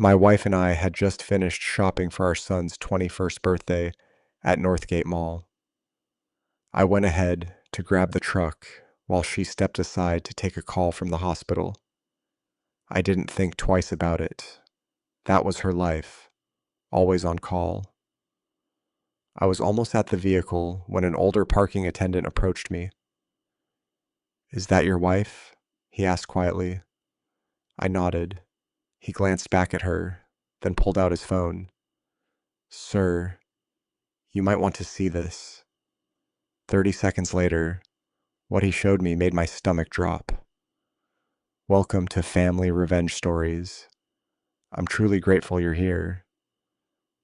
My wife and I had just finished shopping for our son's 21st birthday at Northgate Mall. I went ahead to grab the truck while she stepped aside to take a call from the hospital. I didn't think twice about it. That was her life, always on call. I was almost at the vehicle when an older parking attendant approached me. "Is that your wife?" he asked quietly. I nodded. He glanced back at her, then pulled out his phone. "Sir, you might want to see this." 30 seconds later, what he showed me made my stomach drop. "Welcome to Family Revenge Stories. I'm truly grateful you're here.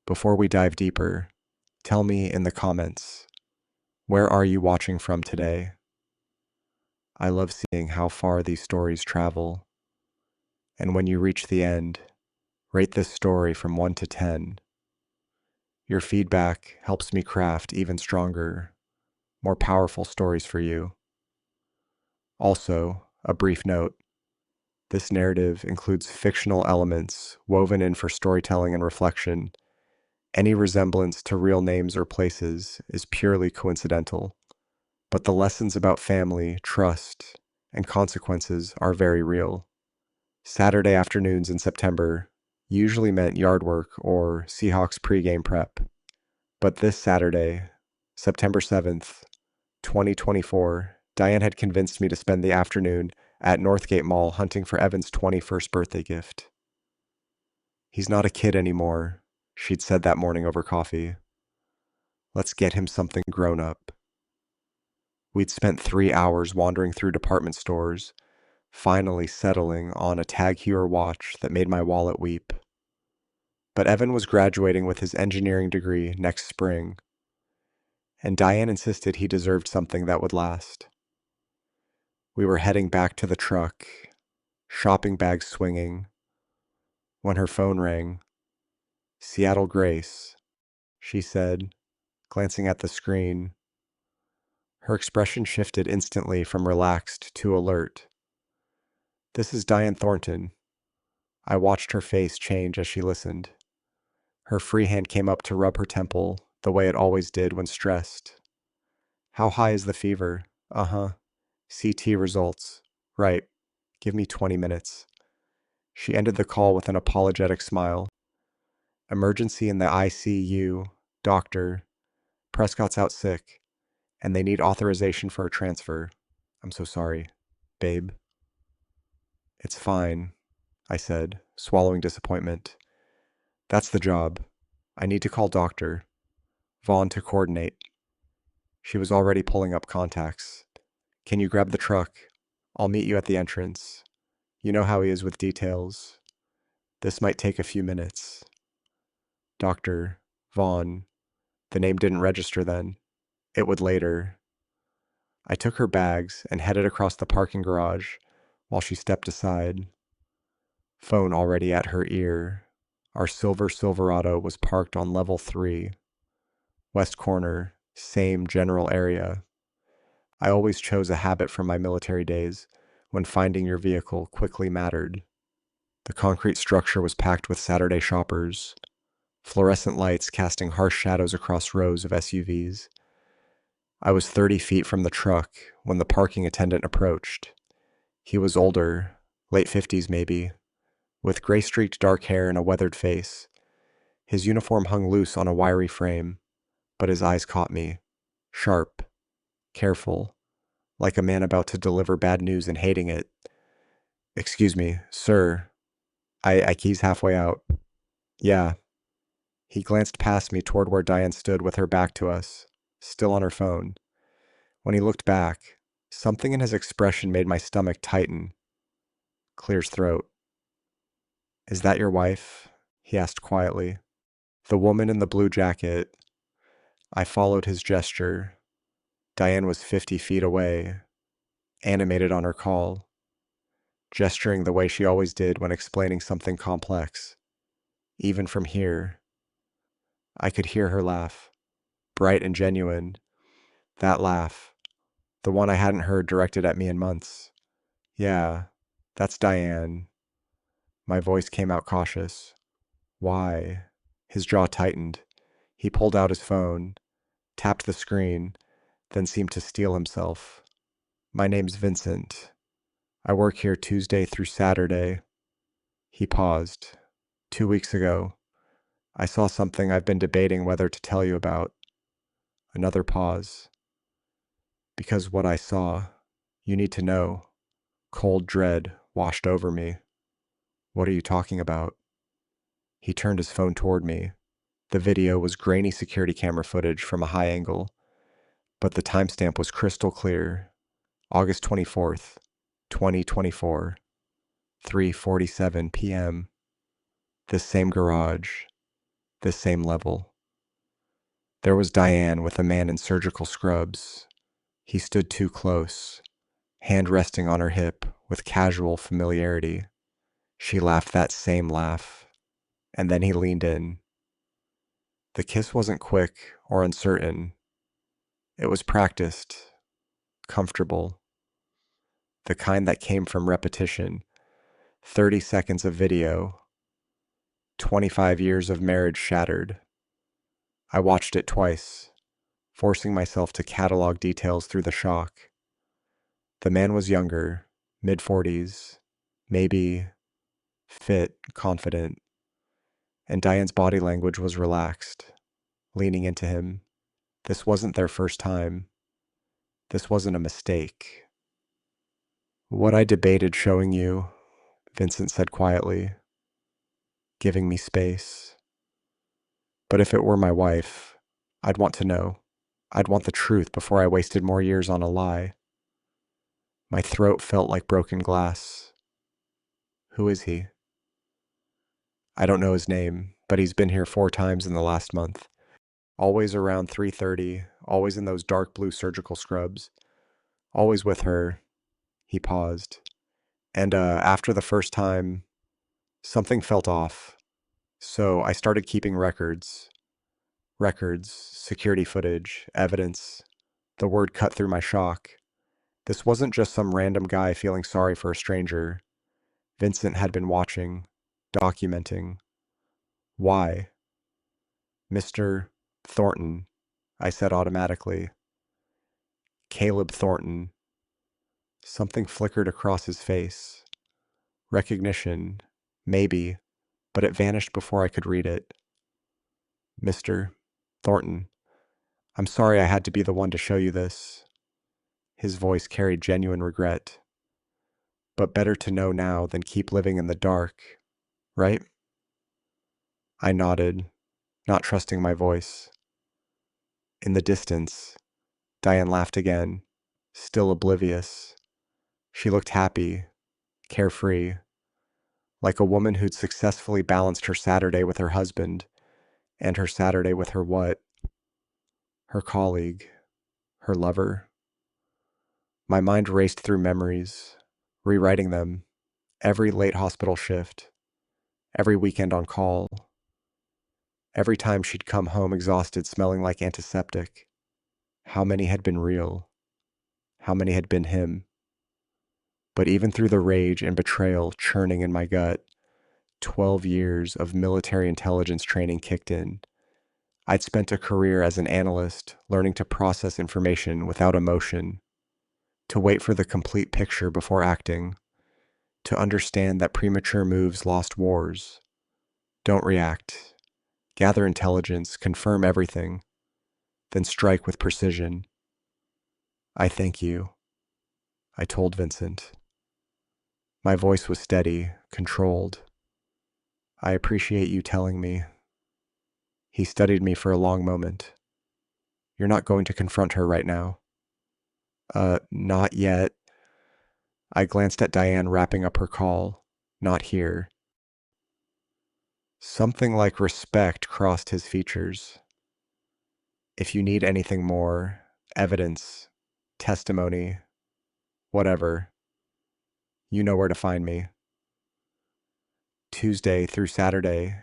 Before we dive deeper, tell me in the comments, where are you watching from today? I love seeing how far these stories travel. And when you reach the end, rate this story from 1 to 10. Your feedback helps me craft even stronger, more powerful stories for you. Also, a brief note. This narrative includes fictional elements woven in for storytelling and reflection. Any resemblance to real names or places is purely coincidental, but the lessons about family, trust, and consequences are very real. Saturday afternoons in September usually meant yard work or Seahawks pregame prep, but this Saturday, September 7th, 2024, Diane had convinced me to spend the afternoon at Northgate Mall hunting for Evan's 21st birthday gift. "He's not a kid anymore," she'd said that morning over coffee. "Let's get him something grown up." We'd spent 3 hours wandering through department stores, finally settling on a Tag Heuer watch that made my wallet weep. But Evan was graduating with his engineering degree next spring, and Diane insisted he deserved something that would last. We were heading back to the truck, shopping bags swinging, when her phone rang. "Seattle Grace," she said, glancing at the screen. Her expression shifted instantly from relaxed to alert. "This is Diane Thornton." I watched her face change as she listened. Her free hand came up to rub her temple, the way it always did when stressed. "How high is the fever?" "Uh-huh. CT results." "Right. Give me 20 minutes." She ended the call with an apologetic smile. "Emergency in the ICU. Doctor. Prescott's out sick, and they need authorization for a transfer. I'm so sorry, babe." "It's fine," I said, swallowing disappointment. "That's the job. I need to call Doctor Vaughn to coordinate." She was already pulling up contacts. "Can you grab the truck? I'll meet you at the entrance. You know how he is with details. This might take a few minutes." Dr. Vaughn. The name didn't register then. It would later. I took her bags and headed across the parking garage while she stepped aside. Phone already at her ear. Our silver Silverado was parked on level 3. West corner, same general area. I always chose a habit from my military days when finding your vehicle quickly mattered. The concrete structure was packed with Saturday shoppers, fluorescent lights casting harsh shadows across rows of SUVs. I was 30 feet from the truck when the parking attendant approached. He was older, late 50s maybe, with gray-streaked dark hair and a weathered face. His uniform hung loose on a wiry frame, but his eyes caught me. Sharp, careful, like a man about to deliver bad news and hating it. "Excuse me, sir." I keys halfway out. "Yeah." He glanced past me toward where Diane stood with her back to us, still on her phone. When he looked back, something in his expression made my stomach tighten. Clear his throat. "Is that your wife?" he asked quietly. "The woman in the blue jacket." I followed his gesture. Diane was 50 feet away, animated on her call, gesturing the way she always did when explaining something complex. Even from here, I could hear her laugh, bright and genuine. That laugh, the one I hadn't heard directed at me in months. "Yeah, that's Diane." My voice came out cautious. Why? His jaw tightened. He pulled out his phone, tapped the screen, then seemed to steel himself. My name's Vincent. I work here Tuesday through Saturday. He paused. 2 weeks ago, I saw something I've been debating whether to tell you about. Another pause. Because what I saw, you need to know. Cold dread washed over me. What are you talking about? He turned his phone toward me. The video was grainy security camera footage from a high angle, but the timestamp was crystal clear. August 24th, 2024, 3:47 p.m. This same garage, this same level. There was Diane with a man in surgical scrubs. He stood too close, hand resting on her hip with casual familiarity. She laughed that same laugh, and then he leaned in. The kiss wasn't quick or uncertain. It was practiced, comfortable, the kind that came from repetition. 30 seconds of video, 25 years of marriage shattered. I watched it twice, forcing myself to catalog details through the shock. The man was younger, mid-40s, maybe fit, confident, and Diane's body language was relaxed, leaning into him. This wasn't their first time. This wasn't a mistake. What I debated showing you, Vincent said quietly, giving me space. But if it were my wife, I'd want to know. I'd want the truth before I wasted more years on a lie. My throat felt like broken glass. Who is he? I don't know his name, but he's been here 4 times in the last month. Always around 3:30, always in those dark blue surgical scrubs. Always with her. He paused. And after the first time, something felt off. So I started keeping records. Records, security footage, evidence. The word cut through my shock. This wasn't just some random guy feeling sorry for a stranger. Vincent had been watching, documenting. Why? Mr. Thornton, I said automatically. Caleb Thornton. Something flickered across his face. Recognition, maybe, but it vanished before I could read it. Mr. Thornton, I'm sorry I had to be the one to show you this. His voice carried genuine regret. But better to know now than keep living in the dark, right? I nodded, not trusting my voice. In the distance, Diane laughed again, still oblivious. She looked happy, carefree, like a woman who'd successfully balanced her Saturday with her husband and her Saturday with her what? Her colleague, her lover. My mind raced through memories, rewriting them, every late hospital shift, every weekend on call, every time she'd come home exhausted, smelling like antiseptic. How many had been real? How many had been him? But even through the rage and betrayal churning in my gut, 12 years of military intelligence training kicked in. I'd spent a career as an analyst, learning to process information without emotion, to wait for the complete picture before acting, to understand that premature moves lost wars. Don't react. Gather intelligence, confirm everything, then strike with precision. I thank you, I told Vincent. My voice was steady, controlled. I appreciate you telling me. He studied me for a long moment. You're not going to confront her right now. Not yet. I glanced at Diane wrapping up her call. Not here. Something like respect crossed his features. If you need anything more, evidence, testimony, whatever, you know where to find me. Tuesday through Saturday,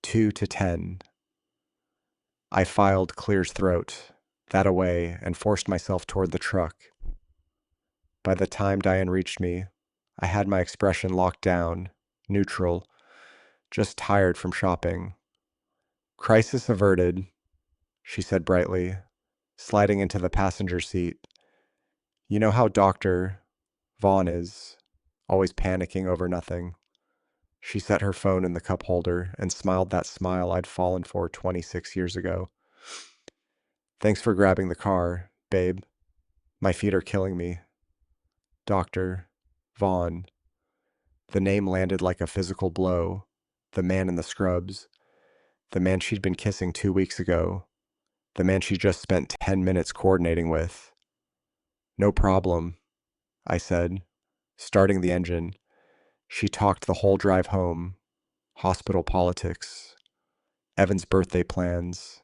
2 to 10. I filed Clear's throat, that away, and forced myself toward the truck. By the time Diane reached me, I had my expression locked down, neutral, Just tired from shopping. Crisis averted, she said brightly, sliding into the passenger seat. You know how Dr. Vaughn is, always panicking over nothing. She set her phone in the cup holder and smiled that smile I'd fallen for 26 years ago. Thanks for grabbing the car, babe. My feet are killing me. Dr. Vaughn. The name landed like a physical blow. The man in the scrubs. The man she'd been kissing 2 weeks ago. The man she just spent 10 minutes coordinating with. No problem, I said, starting the engine. She talked the whole drive home. Hospital politics. Evan's birthday plans.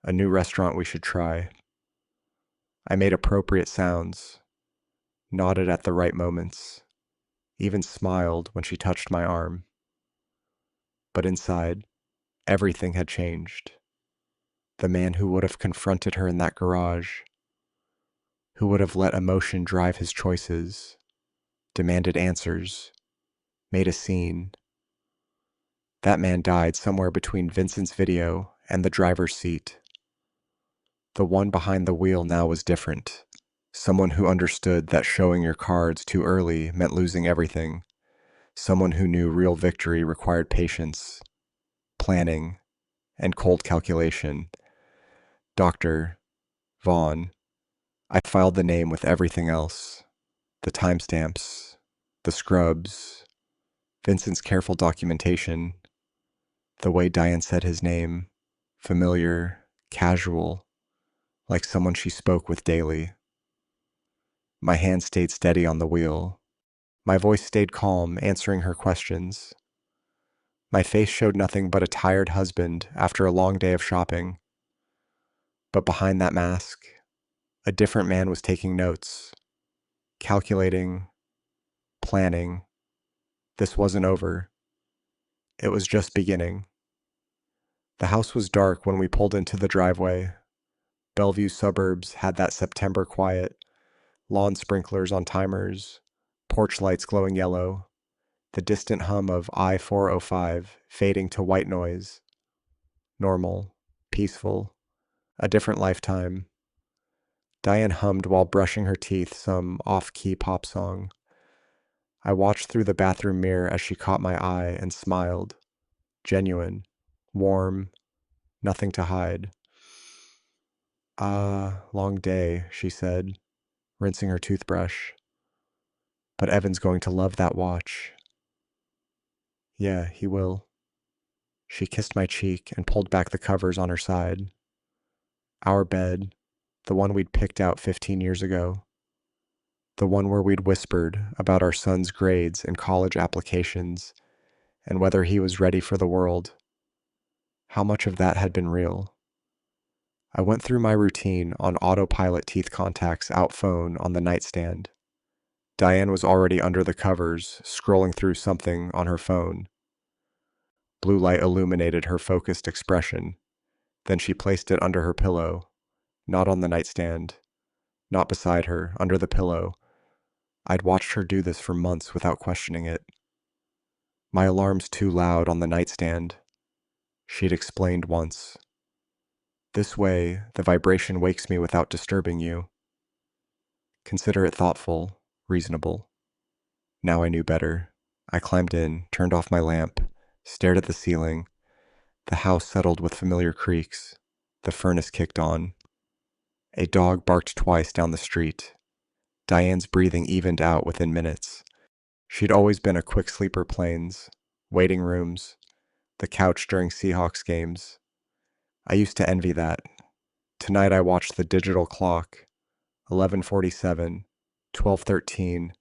A new restaurant we should try. I made appropriate sounds, nodded at the right moments, even smiled when she touched my arm. But inside, everything had changed. The man who would have confronted her in that garage, who would have let emotion drive his choices, demanded answers, made a scene. That man died somewhere between Vincent's video and the driver's seat. The one behind the wheel now was different. Someone who understood that showing your cards too early meant losing everything. Someone who knew real victory required patience, planning, and cold calculation. Dr. Vaughn. I filed the name with everything else. The timestamps, the scrubs, Vincent's careful documentation, the way Diane said his name, familiar, casual, like someone she spoke with daily. My hand stayed steady on the wheel. My voice stayed calm, answering her questions. My face showed nothing but a tired husband after a long day of shopping. But behind that mask, a different man was taking notes, calculating, planning. This wasn't over. It was just beginning. The house was dark when we pulled into the driveway. Bellevue suburbs had that September quiet, lawn sprinklers on timers, porch lights glowing yellow, the distant hum of I-405 fading to white noise. Normal, peaceful, a different lifetime. Diane hummed while brushing her teeth some off-key pop song. I watched through the bathroom mirror as she caught my eye and smiled. Genuine, warm, nothing to hide. Ah, long day, she said, rinsing her toothbrush. But Evan's going to love that watch. Yeah, he will. She kissed my cheek and pulled back the covers on her side. Our bed, the one we'd picked out 15 years ago. The one where we'd whispered about our son's grades and college applications and whether he was ready for the world. How much of that had been real? I went through my routine on autopilot teeth contacts out phone on the nightstand. Diane was already under the covers, scrolling through something on her phone. Blue light illuminated her focused expression. Then she placed it under her pillow, not on the nightstand, not beside her, under the pillow. I'd watched her do this for months without questioning it. My alarm's too loud on the nightstand, she'd explained once. This way, the vibration wakes me without disturbing you. Consider it thoughtful, reasonable. Now I knew better. I climbed in, turned off my lamp, stared at the ceiling. The house settled with familiar creaks. The furnace kicked on. A dog barked twice down the street. Diane's breathing evened out within minutes. She'd always been a quick sleeper planes, waiting rooms, the couch during Seahawks games. I used to envy that. Tonight I watched the digital clock. 11:47, 12:13,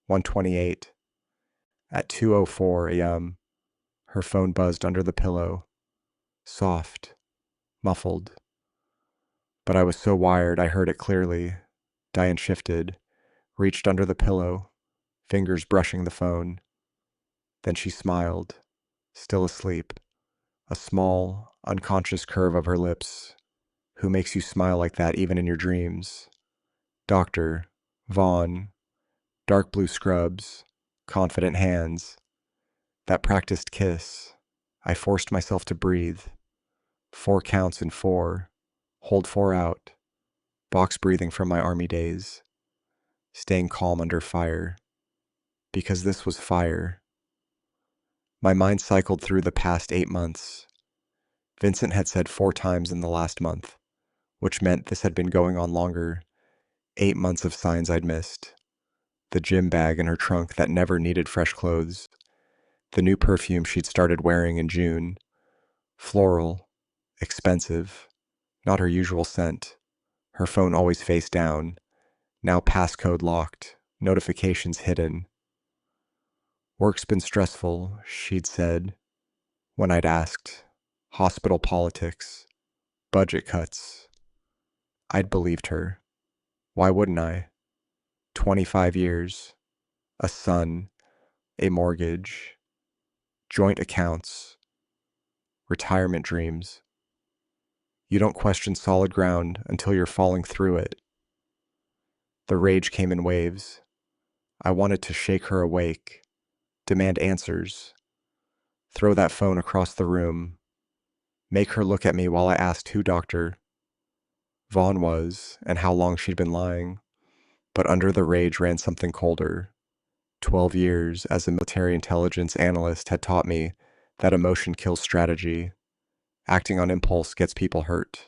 1:28. At 2:04 a.m., her phone buzzed under the pillow. Soft, muffled. But I was so wired I heard it clearly. Diane shifted, reached under the pillow, fingers brushing the phone. Then she smiled, still asleep. A small, unconscious curve of her lips. Who makes you smile like that even in your dreams? Dr. Vaughn. Dark blue scrubs. Confident hands. That practiced kiss. I forced myself to breathe. 4 counts in 4. Hold 4 out. Box breathing from my army days. Staying calm under fire. Because this was fire. My mind cycled through the past 8 months. Vincent had said 4 times in the last month, which meant this had been going on longer. 8 months of signs I'd missed. The gym bag in her trunk that never needed fresh clothes. The new perfume she'd started wearing in June. Floral. Expensive. Not her usual scent. Her phone always face down. Now passcode locked. Notifications hidden. Work's been stressful, she'd said. When I'd asked. Hospital politics. Budget cuts. I'd believed her. Why wouldn't I? 25 years. A son. A mortgage. Joint accounts. Retirement dreams. You don't question solid ground until you're falling through it. The rage came in waves. I wanted to shake her awake, demand answers, throw that phone across the room, make her look at me while I asked who Dr. Vaughn was and how long she'd been lying. But under the rage ran something colder. 12 years as a military intelligence analyst had taught me that emotion kills strategy. Acting on impulse gets people hurt.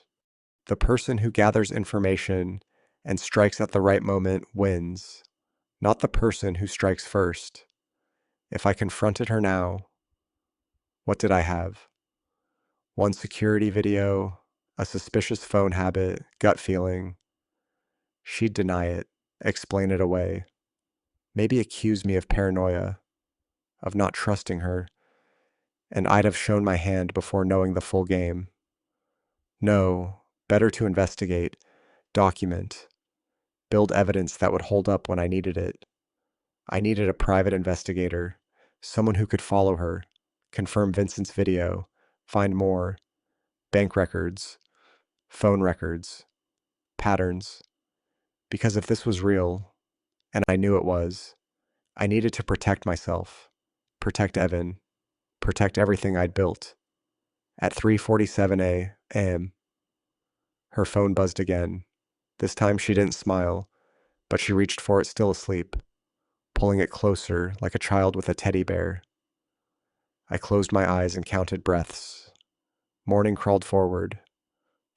The person who gathers information and strikes at the right moment wins, not the person who strikes first. If I confronted her now, what did I have? One security video, a suspicious phone habit, gut feeling. She'd deny it, explain it away, maybe accuse me of paranoia, of not trusting her, and I'd have shown my hand before knowing the full game. No, better to investigate, document, build evidence that would hold up when I needed it. I needed a private investigator, someone who could follow her, confirm Vincent's video, find more, bank records, phone records, patterns. Because if this was real, and I knew it was, I needed to protect myself, protect Evan, protect everything I'd built. At 3:47 a.m., her phone buzzed again. This time she didn't smile, but she reached for it still asleep, pulling it closer like a child with a teddy bear. I closed my eyes and counted breaths. Morning crawled forward.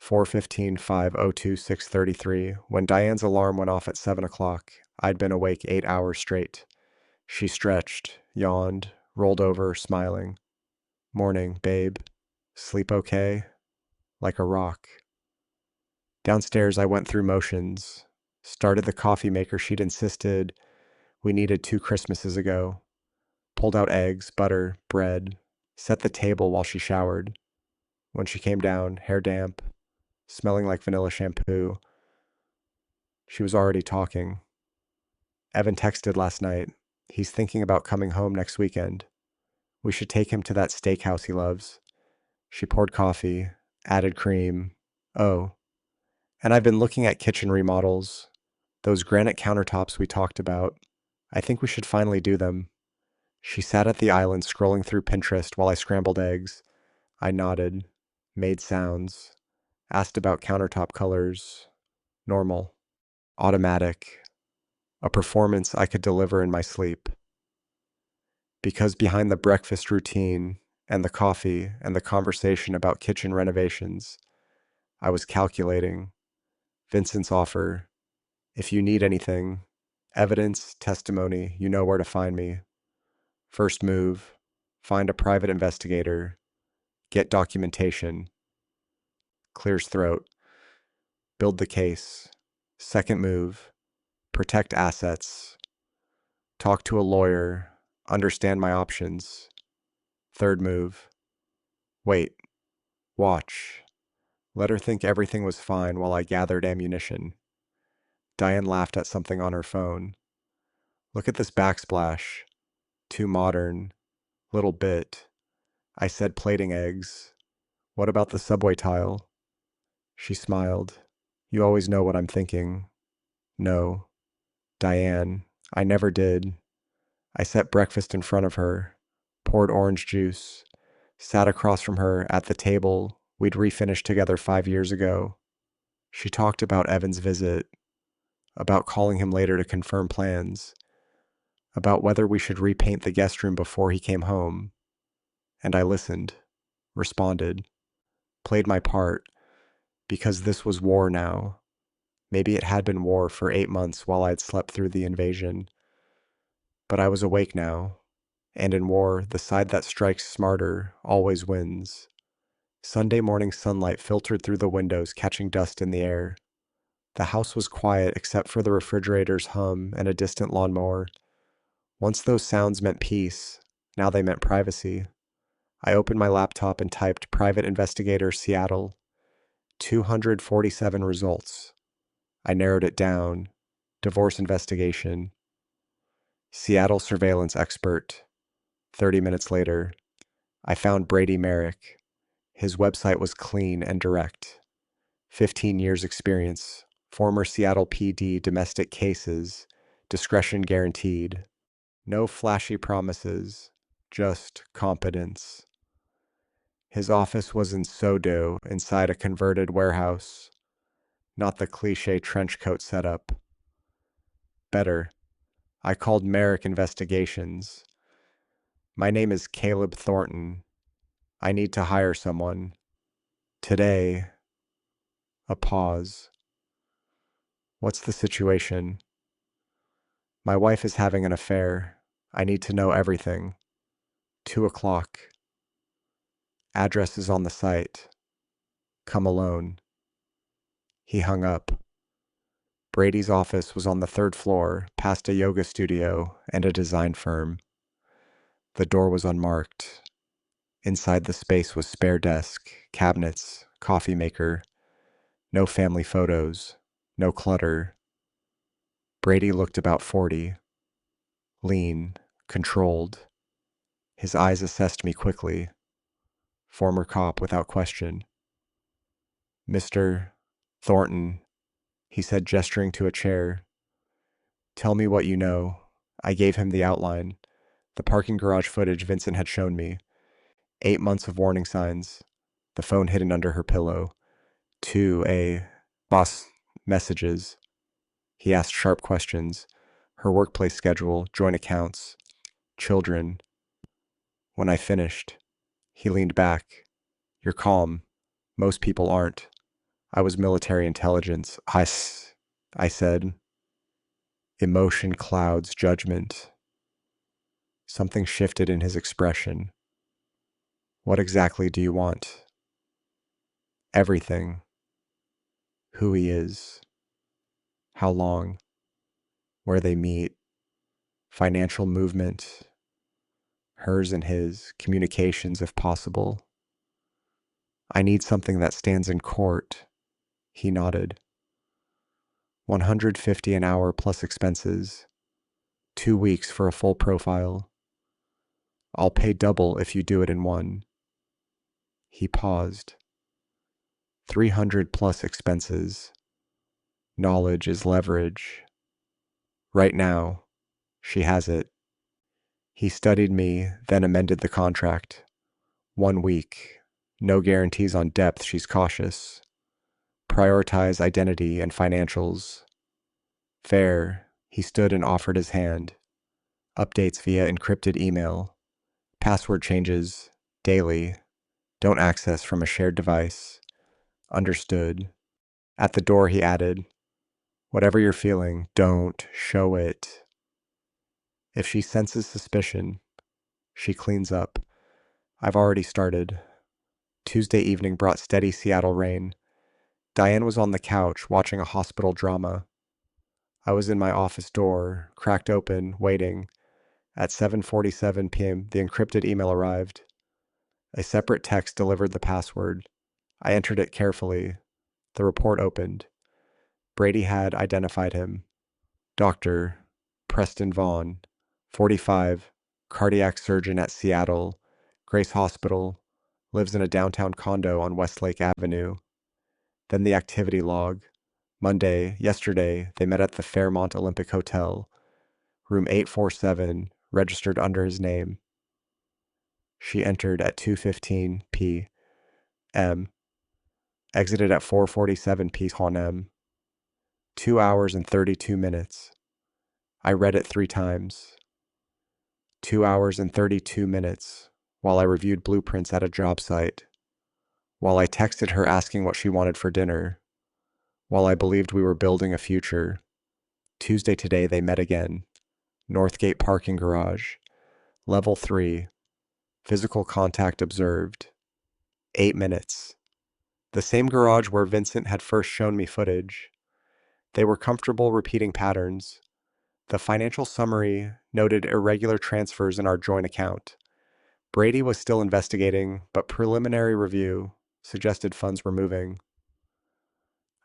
4:15, 5:02, 6:33. When Diane's alarm went off at 7 o'clock, I'd been awake 8 hours straight. She stretched, yawned, rolled over, smiling. Morning, babe. Sleep okay? Like a rock. Downstairs, I went through motions. Started the coffee maker she'd insisted we needed 2 Christmases ago. Pulled out eggs, butter, bread. Set the table while she showered. When she came down, hair damp, smelling like vanilla shampoo, she was already talking. Evan texted last night. He's thinking about coming home next weekend. We should take him to that steakhouse he loves. She poured coffee, added cream. Oh, and I've been looking at kitchen remodels. Those granite countertops we talked about. I think we should finally do them. She sat at the island scrolling through Pinterest while I scrambled eggs. I nodded, made sounds, asked about countertop colors. Normal, automatic, a performance I could deliver in my sleep. Because behind the breakfast routine and the coffee and the conversation about kitchen renovations, I was calculating. Vincent's offer, if you need anything, evidence, testimony, you know where to find me. First move, find a private investigator, get documentation. Clears throat, build the case. Second move, protect assets, talk to a lawyer, understand my options. Third move, wait, watch. Let her think everything was fine while I gathered ammunition. Diane laughed at something on her phone. Look at this backsplash. Too modern. Little bit. I said plating eggs. What about the subway tile? She smiled. You always know what I'm thinking. No. Diane, I never did. I set breakfast in front of her. poured orange juice, sat across from her at the table we'd refinished together 5 years ago. She talked about Evan's visit, about calling him later to confirm plans, about whether we should repaint the guest room before he came home. And I listened, responded, played my part, because this was war now. Maybe it had been war for 8 months while I'd slept through the invasion. But I was awake now, and in war, the side that strikes smarter always wins. Sunday morning sunlight filtered through the windows, catching dust in the air. The house was quiet except for the refrigerator's hum and a distant lawnmower. Once those sounds meant peace, now they meant privacy. I opened my laptop and typed Private Investigator Seattle, 247 results. I narrowed it down, divorce investigation, Seattle surveillance expert. 30 minutes later, I found Brady Merrick. His website was clean and direct. 15 years experience, former Seattle PD domestic cases, discretion guaranteed. No flashy promises, just competence. His office was in Sodo inside a converted warehouse, not the cliche trench coat setup. Better, I called Merrick Investigations. My name is Caleb Thornton. I need to hire someone. Today, a pause. What's the situation? My wife is having an affair. I need to know everything. 2 o'clock. Address is on the site. Come alone. He hung up. Brady's office was on the third floor, past a yoga studio and a design firm. The door was unmarked. Inside the space was spare desk, cabinets, coffee maker. No family photos, no clutter. Brady looked about 40. Lean, controlled. His eyes assessed me quickly. Former cop without question. Mr. Thornton, he said, gesturing to a chair. Tell me what you know. I gave him the outline. The parking garage footage Vincent had shown me. 8 months of warning signs. The phone hidden under her pillow. 2 boss messages. He asked sharp questions. Her workplace schedule, joint accounts, children. When I finished, he leaned back. You're calm. Most people aren't. I was military intelligence. I said. Emotion clouds judgment. Something shifted in his expression. What exactly do you want? Everything. Who he is. How long. Where they meet. Financial movement. Hers and his. Communications if possible. I need something that stands in court. He nodded. 150 an hour plus expenses. 2 weeks for a full profile. I'll pay double if you do it in one. He paused. 300 plus expenses. Knowledge is leverage. Right now, she has it. He studied me, then amended the contract. 1 week. No guarantees on depth, she's cautious. Prioritize identity and financials. Fair. He stood and offered his hand. Updates via encrypted email. Password changes daily. Don't access from a shared device. Understood. At the door, he added, whatever you're feeling, don't show it. If she senses suspicion, she cleans up. I've already started. Tuesday evening brought steady Seattle rain. Diane was on the couch watching a hospital drama. I was in my office door, cracked open, waiting. At 7:47 p.m., the encrypted email arrived. A separate text delivered the password. I entered it carefully. The report opened. Brady had identified him. Dr. Preston Vaughn, 45, cardiac surgeon at Seattle, Grace Hospital, lives in a downtown condo on Westlake Avenue. Then the activity log. Monday, yesterday, they met at the Fairmont Olympic Hotel, room 847, registered under his name. She entered at 2:15 p.m., exited at 4:47 p.m. 2 hours and 32 minutes. I read it 3 times. 2 hours and 32 minutes while I reviewed blueprints at a job site, while I texted her asking what she wanted for dinner, while I believed we were building a future. Tuesday today they met again. Northgate parking garage. Level 3. Physical contact observed. 8 minutes. The same garage where Vincent had first shown me footage. They were comfortable repeating patterns. The financial summary noted irregular transfers in our joint account. Brady was still investigating, but preliminary review suggested funds were moving.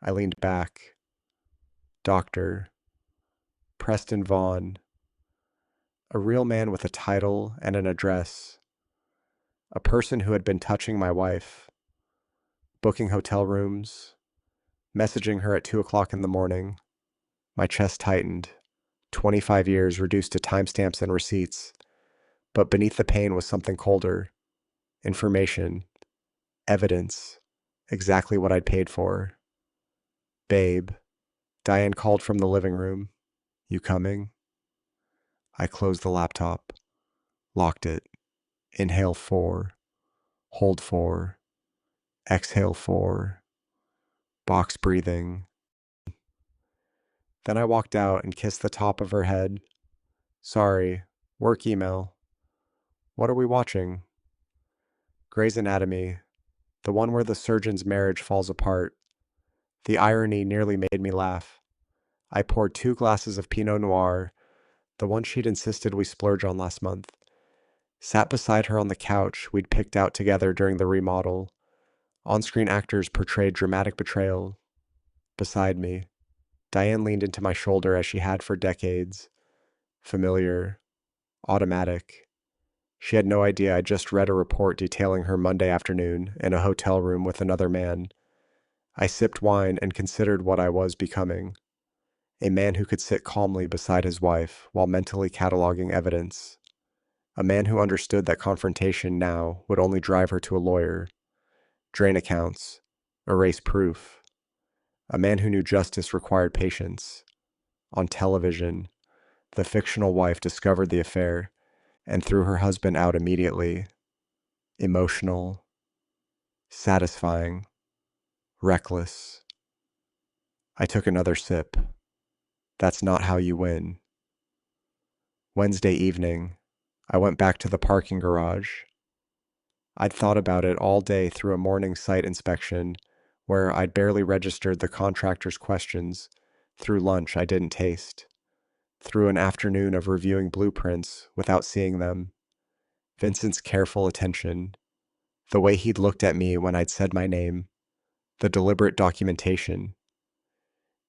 I leaned back. Doctor. Preston Vaughn. A real man with a title and an address. A person who had been touching my wife. Booking hotel rooms. Messaging her at 2 o'clock in the morning. My chest tightened. 25 years reduced to timestamps and receipts. But beneath the pain was something colder. Information. Evidence. Exactly what I'd paid for. Babe. Diane called from the living room. You coming? I closed the laptop. Locked it. Inhale 4. Hold 4. Exhale 4. Box breathing. Then I walked out and kissed the top of her head. Sorry. Work email. What are we watching? Grey's Anatomy. The one where the surgeon's marriage falls apart. The irony nearly made me laugh. I poured 2 glasses of Pinot Noir, the one she'd insisted we splurge on last month. Sat beside her on the couch we'd picked out together during the remodel. On-screen actors portrayed dramatic betrayal. Beside me, Diane leaned into my shoulder as she had for decades. Familiar. Automatic. She had no idea I'd just read a report detailing her Monday afternoon in a hotel room with another man. I sipped wine and considered what I was becoming. A man who could sit calmly beside his wife while mentally cataloging evidence. A man who understood that confrontation now would only drive her to a lawyer. Drain accounts. Erase proof. A man who knew justice required patience. On television, the fictional wife discovered the affair and threw her husband out immediately. Emotional. Satisfying. Reckless. I took another sip. That's not how you win. Wednesday evening, I went back to the parking garage. I'd thought about it all day through a morning site inspection where I'd barely registered the contractor's questions, through lunch I didn't taste, through an afternoon of reviewing blueprints without seeing them. Vincent's careful attention, the way he'd looked at me when I'd said my name, the deliberate documentation.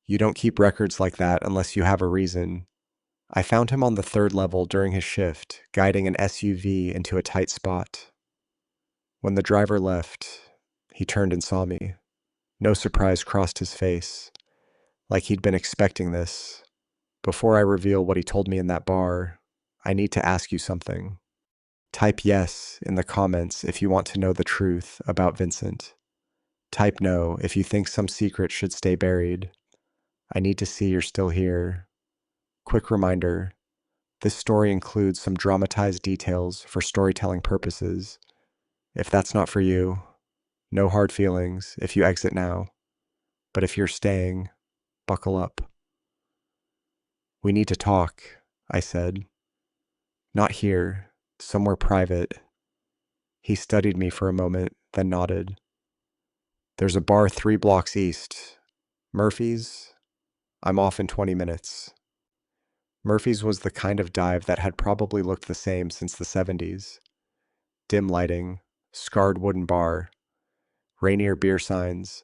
You don't keep records like that unless you have a reason. I found him on the 3rd level during his shift, guiding an SUV into a tight spot. When the driver left, he turned and saw me. No surprise crossed his face, like he'd been expecting this. Before I reveal what he told me in that bar, I need to ask you something. Type yes in the comments if you want to know the truth about Vincent. Type no if you think some secret should stay buried. I need to see you're still here. Quick reminder, this story includes some dramatized details for storytelling purposes. If that's not for you, no hard feelings if you exit now. But if you're staying, buckle up. We need to talk, I said. Not here, somewhere private. He studied me for a moment, then nodded. There's a bar 3 blocks east. Murphy's? I'm off in 20 minutes. Murphy's was the kind of dive that had probably looked the same since the 70s. Dim lighting, scarred wooden bar, Rainier beer signs,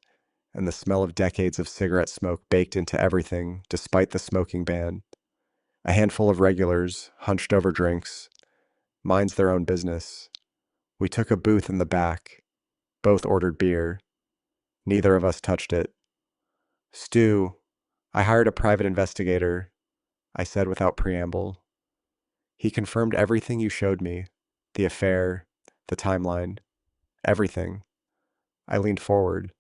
and the smell of decades of cigarette smoke baked into everything despite the smoking ban. A handful of regulars, hunched over drinks, minds their own business. We took a booth in the back. Both ordered beer. Neither of us touched it. Stu, I hired a private investigator, I said without preamble. He confirmed everything you showed me. The affair, the timeline, everything. I leaned forward.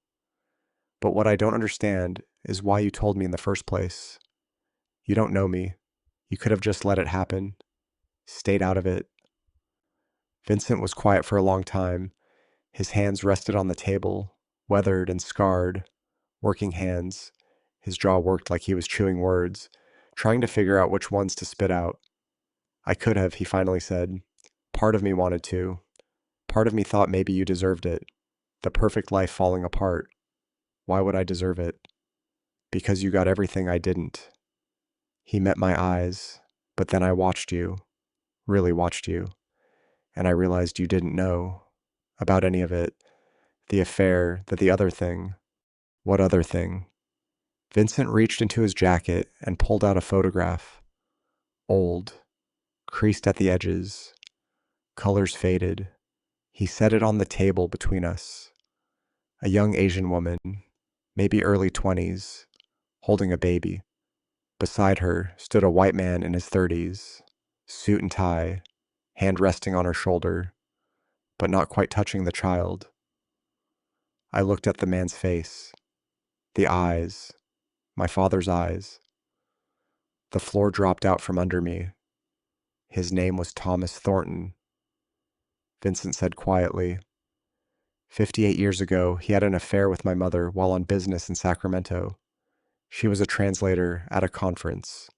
But what I don't understand is why you told me in the first place. You don't know me. You could have just let it happen, stayed out of it. Vincent was quiet for a long time. His hands rested on the table, weathered and scarred, working hands. His jaw worked like he was chewing words, trying to figure out which ones to spit out. I could have, he finally said. Part of me wanted to. Part of me thought maybe you deserved it. The perfect life falling apart. Why would I deserve it? Because you got everything I didn't. He met my eyes, but then I watched you, really watched you, and I realized you didn't know about any of it. The affair, the other thing. What other thing? Vincent reached into his jacket and pulled out a photograph. Old, creased at the edges, colors faded. He set it on the table between us. A young Asian woman, maybe early 20s, holding a baby. Beside her stood a white man in his 30s, suit and tie, hand resting on her shoulder, but not quite touching the child. I looked at the man's face, the eyes, my father's eyes. The floor dropped out from under me. His name was Thomas Thornton. Vincent said quietly, 58 years ago, he had an affair with my mother while on business in Sacramento. She was a translator at a conference.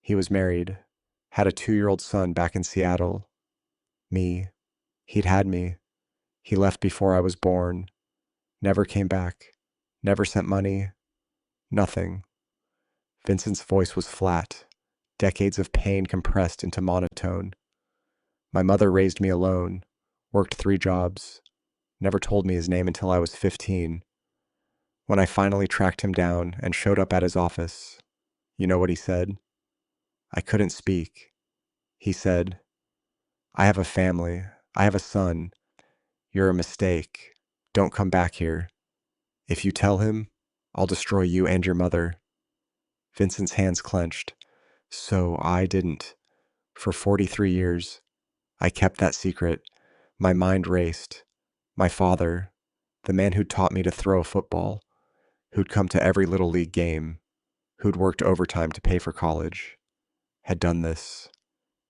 He was married, had a 2-year-old son back in Seattle. Me. He'd had me. He left before I was born. Never came back. Never sent money. Nothing. Vincent's voice was flat, decades of pain compressed into monotone. My mother raised me alone, worked 3 jobs, never told me his name until I was 15. When I finally tracked him down and showed up at his office, you know what he said? I couldn't speak. He said, I have a family. I have a son. You're a mistake. Don't come back here. If you tell him, I'll destroy you and your mother. Vincent's hands clenched. So I didn't. For 43 years, I kept that secret. My mind raced. My father, the man who'd taught me to throw a football, who'd come to every little league game, who'd worked overtime to pay for college, had done this.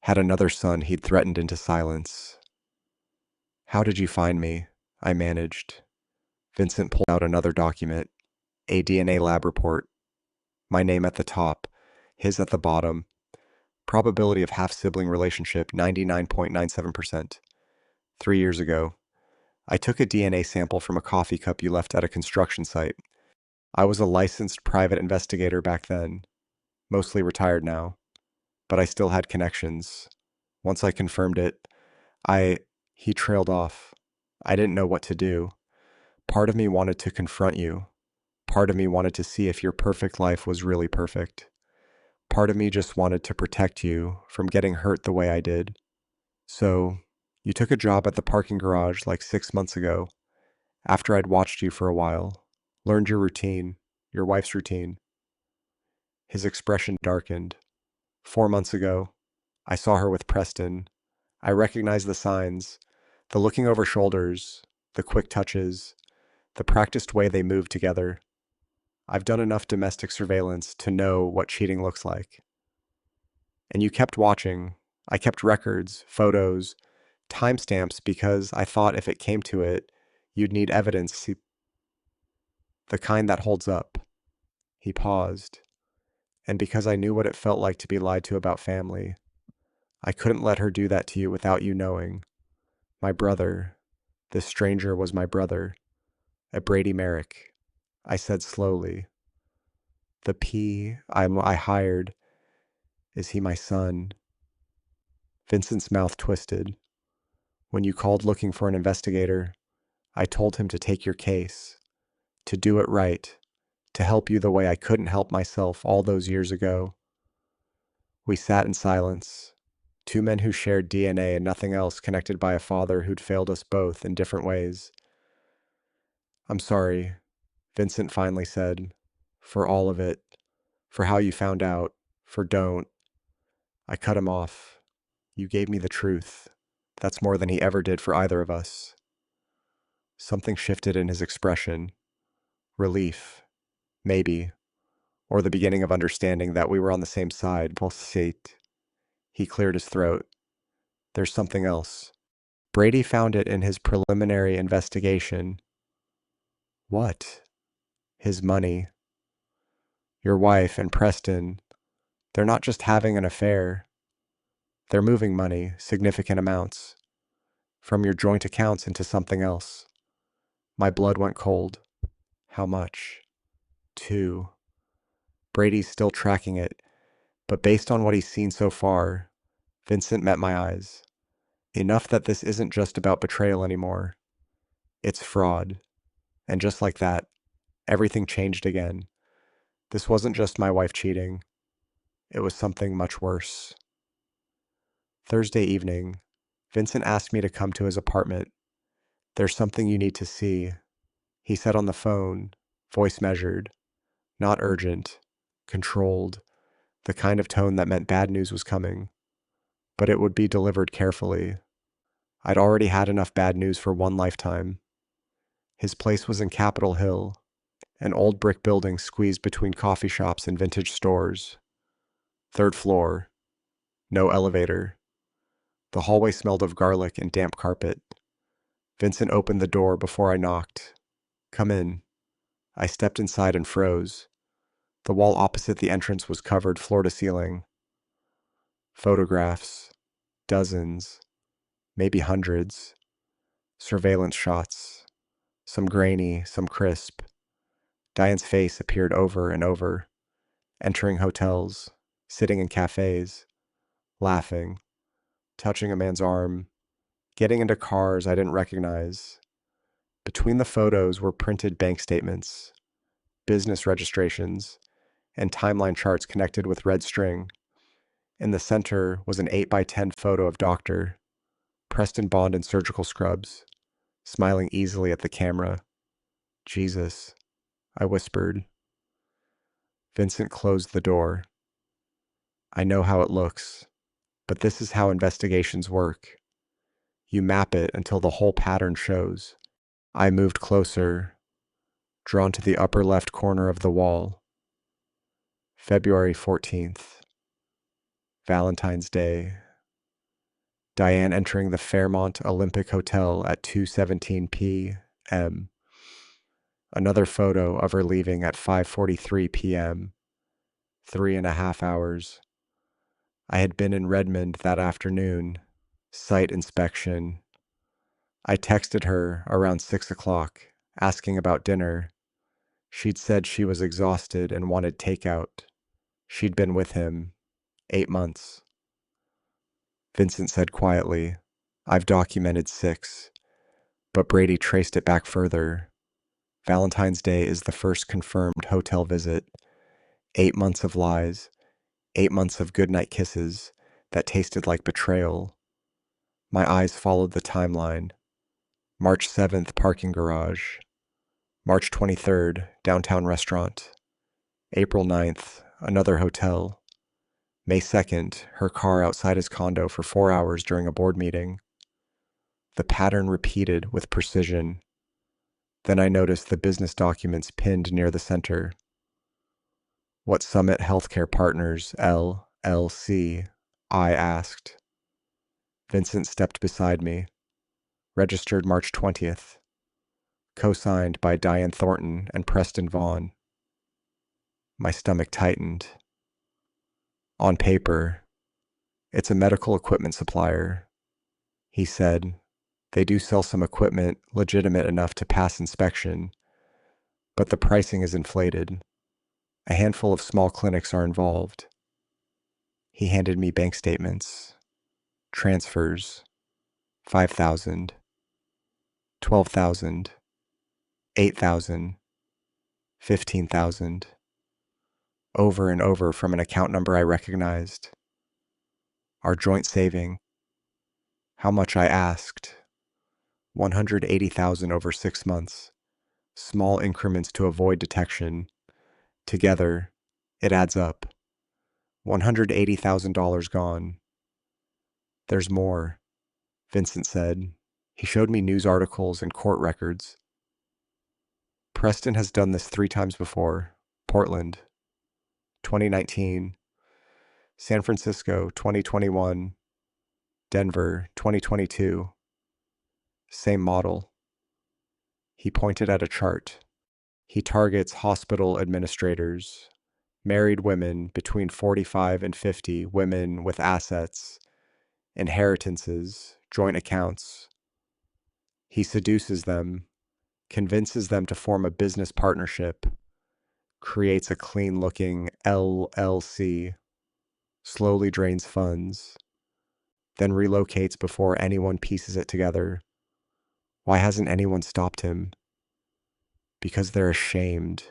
Had another son he'd threatened into silence. How did you find me? I managed. Vincent pulled out another document, a DNA lab report. My name at the top, his at the bottom. Probability of half-sibling relationship, 99.97%. 3 years ago, I took a DNA sample from a coffee cup you left at a construction site. I was a licensed private investigator back then, mostly retired now, but I still had connections. Once I confirmed it, he trailed off. I didn't know what to do. Part of me wanted to confront you. Part of me wanted to see if your perfect life was really perfect. Part of me just wanted to protect you from getting hurt the way I did. So, you took a job at the parking garage like 6 months ago, after I'd watched you for a while, learned your routine, your wife's routine. His expression darkened. 4 months ago, I saw her with Preston. I recognized the signs, the looking over shoulders, the quick touches, the practiced way they moved together. I've done enough domestic surveillance to know what cheating looks like. And you kept watching. I kept records, photos, timestamps because I thought if it came to it, you'd need evidence, the kind that holds up. He paused. And because I knew what it felt like to be lied to about family, I couldn't let her do that to you without you knowing. My brother, this stranger was my brother, a Brady Merrick. I said slowly. The I hired, is he my son? Vincent's mouth twisted. When you called looking for an investigator, I told him to take your case, to do it right, to help you the way I couldn't help myself all those years ago. We sat in silence, 2 men who shared DNA and nothing else, connected by a father who'd failed us both in different ways. I'm sorry, Vincent finally said, for all of it, for how you found out, for don't. I cut him off. You gave me the truth. That's more than he ever did for either of us. Something shifted in his expression. Relief, maybe, or the beginning of understanding that we were on the same side. Bullshit. He cleared his throat. There's something else. Brady found it in his preliminary investigation. What? His money. Your wife and Preston, they're not just having an affair. They're moving money, significant amounts, from your joint accounts into something else. My blood went cold. How much? 2. Brady's still tracking it, but based on what he's seen so far, Vincent met my eyes. Enough that this isn't just about betrayal anymore. It's fraud. And just like that, everything changed again. This wasn't just my wife cheating. It was something much worse. Thursday evening, Vincent asked me to come to his apartment. There's something you need to see, he said on the phone, voice measured, not urgent, controlled, the kind of tone that meant bad news was coming, but it would be delivered carefully. I'd already had enough bad news for one lifetime. His place was in Capitol Hill, an old brick building squeezed between coffee shops and vintage stores. 3rd floor, no elevator. The hallway smelled of garlic and damp carpet. Vincent opened the door before I knocked. Come in. I stepped inside and froze. The wall opposite the entrance was covered floor to ceiling. Photographs. Dozens. Maybe hundreds. Surveillance shots. Some grainy, some crisp. Diane's face appeared over and over. Entering hotels. Sitting in cafes. Laughing. Touching a man's arm. Getting into cars I didn't recognize. Between the photos were printed bank statements, business registrations, and timeline charts connected with red string. In the center was an 8x10 photo of Dr. Preston Bond in surgical scrubs, smiling easily at the camera. Jesus, I whispered. Vincent closed the door. I know how it looks, but this is how investigations work. You map it until the whole pattern shows. I moved closer, drawn to the upper left corner of the wall. February 14th. Valentine's Day. Diane entering the Fairmont Olympic Hotel at 2:17 p.m. Another photo of her leaving at 5:43 p.m. 3.5 hours. I had been in Redmond that afternoon. Site inspection. I texted her around 6 o'clock, asking about dinner. She'd said she was exhausted and wanted takeout. She'd been with him 8 months. Vincent said quietly, I've documented 6, but Brady traced it back further. Valentine's Day is the first confirmed hotel visit. 8 months of lies, 8 months of goodnight kisses that tasted like betrayal. My eyes followed the timeline. March 7th, parking garage. March 23rd, downtown restaurant. April 9th, another hotel. May 2nd, her car outside his condo for 4 hours during a board meeting. The pattern repeated with precision. Then I noticed the business documents pinned near the center. What Summit Healthcare Partners, LLC? I asked. Vincent stepped beside me. Registered March 20th. Co-signed by Diane Thornton and Preston Vaughn. My stomach tightened. On paper, it's a medical equipment supplier. He said, they do sell some equipment legitimate enough to pass inspection, but the pricing is inflated. A handful of small clinics are involved. He handed me bank statements. Transfers. 5,000. 12,000. 8,000. 15,000. Over and over from an account number I recognized. Our joint saving. How much I asked. 180,000 over 6 months. Small increments to avoid detection. Together, it adds up. $180,000 gone. There's more. Vincent said. He showed me news articles and court records. Preston has done this 3 times before. Portland, 2019. San Francisco, 2021. Denver, 2022. Same model. He pointed at a chart. He targets hospital administrators, married women between 45 and 50, women with assets, inheritances, joint accounts. He seduces them, convinces them to form a business partnership, creates a clean-looking LLC, slowly drains funds, then relocates before anyone pieces it together. Why hasn't anyone stopped him? Because they're ashamed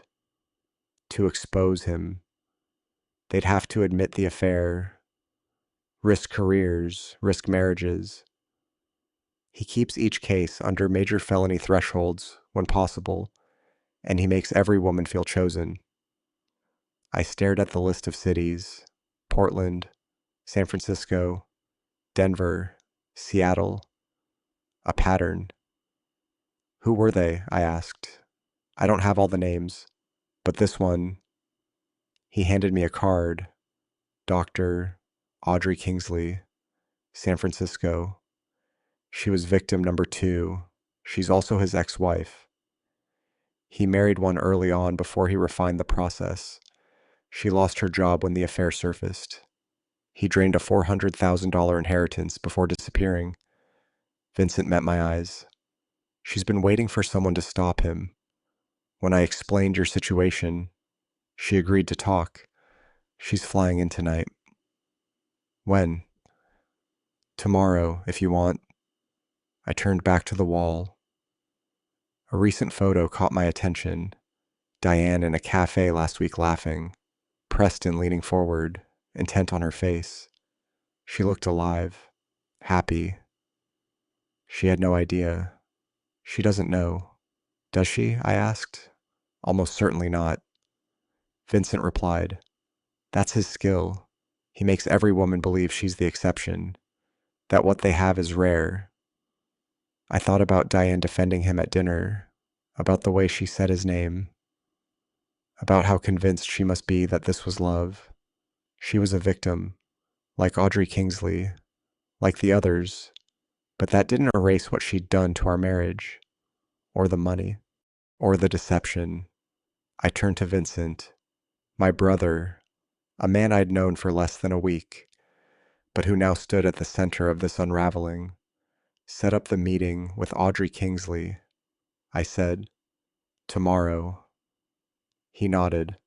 to expose him. They'd have to admit the affair, risk careers, risk marriages. He keeps each case under major felony thresholds when possible, and he makes every woman feel chosen. I stared at the list of cities: Portland, San Francisco, Denver, Seattle. A pattern. Who were they? I asked. I don't have all the names, but this one. He handed me a card. Dr. Audrey Kingsley, San Francisco. She was victim number 2. She's also his ex-wife. He married one early on before he refined the process. She lost her job when the affair surfaced. He drained a $400,000 inheritance before disappearing. Vincent met my eyes. She's been waiting for someone to stop him. When I explained your situation, she agreed to talk. She's flying in tonight. When? Tomorrow, if you want. I turned back to the wall. A recent photo caught my attention. Diane in a cafe last week laughing. Preston leaning forward, intent on her face. She looked alive, happy. She had no idea. She doesn't know. Does she? I asked. Almost certainly not. Vincent replied, "That's his skill. He makes every woman believe she's the exception, that what they have is rare." I thought about Diane defending him at dinner, about the way she said his name, about how convinced she must be that this was love. She was a victim, like Audrey Kingsley, like the others, but that didn't erase what she'd done to our marriage, or the money, or the deception. I turned to Vincent, my brother, a man I'd known for less than a week, but who now stood at the center of this unraveling. "Set up the meeting with Audrey Kingsley," I said. "Tomorrow." He nodded.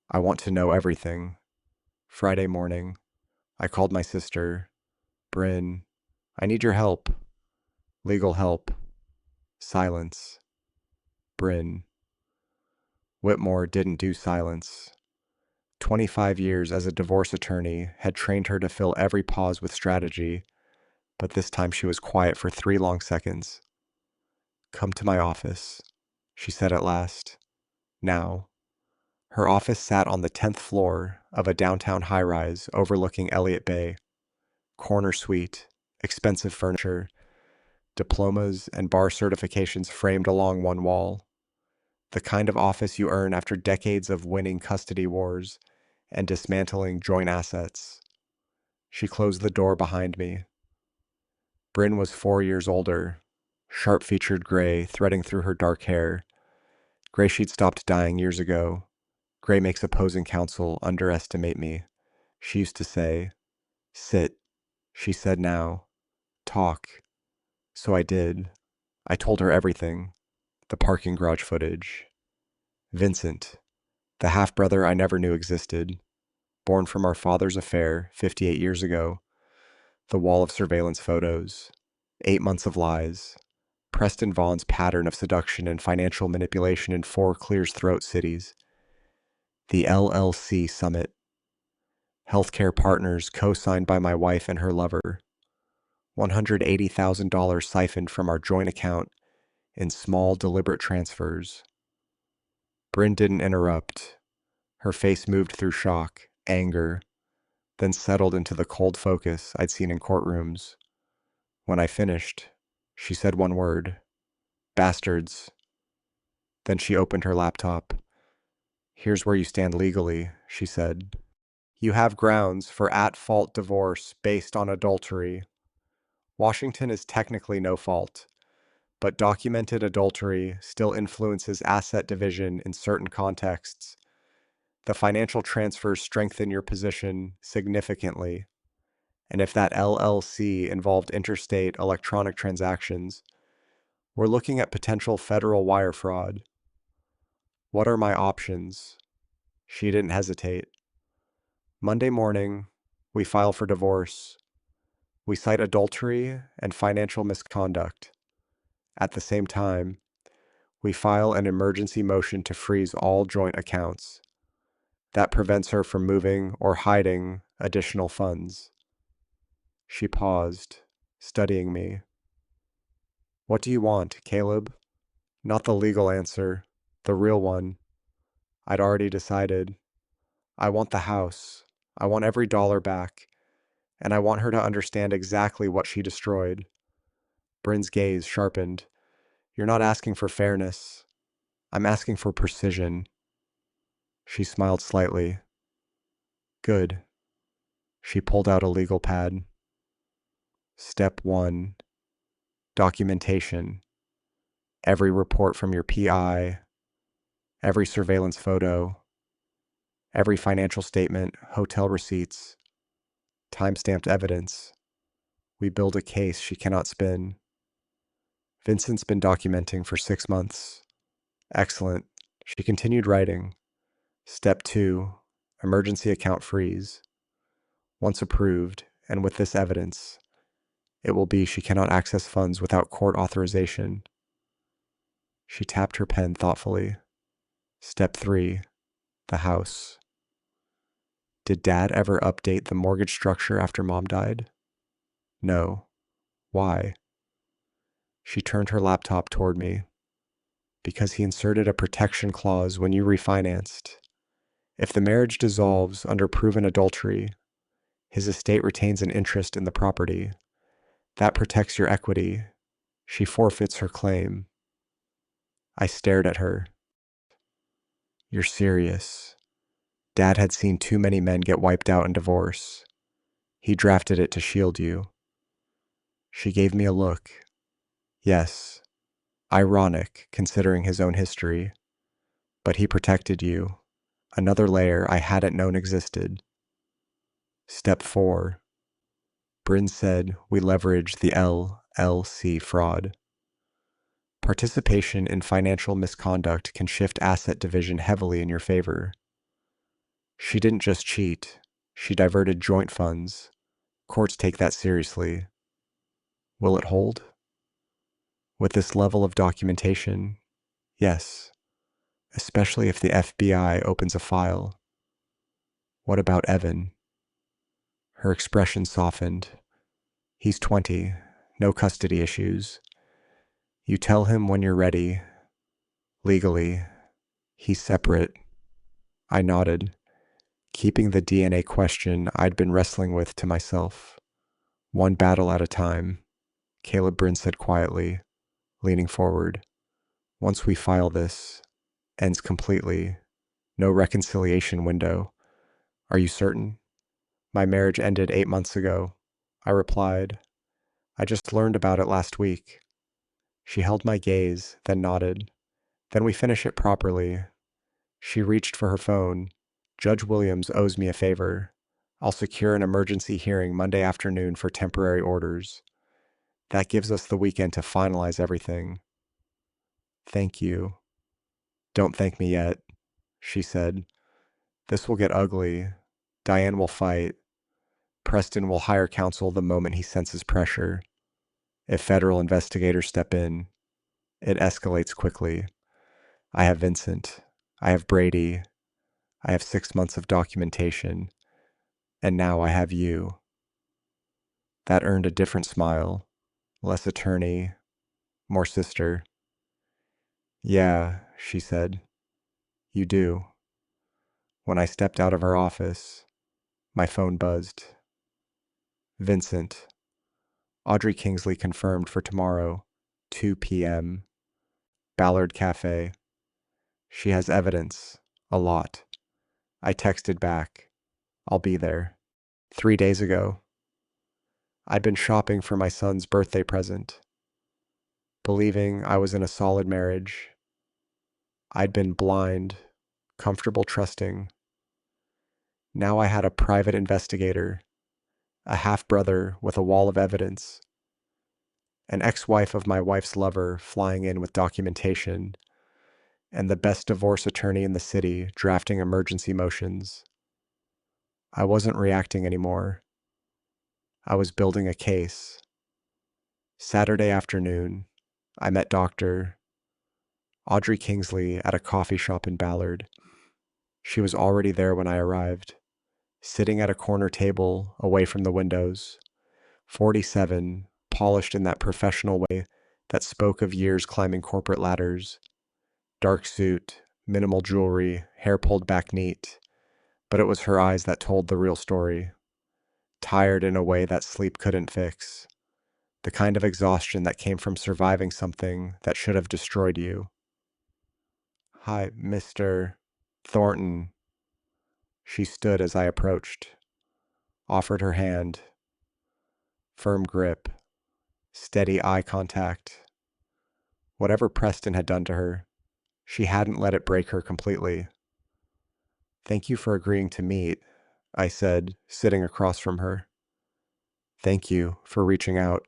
"I want to know everything." Friday morning, I called my sister. "Bryn, I need your help." "Legal help." Silence. "Bryn." Whitmore didn't do silence. 25 years as a divorce attorney had trained her to fill every pause with strategy, but this time she was quiet for 3 long seconds. "Come to my office," she said at last. Now. Her office sat on the 10th floor of a downtown high-rise overlooking Elliott Bay. Corner suite, expensive furniture, diplomas and bar certifications framed along one wall. The kind of office you earn after decades of winning custody wars and dismantling joint assets. She closed the door behind me. Bryn was 4 years older, sharp-featured gray threading through her dark hair. Gray she'd stopped dyeing years ago. Gray makes opposing counsel underestimate me. She used to say. "Sit," she said now. "Talk." So I did. I told her everything. The parking garage footage. Vincent, the half-brother I never knew existed, born from our father's affair 58 years ago. The wall of surveillance photos. 8 months of lies. Preston Vaughn's pattern of seduction and financial manipulation in 4 clear-throat cities. The LLC summit. Healthcare partners co-signed by my wife and her lover. $180,000 siphoned from our joint account in small, deliberate transfers. Bryn didn't interrupt. Her face moved through shock, anger, then settled into the cold focus I'd seen in courtrooms. When I finished, she said one word: bastards. Then she opened her laptop. Here's where you stand legally, she said. You have grounds for at-fault divorce based on adultery. Washington is technically no fault, but documented adultery still influences asset division in certain contexts. The financial transfers strengthen your position significantly. And if that LLC involved interstate electronic transactions, we're looking at potential federal wire fraud. What are my options? She didn't hesitate. Monday morning, we file for divorce. We cite adultery and financial misconduct. At the same time, we file an emergency motion to freeze all joint accounts. That prevents her from moving or hiding additional funds. She paused, studying me. What do you want, Caleb? Not the legal answer, the real one. I'd already decided. I want the house. I want every dollar back. And I want her to understand exactly what she destroyed. Bryn's gaze sharpened. You're not asking for fairness. I'm asking for precision. She smiled slightly. Good. She pulled out a legal pad. Step 1. Documentation. Every report from your PI, every surveillance photo, every financial statement, hotel receipts, time-stamped evidence. We build a case she cannot spin. Vincent's been documenting for 6 months. Excellent. She continued writing. Step 2. Emergency account freeze. Once approved, and with this evidence, it will be she cannot access funds without court authorization. She tapped her pen thoughtfully. Step 3. The house. Did Dad ever update the mortgage structure after Mom died? No. Why? She turned her laptop toward me. Because he inserted a protection clause when you refinanced. If the marriage dissolves under proven adultery, his estate retains an interest in the property. That protects your equity. She forfeits her claim. I stared at her. You're serious. Dad had seen too many men get wiped out in divorce. He drafted it to shield you. She gave me a look. Yes. Ironic, considering his own history. But he protected you. Another layer I hadn't known existed. Step 4. Bryn said we leverage the LLC fraud. Participation in financial misconduct can shift asset division heavily in your favor. She didn't just cheat. She diverted joint funds. Courts take that seriously. Will it hold? With this level of documentation, yes. Especially if the FBI opens a file. What about Evan? Her expression softened. He's 20, no custody issues. You tell him when you're ready. Legally, he's separate. I nodded, keeping the DNA question I'd been wrestling with to myself. One battle at a time, Caleb Bryn said quietly, leaning forward. Once we file this, ends completely. No reconciliation window. Are you certain? My marriage ended 8 months ago. I replied. I just learned about it last week. She held my gaze, then nodded. Then we finish it properly. She reached for her phone. Judge Williams owes me a favor. I'll secure an emergency hearing Monday afternoon for temporary orders. That gives us the weekend to finalize everything. Thank you. Don't thank me yet, she said. This will get ugly. Diane will fight. Preston will hire counsel the moment he senses pressure. If federal investigators step in, it escalates quickly. I have Vincent. I have Brady. I have 6 months of documentation. And now I have you. That earned a different smile. Less attorney, more sister. Yeah, she said. You do. When I stepped out of her office, my phone buzzed. Vincent. Audrey Kingsley confirmed for tomorrow, 2 p.m., Ballard Cafe. She has evidence. A lot. I texted back. I'll be there. 3 days ago, I'd been shopping for my son's birthday present, believing I was in a solid marriage. I'd been blind, comfortable trusting. Now I had a private investigator, a half-brother with a wall of evidence, an ex-wife of my wife's lover flying in with documentation, and the best divorce attorney in the city drafting emergency motions. I wasn't reacting anymore. I was building a case. Saturday afternoon, I met Dr. Audrey Kingsley at a coffee shop in Ballard. She was already there when I arrived, sitting at a corner table away from the windows, 47, polished in that professional way that spoke of years climbing corporate ladders. Dark suit, minimal jewelry, hair pulled back neat. But it was her eyes that told the real story. Tired in a way that sleep couldn't fix. The kind of exhaustion that came from surviving something that should have destroyed you. Hi, Mr. Thornton. She stood as I approached, offered her hand. Firm grip, steady eye contact. Whatever Preston had done to her, she hadn't let it break her completely. Thank you for agreeing to meet, I said, sitting across from her. Thank you for reaching out.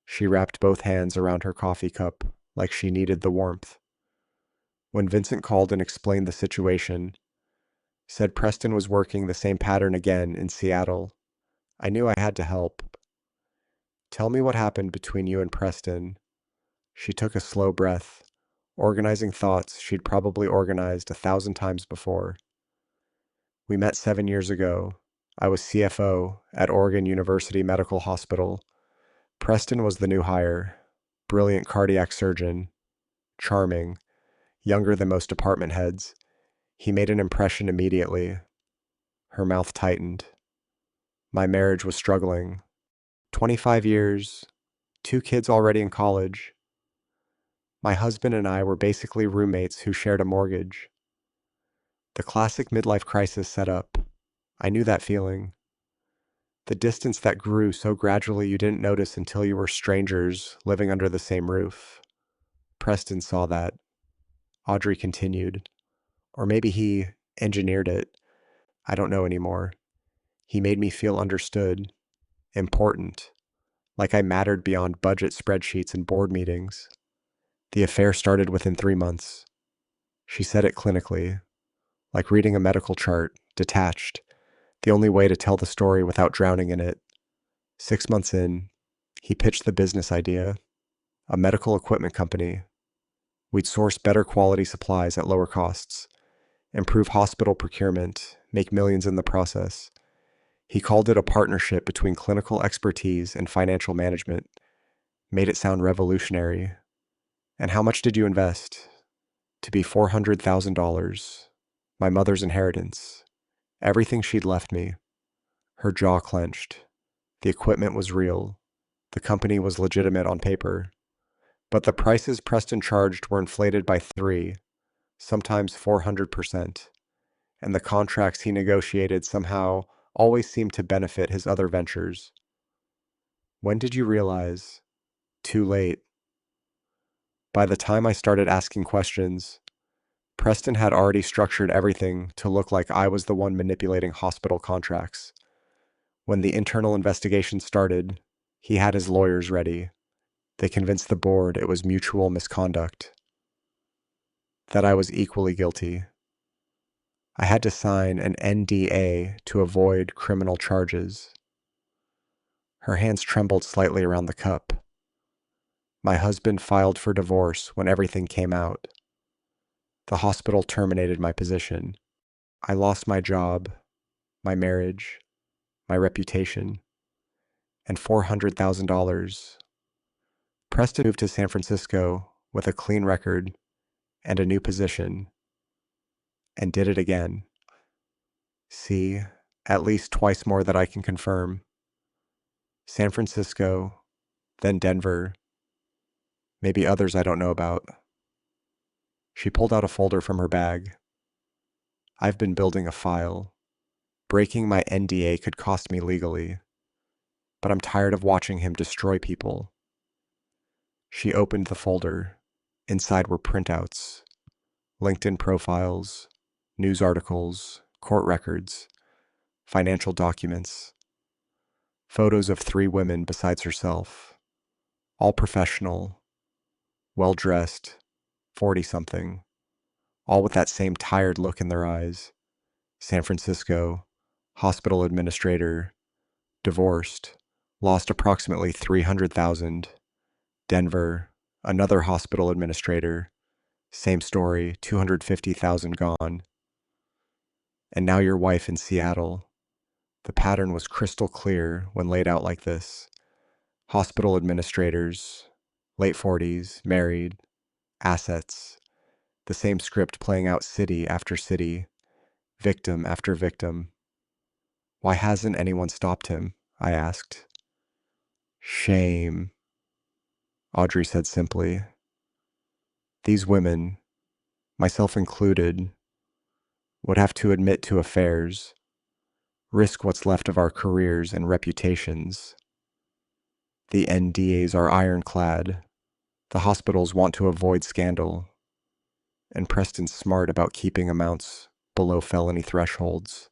She wrapped both hands around her coffee cup like she needed the warmth. When Vincent called and explained the situation, said Preston was working the same pattern again in Seattle, I knew I had to help. Tell me what happened between you and Preston. She took a slow breath, organizing thoughts she'd probably organized 1,000 times before. We met 7 years ago. I was CFO at Oregon University Medical Hospital. Preston was the new hire, brilliant cardiac surgeon, charming, younger than most department heads. He made an impression immediately. Her mouth tightened. My marriage was struggling. 25 years, 2 kids already in college. My husband and I were basically roommates who shared a mortgage. The classic midlife crisis set up. I knew that feeling. The distance that grew so gradually you didn't notice until you were strangers living under the same roof. Preston saw that. Audrey continued. Or maybe he engineered it. I don't know anymore. He made me feel understood, important, like I mattered beyond budget spreadsheets and board meetings. The affair started within 3 months. She said it clinically, like reading a medical chart, detached, the only way to tell the story without drowning in it. 6 months in, he pitched the business idea, a medical equipment company. We'd source better quality supplies at lower costs, improve hospital procurement, make millions in the process. He called it a partnership between clinical expertise and financial management, made it sound revolutionary. And how much did you invest? To be $400,000, my mother's inheritance, everything she'd left me. Her jaw clenched. The equipment was real. The company was legitimate on paper. But the prices Preston charged were inflated by 3, sometimes 400%. And the contracts he negotiated somehow always seemed to benefit his other ventures. When did you realize? Too late. By the time I started asking questions, Preston had already structured everything to look like I was the one manipulating hospital contracts. When the internal investigation started, he had his lawyers ready. They convinced the board it was mutual misconduct, that I was equally guilty. I had to sign an NDA to avoid criminal charges. Her hands trembled slightly around the cup. My husband filed for divorce when everything came out. The hospital terminated my position. I lost my job, my marriage, my reputation, and $400,000. Preston moved to San Francisco with a clean record and a new position, and did it again. See, at least twice more that I can confirm. San Francisco, then Denver, maybe others I don't know about. She pulled out a folder from her bag. I've been building a file. Breaking my NDA could cost me legally, but I'm tired of watching him destroy people. She opened the folder. Inside were printouts, LinkedIn profiles, news articles, court records, financial documents, photos of 3 women besides herself, all professional, well-dressed, 40-something, all with that same tired look in their eyes. San Francisco, hospital administrator, divorced, lost approximately 300,000. Denver, another hospital administrator, same story, 250,000 gone. And now your wife in Seattle. The pattern was crystal clear when laid out like this. Hospital administrators, late 40s, married, assets, the same script playing out city after city, victim after victim. Why hasn't anyone stopped him? I asked. Shame, Audrey said simply. These women, myself included, would have to admit to affairs, risk what's left of our careers and reputations. The NDAs are ironclad. The hospitals want to avoid scandal, and Preston's smart about keeping amounts below felony thresholds.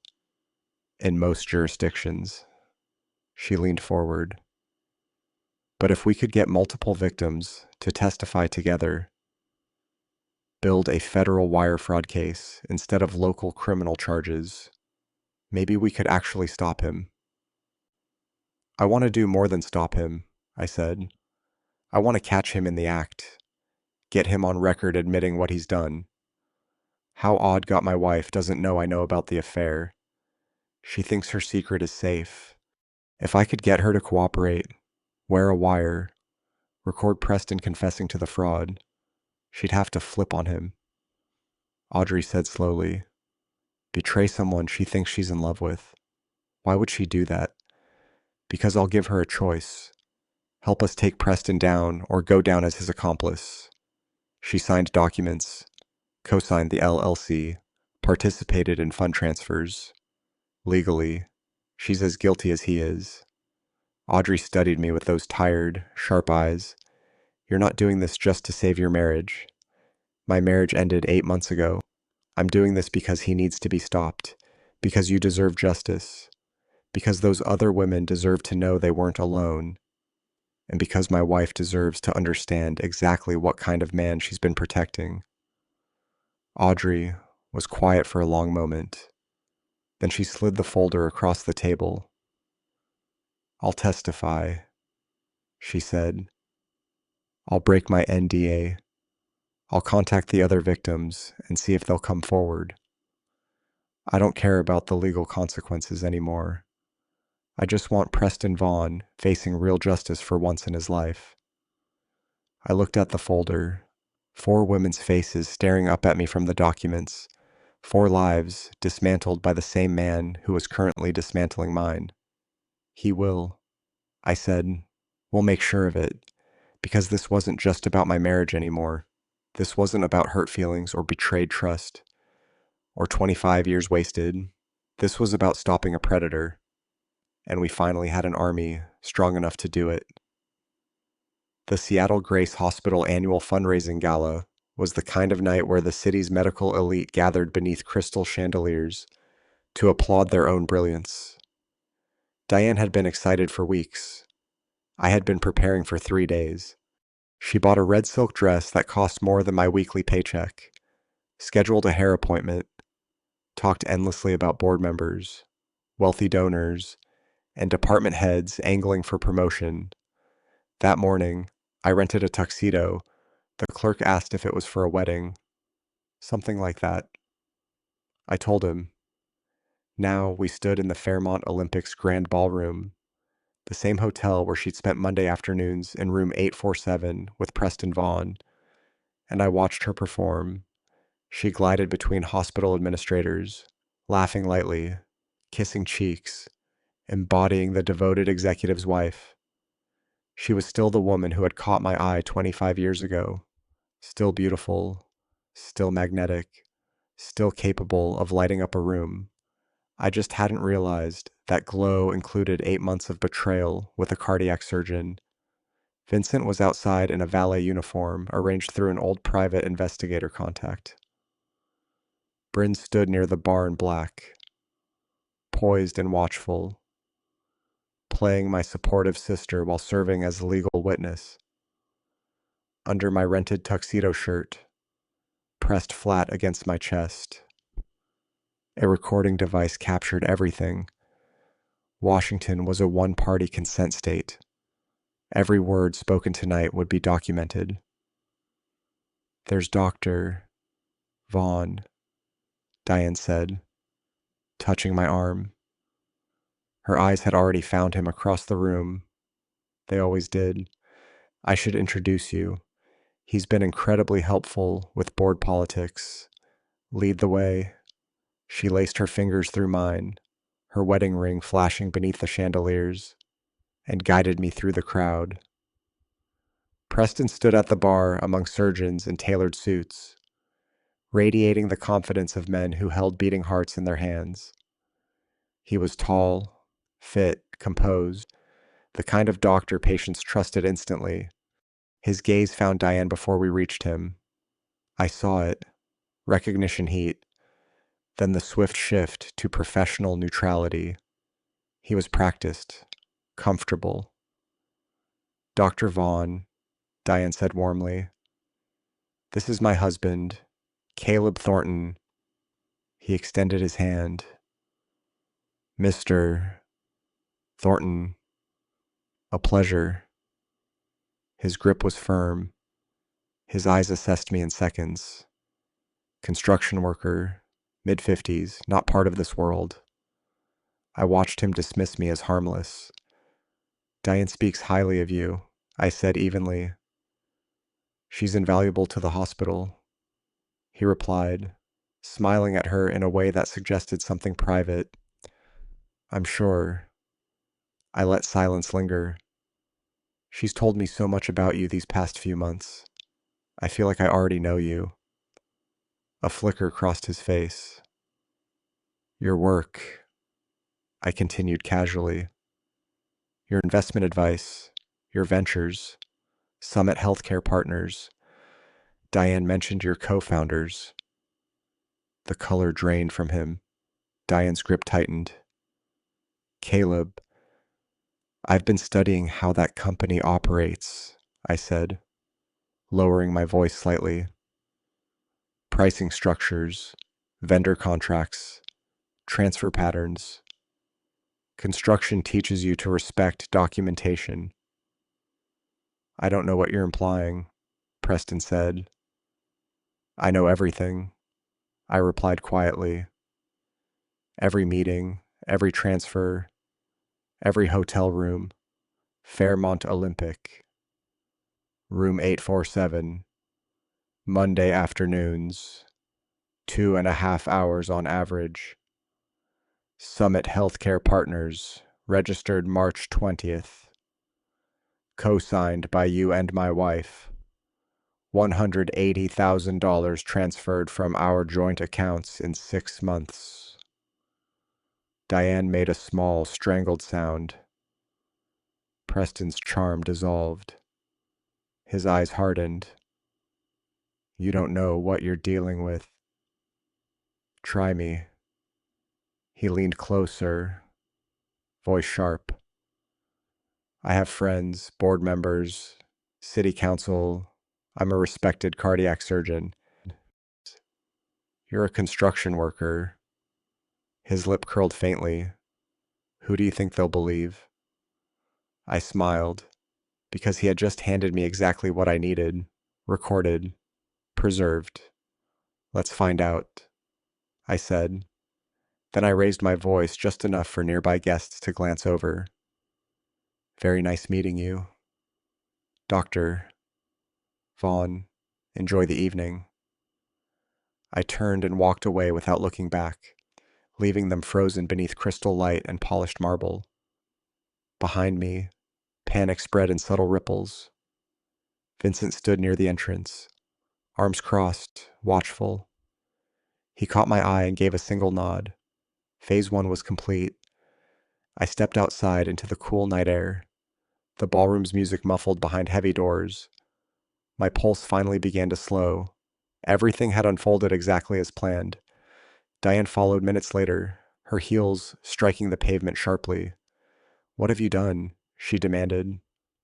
In most jurisdictions. She leaned forward. But if we could get multiple victims to testify together, build a federal wire fraud case instead of local criminal charges, maybe we could actually stop him. I want to do more than stop him, I said. I want to catch him in the act, get him on record admitting what he's done. How odd got my wife doesn't know I know about the affair. She thinks her secret is safe. If I could get her to cooperate, wear a wire, record Preston confessing to the fraud, she'd have to flip on him. Audrey said slowly, betray someone she thinks she's in love with. Why would she do that? Because I'll give her a choice. Help us take Preston down or go down as his accomplice. She signed documents, co-signed the LLC, participated in fund transfers. Legally, she's as guilty as he is. Audrey studied me with those tired, sharp eyes. You're not doing this just to save your marriage. My marriage ended 8 months ago. I'm doing this because he needs to be stopped, because you deserve justice, because those other women deserve to know they weren't alone, and because my wife deserves to understand exactly what kind of man she's been protecting. Audrey was quiet for a long moment. Then she slid the folder across the table. I'll testify, she said. I'll break my NDA. I'll contact the other victims and see if they'll come forward. I don't care about the legal consequences anymore. I just want Preston Vaughn facing real justice for once in his life. I looked at the folder, 4 women's faces staring up at me from the documents, 4 lives dismantled by the same man who was currently dismantling mine. He will, I said. We'll make sure of it, because this wasn't just about my marriage anymore. This wasn't about hurt feelings or betrayed trust, or 25 years wasted. This was about stopping a predator, and we finally had an army strong enough to do it. The Seattle Grace Hospital annual fundraising gala was the kind of night where the city's medical elite gathered beneath crystal chandeliers to applaud their own brilliance. Diane had been excited for weeks. I had been preparing for 3 days. She bought a red silk dress that cost more than my weekly paycheck, scheduled a hair appointment, talked endlessly about board members, wealthy donors, and department heads angling for promotion. That morning, I rented a tuxedo. The clerk asked if it was for a wedding. Something like that. I told him. Now we stood in the Fairmont Olympics Grand Ballroom, the same hotel where she'd spent Monday afternoons in room 847 with Preston Vaughn, and I watched her perform. She glided between hospital administrators, laughing lightly, kissing cheeks, embodying the devoted executive's wife. She was still the woman who had caught my eye 25 years ago, still beautiful, still magnetic, still capable of lighting up a room. I just hadn't realized that glow included 8 months of betrayal with a cardiac surgeon. Vincent was outside in a valet uniform arranged through an old private investigator contact. Bryn stood near the bar in black, poised and watchful, playing my supportive sister while serving as a legal witness. Under my rented tuxedo shirt, pressed flat against my chest, a recording device captured everything. Washington was a one-party consent state. Every word spoken tonight would be documented. "There's Dr. Vaughn," Diane said, touching my arm. Her eyes had already found him across the room. They always did. "I should introduce you. He's been incredibly helpful with board politics. Lead the way." She laced her fingers through mine, her wedding ring flashing beneath the chandeliers, and guided me through the crowd. Preston stood at the bar among surgeons in tailored suits, radiating the confidence of men who held beating hearts in their hands. He was tall, fit, composed, the kind of doctor patients trusted instantly. His gaze found Diane before we reached him. I saw it, recognition heat, then the swift shift to professional neutrality. He was practiced, comfortable. "Dr. Vaughn," Diane said warmly. "This is my husband, Caleb Thornton." He extended his hand. "Mr. Thornton, a pleasure." His grip was firm. His eyes assessed me in seconds. Construction worker, mid-50s, not part of this world. I watched him dismiss me as harmless. "Diane speaks highly of you," I said evenly. "She's invaluable to the hospital," he replied, smiling at her in a way that suggested something private. "I'm sure." I let silence linger. "She's told me so much about you these past few months. I feel like I already know you." A flicker crossed his face. "Your work," I continued casually. "Your investment advice, your ventures, Summit Healthcare Partners. Diane mentioned your co-founders." The color drained from him. Diane's grip tightened. "Caleb, I've been studying how that company operates," I said, lowering my voice slightly. "Pricing structures, vendor contracts, transfer patterns. Construction teaches you to respect documentation." "I don't know what you're implying," Preston said. "I know everything," I replied quietly. "Every meeting, every transfer, every hotel room. Fairmont Olympic, room 847, Monday afternoons, 2.5 hours on average. Summit Healthcare Partners, registered March 20th. Co-signed by you and my wife. $180,000 transferred from our joint accounts in 6 months. Diane made a small, strangled sound. Preston's charm dissolved. His eyes hardened. "You don't know what you're dealing with. Try me." He leaned closer, voice sharp. "I have friends, board members, city council. I'm a respected cardiac surgeon. You're a construction worker." His lip curled faintly. "Who do you think they'll believe?" I smiled, because he had just handed me exactly what I needed, recorded, preserved. "Let's find out," I said. Then I raised my voice just enough for nearby guests to glance over. "Very nice meeting you. Dr. Vaughn, enjoy the evening." I turned and walked away without looking back, leaving them frozen beneath crystal light and polished marble. Behind me, panic spread in subtle ripples. Vincent stood near the entrance, arms crossed, watchful. He caught my eye and gave a single nod. Phase 1 was complete. I stepped outside into the cool night air, the ballroom's music muffled behind heavy doors. My pulse finally began to slow. Everything had unfolded exactly as planned. Diane followed minutes later, her heels striking the pavement sharply. "What have you done?" she demanded,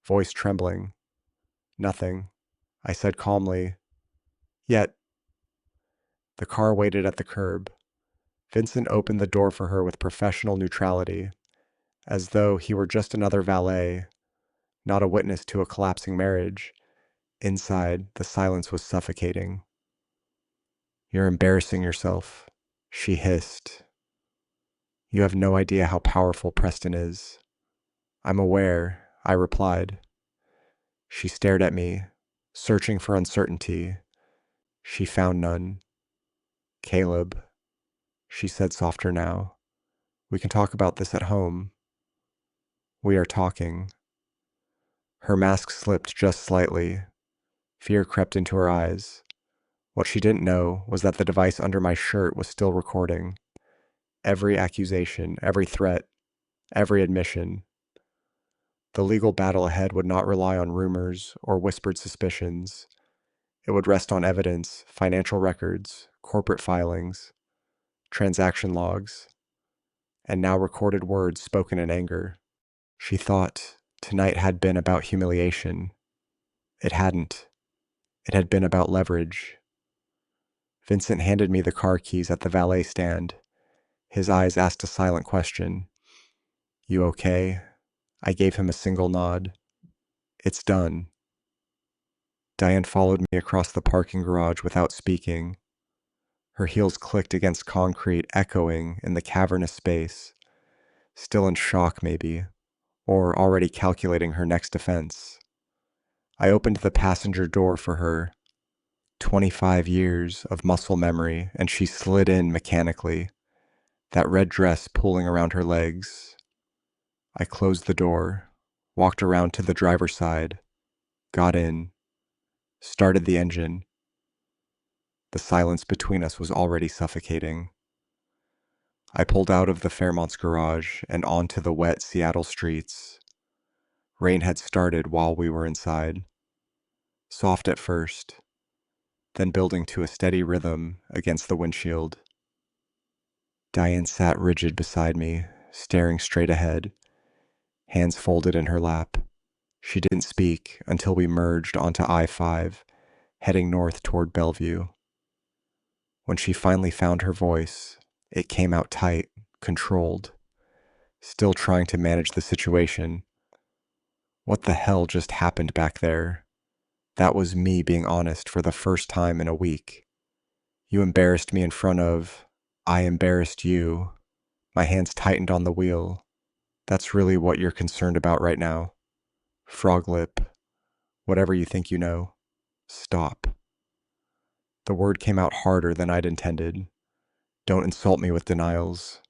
voice trembling. "Nothing," I said calmly. Yet, the car waited at the curb. Vincent opened the door for her with professional neutrality, as though he were just another valet, not a witness to a collapsing marriage. Inside, the silence was suffocating. "You're embarrassing yourself," she hissed. "You have no idea how powerful Preston is." "I'm aware," I replied. She stared at me, searching for uncertainty. She found none. "Caleb," she said softer now, "we can talk about this at home." "We are talking." Her mask slipped just slightly. Fear crept into her eyes. What she didn't know was that the device under my shirt was still recording. Every accusation, every threat, every admission. The legal battle ahead would not rely on rumors or whispered suspicions. It would rest on evidence, financial records, corporate filings, transaction logs, and now recorded words spoken in anger. She thought tonight had been about humiliation. It hadn't. It had been about leverage. Vincent handed me the car keys at the valet stand. His eyes asked a silent question. "You okay?" I gave him a single nod. "It's done." Diane followed me across the parking garage without speaking. Her heels clicked against concrete, echoing in the cavernous space, still in shock maybe, or already calculating her next defense. I opened the passenger door for her. 25 years of muscle memory, and she slid in mechanically, that red dress pulling around her legs. I closed the door, walked around to the driver's side, got in, started the engine. The silence between us was already suffocating. I pulled out of the Fairmont's garage and onto the wet Seattle streets. Rain had started while we were inside. Soft at first, then building to a steady rhythm against the windshield. Diane sat rigid beside me, staring straight ahead, hands folded in her lap. She didn't speak until we merged onto I-5, heading north toward Bellevue. When she finally found her voice, it came out tight, controlled, still trying to manage the situation. What the hell just happened back there? That was me being honest for the first time in a week. "You embarrassed me in front of... I embarrassed you." My hands tightened on the wheel. "That's really what you're concerned about right now? Frog lip. Whatever you think you know. Stop." The word came out harder than I'd intended. "Don't insult me with denials."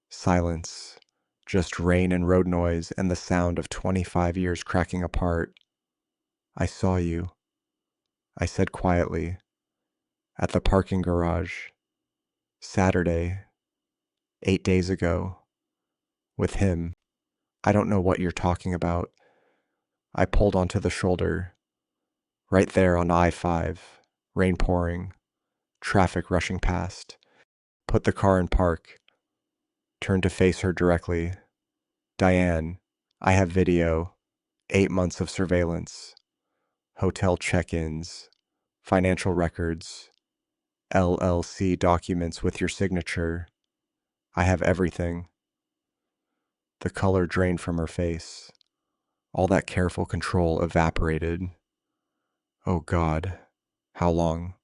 Silence. Just rain and road noise and the sound of 25 years cracking apart. "I saw you," I said quietly, "at the parking garage. Saturday, 8 days ago. With him. I don't know what you're talking about." I pulled onto the shoulder. Right there on I-5. Rain pouring. Traffic rushing past. Put the car in park. Turned to face her directly. "Diane, I have video. 8 months of surveillance. Hotel check-ins. Financial records. LLC documents with your signature. I have everything." The color drained from her face. All that careful control evaporated. "Oh God, how long?"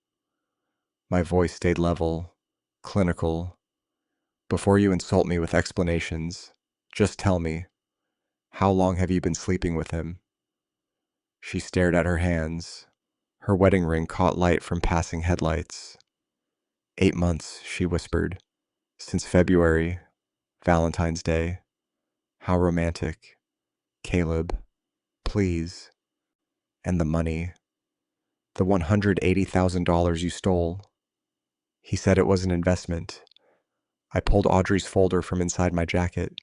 My voice stayed level, clinical. "Before you insult me with explanations, just tell me, how long have you been sleeping with him?" She stared at her hands. Her wedding ring caught light from passing headlights. 8 months, she whispered. "Since February, Valentine's Day. How romantic." Caleb, please. And the money. The $180,000 you stole. He said it was an investment. I pulled Audrey's folder from inside my jacket,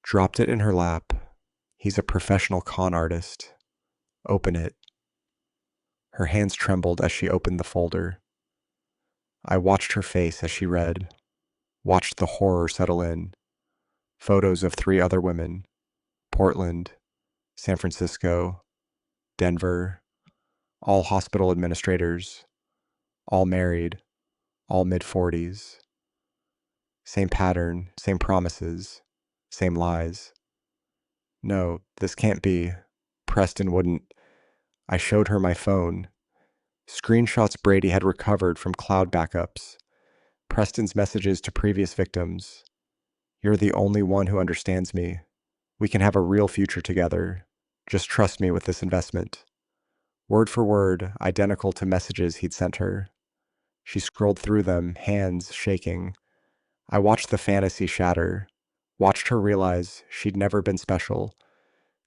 dropped it in her lap. He's a professional con artist. Open it. Her hands trembled as she opened the folder. I watched her face as she read, watched the horror settle in. Photos of 3 other women: Portland, San Francisco, Denver, all hospital administrators, all married, all mid-40s. Same pattern, same promises, same lies. No, this can't be. Preston wouldn't. I showed her my phone. Screenshots Brady had recovered from cloud backups. Preston's messages to previous victims. You're the only one who understands me. We can have a real future together. Just trust me with this investment. Word for word, identical to messages he'd sent her. She scrolled through them, hands shaking. I watched the fantasy shatter, watched her realize she'd never been special,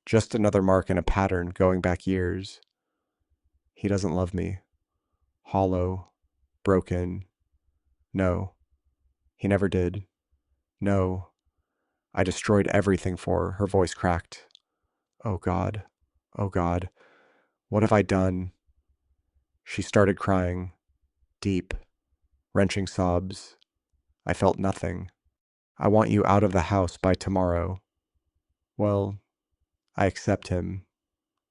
just another mark in a pattern going back years. He doesn't love me. Hollow, broken. No, he never did. No, I destroyed everything for her. Her voice cracked. Oh God, oh God, what have I done? She started crying, deep, wrenching sobs. I felt nothing. I want you out of the house by tomorrow. Well, I accept him.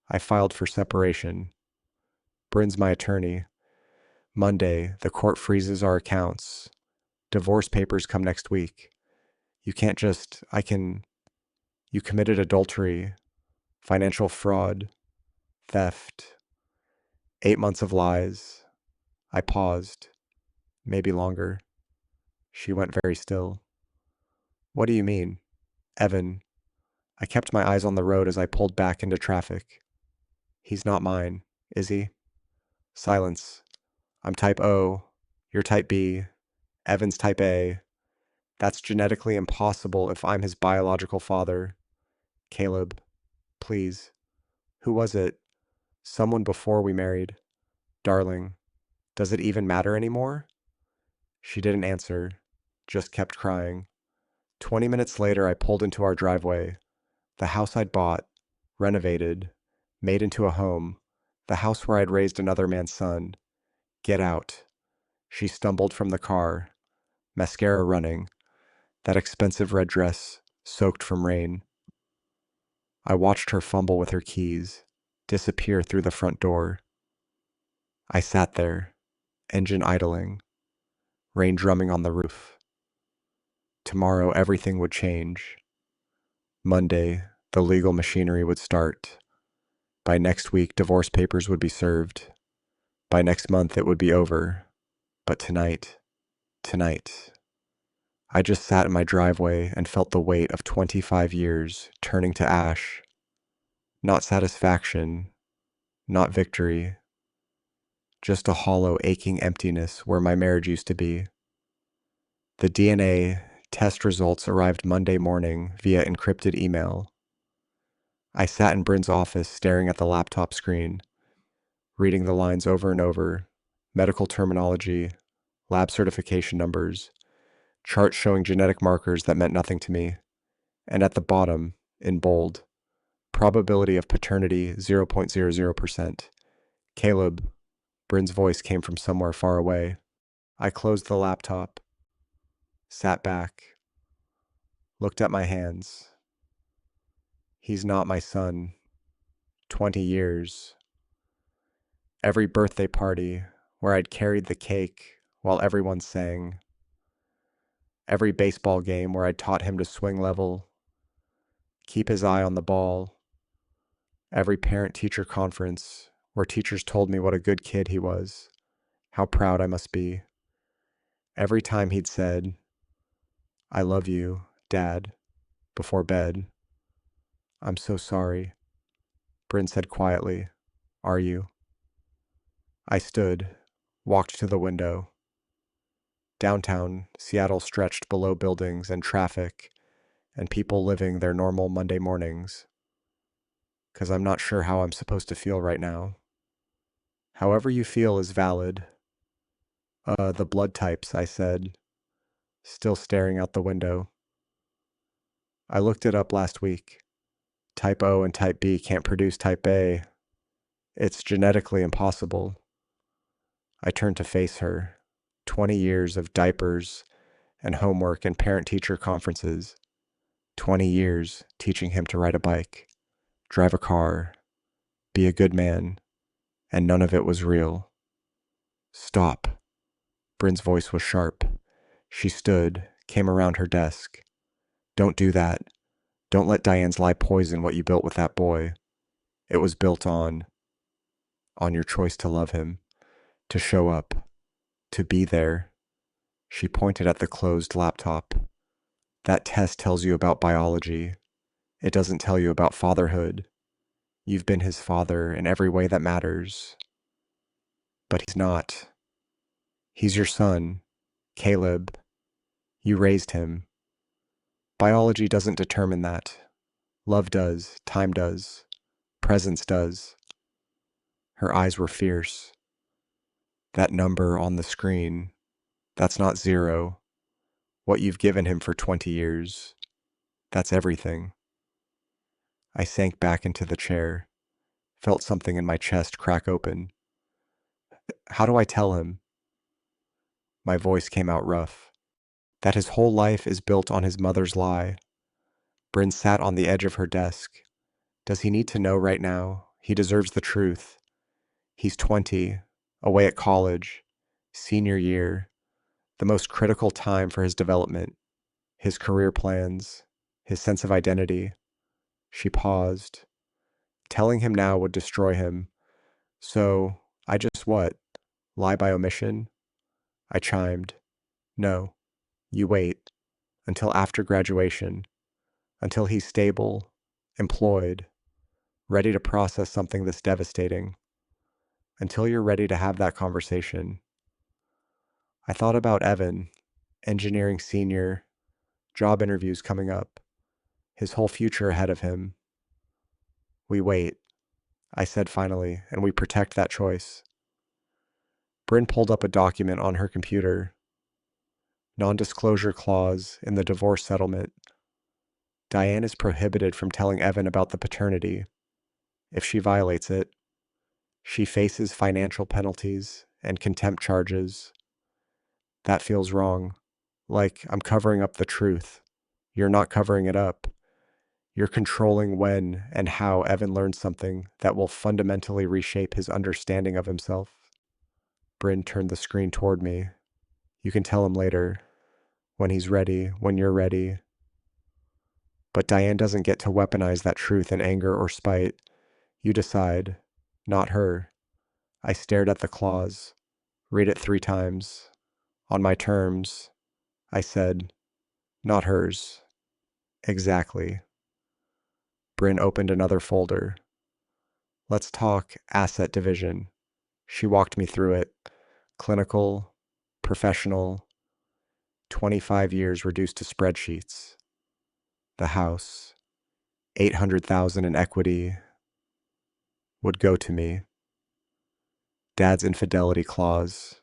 I filed for separation. Bryn's my attorney. Monday, the court freezes our accounts. Divorce papers come next week. You can't just, you committed adultery, financial fraud, theft, 8 months of lies. I paused, maybe longer. She went very still. What do you mean? Evan. I kept my eyes on the road as I pulled back into traffic. He's not mine, is he? Silence. I'm type O, you're type B, Evan's type A. That's genetically impossible if I'm his biological father. Caleb, please. Who was it? Someone before we married. Darling, does it even matter anymore? She didn't answer, just kept crying. 20 minutes later, I pulled into our driveway. The house I'd bought, renovated, made into a home. The house where I'd raised another man's son. Get out. She stumbled from the car, mascara running, that expensive red dress soaked from rain. I watched her fumble with her keys, disappear through the front door. I sat there, engine idling, rain drumming on the roof. Tomorrow everything would change. Monday, the legal machinery would start. By next week, divorce papers would be served. By next month, it would be over. But tonight, I just sat in my driveway and felt the weight of 25 years turning to ash. Not satisfaction, not victory, just a hollow, aching emptiness where my marriage used to be. The DNA test results arrived Monday morning via encrypted email. I sat in Bryn's office staring at the laptop screen, reading the lines over and over, medical terminology, lab certification numbers, charts showing genetic markers that meant nothing to me, and at the bottom, in bold, probability of paternity 0.00%. Caleb. Bryn's voice came from somewhere far away. I closed the laptop, sat back, looked at my hands. He's not my son. 20 years. Every birthday party where I'd carried the cake while everyone sang. Every baseball game where I'd taught him to swing level, keep his eye on the ball. Every parent-teacher conference where teachers told me what a good kid he was, how proud I must be. Every time he'd said, I love you, Dad, before bed. I'm so sorry, Bryn said quietly. Are you? I stood, walked to the window. Downtown, Seattle stretched below buildings and traffic and people living their normal Monday mornings. because I'm not sure how I'm supposed to feel right now. However you feel is valid. The blood types, I said, still staring out the window. I looked it up last week. Type O and type B can't produce type A. It's genetically impossible. I turned to face her. 20 years of diapers and homework and parent-teacher conferences. 20 years teaching him to ride a bike, drive a car, be a good man, and none of it was real. Stop. Bryn's voice was sharp. She stood, came around her desk. Don't do that. Don't let Diane's lie poison what you built with that boy. It was built on your choice to love him, to show up, to be there. She pointed at the closed laptop. That test tells you about biology. It doesn't tell you about fatherhood. You've been his father in every way that matters. But he's not. He's your son, Caleb. You raised him. Biology doesn't determine that. Love does, time does, presence does. Her eyes were fierce. That number on the screen, that's not zero. What you've given him for 20 years, that's everything. I sank back into the chair, felt something in my chest crack open. How do I tell him? My voice came out rough. That his whole life is built on his mother's lie. Bryn sat on the edge of her desk. Does he need to know right now? He deserves the truth. He's 20, away at college, senior year, the most critical time for his development, his career plans, his sense of identity. She paused. Telling him now would destroy him. So, I just what? Lie by omission? I chimed. No, you wait. Until after graduation. Until he's stable, employed, ready to process something this devastating. Until you're ready to have that conversation. I thought about Evan, engineering senior, job interviews coming up, his whole future ahead of him. We wait, I said finally, and we protect that choice. Bryn pulled up a document on her computer. Non-disclosure clause in the divorce settlement. Diane is prohibited from telling Evan about the paternity. If she violates it, she faces financial penalties and contempt charges. That feels wrong. Like I'm covering up the truth. You're not covering it up. You're controlling when and how Evan learns something that will fundamentally reshape his understanding of himself. Bryn turned the screen toward me. You can tell him later. When he's ready, when you're ready. But Diane doesn't get to weaponize that truth in anger or spite. You decide. Not her. I stared at the clause. Read it 3 times. On my terms. I said. Not hers. Exactly. Bryn opened another folder. Let's talk asset division. She walked me through it. Clinical, professional, 25 years reduced to spreadsheets. The house, 800,000 in equity, would go to me. Dad's infidelity clause.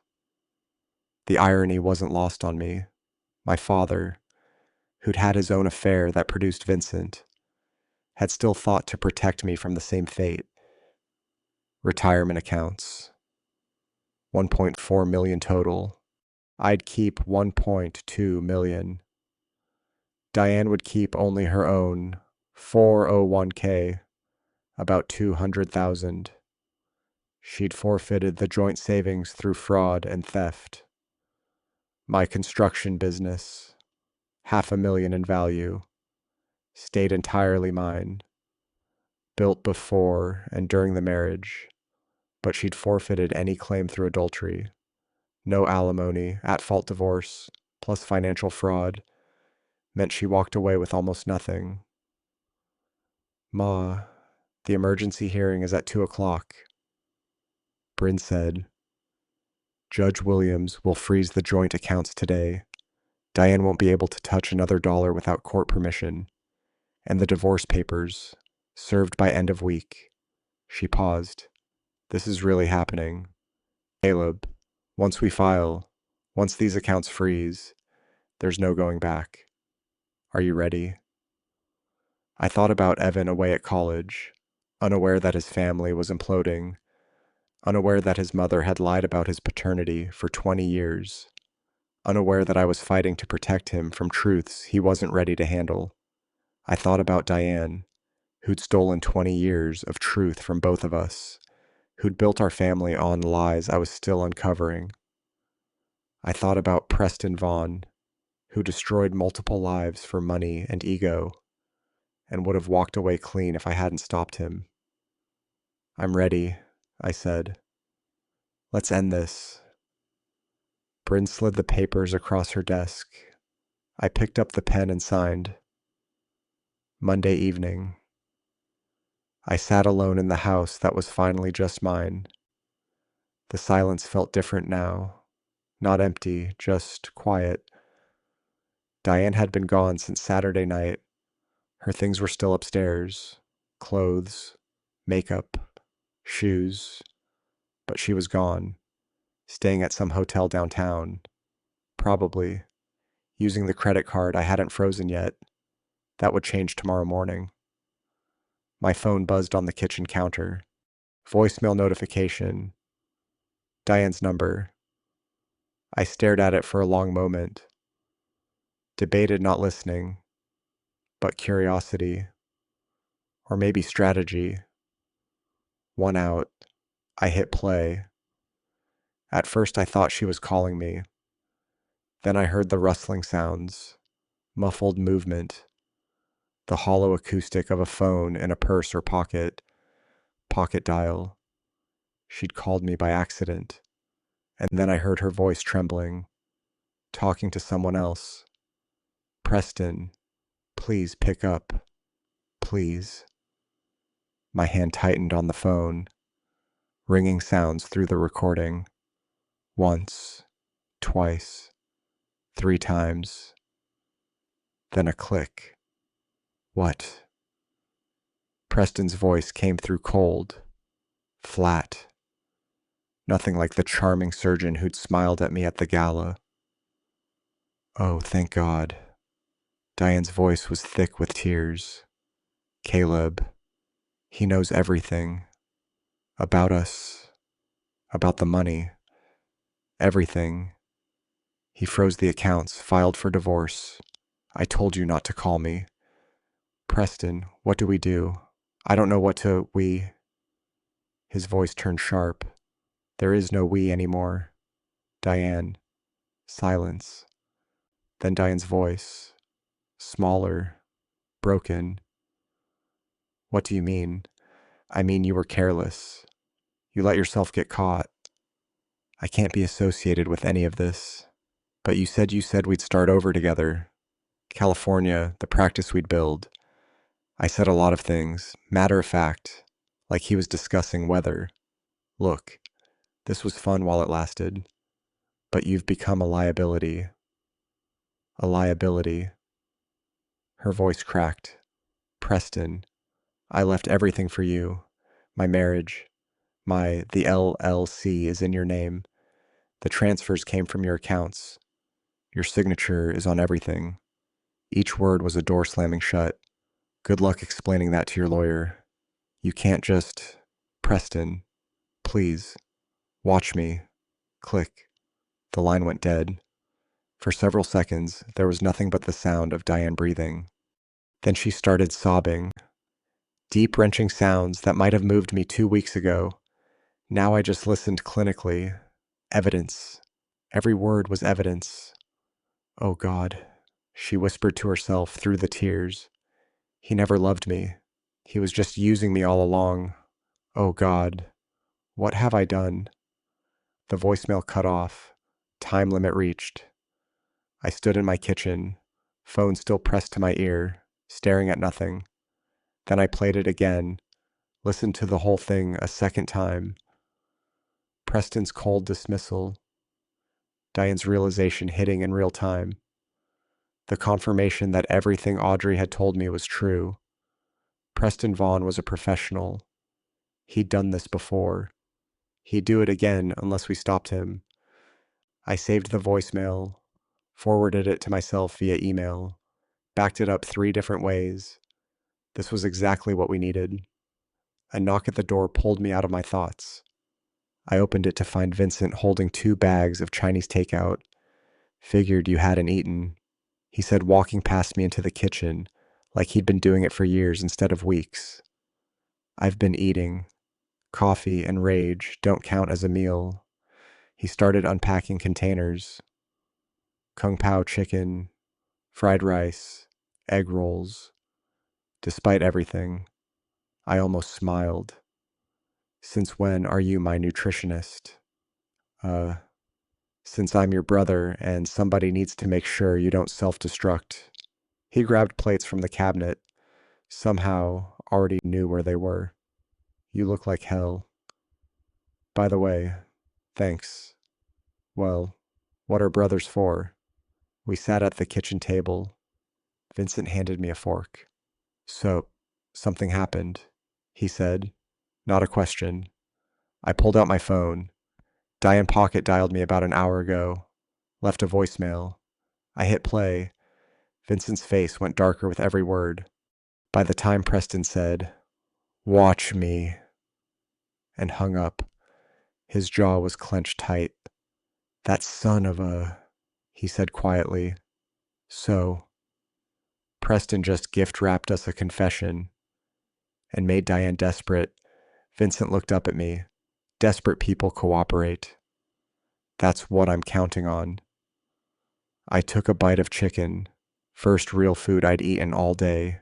The irony wasn't lost on me. My father, who'd had his own affair that produced Vincent, had still thought to protect me from the same fate. Retirement accounts. 1.4 million total. I'd keep 1.2 million. Diane would keep only her own 401k, about 200,000. She'd forfeited the joint savings through fraud and theft. My construction business, 500,000 in value, stayed entirely mine. Built before and during the marriage, but she'd forfeited any claim through adultery. No alimony, at-fault divorce, plus financial fraud, meant she walked away with almost nothing. Ma, the emergency hearing is at 2:00. Bryn said, Judge Williams will freeze the joint accounts today. Diane won't be able to touch another dollar without court permission. And the divorce papers, Served by end of week. She paused. This is really happening. Caleb, once we file, once these accounts freeze, there's no going back. Are you ready? I thought about Evan away at college, unaware that his family was imploding, unaware that his mother had lied about his paternity for 20 years, unaware that I was fighting to protect him from truths he wasn't ready to handle. I thought about Diane, who'd stolen 20 years of truth from both of us, who'd built our family on lies I was still uncovering. I thought about Preston Vaughn, who destroyed multiple lives for money and ego, and would have walked away clean if I hadn't stopped him. I'm ready, I said. Let's end this. Bryn slid the papers across her desk. I picked up the pen and signed. Monday evening. I sat alone in the house that was finally just mine. The silence felt different now. Not empty, just quiet. Diane had been gone since Saturday night. Her things were still upstairs. Clothes, makeup, shoes. But she was gone, staying at some hotel downtown. Probably. Using the credit card I hadn't frozen yet. That would change tomorrow morning. My phone buzzed on the kitchen counter. Voicemail notification. Diane's number. I stared at it for a long moment. Debated not listening, but curiosity. Or maybe strategy. One out. I hit play. At first I thought she was calling me. Then I heard the rustling sounds, muffled movement, the hollow acoustic of a phone in a purse or pocket dial. She'd called me by accident. And then I heard her voice trembling, talking to someone else. Preston, please pick up. Please. My hand tightened on the phone, ringing sounds through the recording. Once, twice, 3 times. Then a click. What? Preston's voice came through cold, flat. Nothing like the charming surgeon who'd smiled at me at the gala. Oh, thank God. Diane's voice was thick with tears. Caleb, he knows everything. About us. About the money. Everything. He froze the accounts, filed for divorce. I told you not to call me. Preston, what do we do? I don't know what to, His voice turned sharp. There is no we anymore. Diane. Silence. Then Diane's voice. Smaller. Broken. What do you mean? I mean you were careless. You let yourself get caught. I can't be associated with any of this. But you said we'd start over together. California, the practice we'd build. I said a lot of things, matter of fact, like he was discussing weather. Look, this was fun while it lasted, but you've become a liability. A liability. Her voice cracked. Preston, I left everything for you. My marriage. The LLC is in your name. The transfers came from your accounts. Your signature is on everything. Each word was a door slamming shut. Good luck explaining that to your lawyer. You can't just... Preston, please, watch me. Click. The line went dead. For several seconds, there was nothing but the sound of Diane breathing. Then she started sobbing. Deep, wrenching sounds that might have moved me 2 weeks ago. Now I just listened clinically. Evidence. Every word was evidence. Oh God, she whispered to herself through the tears. He never loved me. He was just using me all along. Oh God, what have I done? The voicemail cut off. Time limit reached. I stood in my kitchen, phone still pressed to my ear, staring at nothing. Then I played it again, listened to the whole thing a second time. Preston's cold dismissal. Diane's realization hitting in real time. The confirmation that everything Audrey had told me was true. Preston Vaughn was a professional. He'd done this before. He'd do it again unless we stopped him. I saved the voicemail, forwarded it to myself via email, backed it up 3 different ways. This was exactly what we needed. A knock at the door pulled me out of my thoughts. I opened it to find Vincent holding 2 bags of Chinese takeout. Figured you hadn't eaten, he said, walking past me into the kitchen, like he'd been doing it for years instead of weeks. I've been eating. Coffee and rage don't count as a meal. He started unpacking containers. Kung Pao chicken, fried rice, egg rolls. Despite everything, I almost smiled. Since when are you my nutritionist? Uh, since I'm your brother and somebody needs to make sure you don't self-destruct. He grabbed plates from the cabinet, somehow already knew where they were. You look like hell. By the way, thanks. Well, what are brothers for? We sat at the kitchen table. Vincent handed me a fork. So, something happened, he said. Not a question. I pulled out my phone. Diane Pocket dialed me about an hour ago. Left a voicemail. I hit play. Vincent's face went darker with every word. By the time Preston said, "Watch me," and hung up, his jaw was clenched tight. That son of a, he said quietly. So, Preston just gift wrapped us a confession and made Diane desperate. Vincent looked up at me. Desperate people cooperate. That's what I'm counting on. I took a bite of chicken, first real food I'd eaten all day.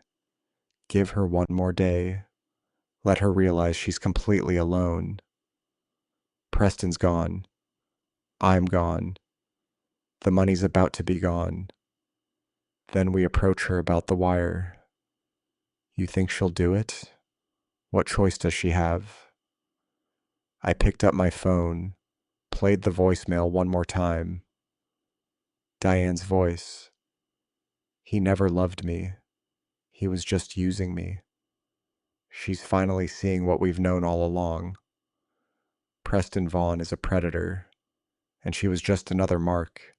Give her one more day. Let her realize she's completely alone. Preston's gone. I'm gone. The money's about to be gone. Then we approach her about the wire. You think she'll do it? What choice does she have? I picked up my phone, played the voicemail one more time. Diane's voice. He never loved me. He was just using me. She's finally seeing what we've known all along. Preston Vaughn is a predator, and she was just another mark.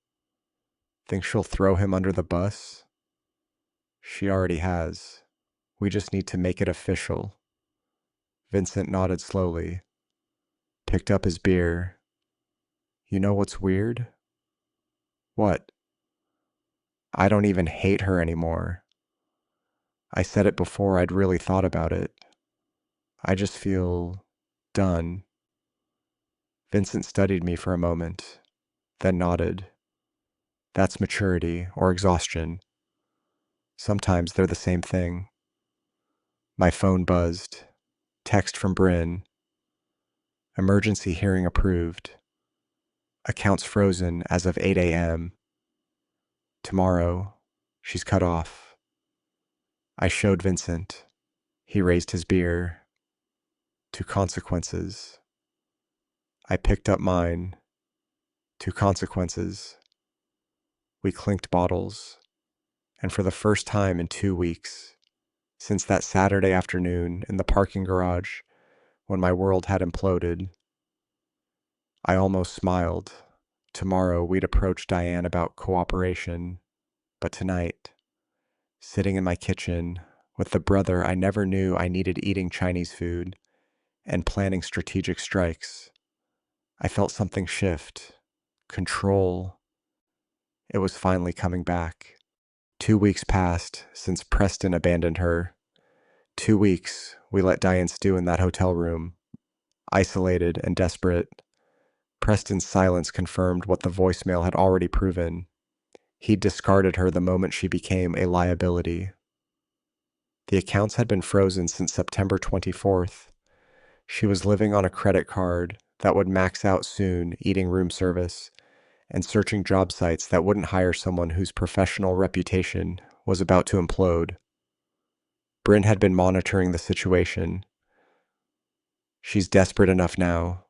Think she'll throw him under the bus? She already has. We just need to make it official. Vincent nodded slowly, picked up his beer. You know what's weird? What? I don't even hate her anymore. I said it before I'd really thought about it. I just feel done. Vincent studied me for a moment, then nodded. That's maturity or exhaustion. Sometimes they're the same thing. My phone buzzed. Text from Bryn. Emergency hearing approved. Accounts frozen as of 8 a.m. Tomorrow, she's cut off. I showed Vincent. He raised his beer. To consequences. I picked up mine. To consequences. We clinked bottles. And for the first time in 2 weeks, since that Saturday afternoon in the parking garage when my world had imploded, I almost smiled. Tomorrow we'd approach Diane about cooperation, but tonight, sitting in my kitchen with the brother I never knew I needed eating Chinese food and planning strategic strikes, I felt something shift. Control. It was finally coming back. 2 weeks passed since Preston abandoned her. 2 weeks we let Diane stew in that hotel room, isolated and desperate. Preston's silence confirmed what the voicemail had already proven. He'd discarded her the moment she became a liability. The accounts had been frozen since September 24th. She was living on a credit card that would max out soon, eating room service, and searching job sites that wouldn't hire someone whose professional reputation was about to implode. Bryn had been monitoring the situation. She's desperate enough now,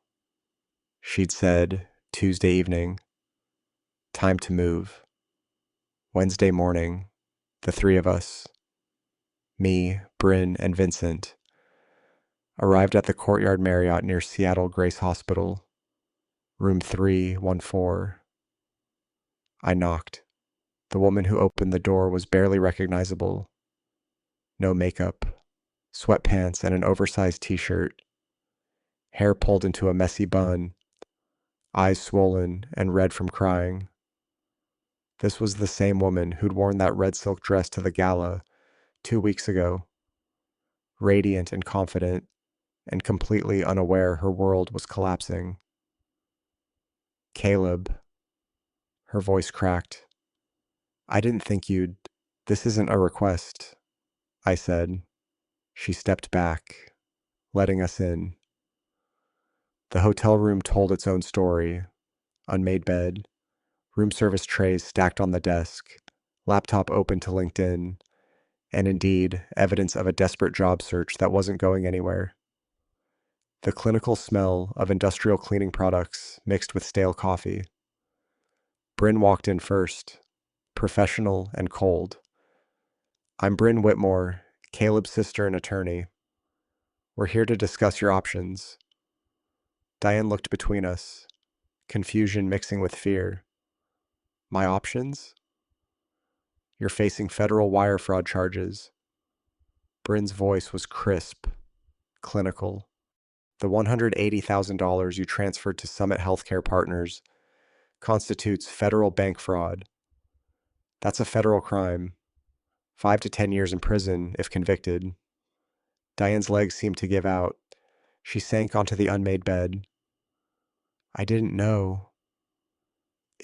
she'd said Tuesday evening. Time to move. Wednesday morning, the 3 of us. me, Bryn, and Vincent arrived at the Courtyard Marriott near Seattle Grace Hospital, room 314. I knocked. The woman who opened the door was barely recognizable. No makeup, sweatpants, and an oversized t-shirt, hair pulled into a messy bun, eyes swollen and red from crying. This was the same woman who'd worn that red silk dress to the gala 2 weeks ago, radiant and confident, and completely unaware her world was collapsing. Caleb, her voice cracked. I didn't think you'd. This isn't a request, I said. She stepped back, letting us in. The hotel room told its own story. Unmade bed, room service trays stacked on the desk, laptop open to LinkedIn, and indeed, evidence of a desperate job search that wasn't going anywhere. The clinical smell of industrial cleaning products mixed with stale coffee. Bryn walked in first, professional and cold. I'm Bryn Whitmore, Caleb's sister and attorney. We're here to discuss your options. Diane looked between us, confusion mixing with fear. My options? You're facing federal wire fraud charges. Bryn's voice was crisp, clinical. The $180,000 you transferred to Summit Healthcare Partners constitutes federal bank fraud. That's a federal crime. 5 to 10 years in prison if convicted. Diane's legs seemed to give out. She sank onto the unmade bed. I didn't know.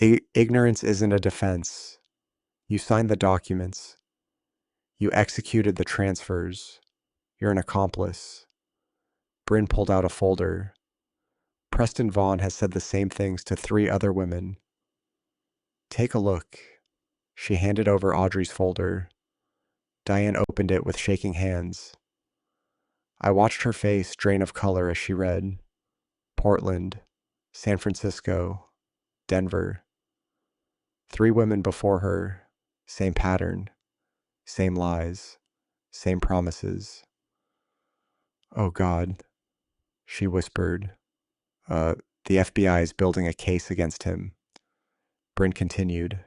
Ignorance isn't a defense. You signed the documents. You executed the transfers. You're an accomplice. Bryn pulled out a folder. Preston Vaughn has said the same things to 3 other women. Take a look. She handed over Audrey's folder. Diane opened it with shaking hands. I watched her face drain of color as she read. Portland, San Francisco, Denver. 3 women before her, same pattern, same lies, same promises. Oh God, she whispered. The FBI is building a case against him. Bryn continued.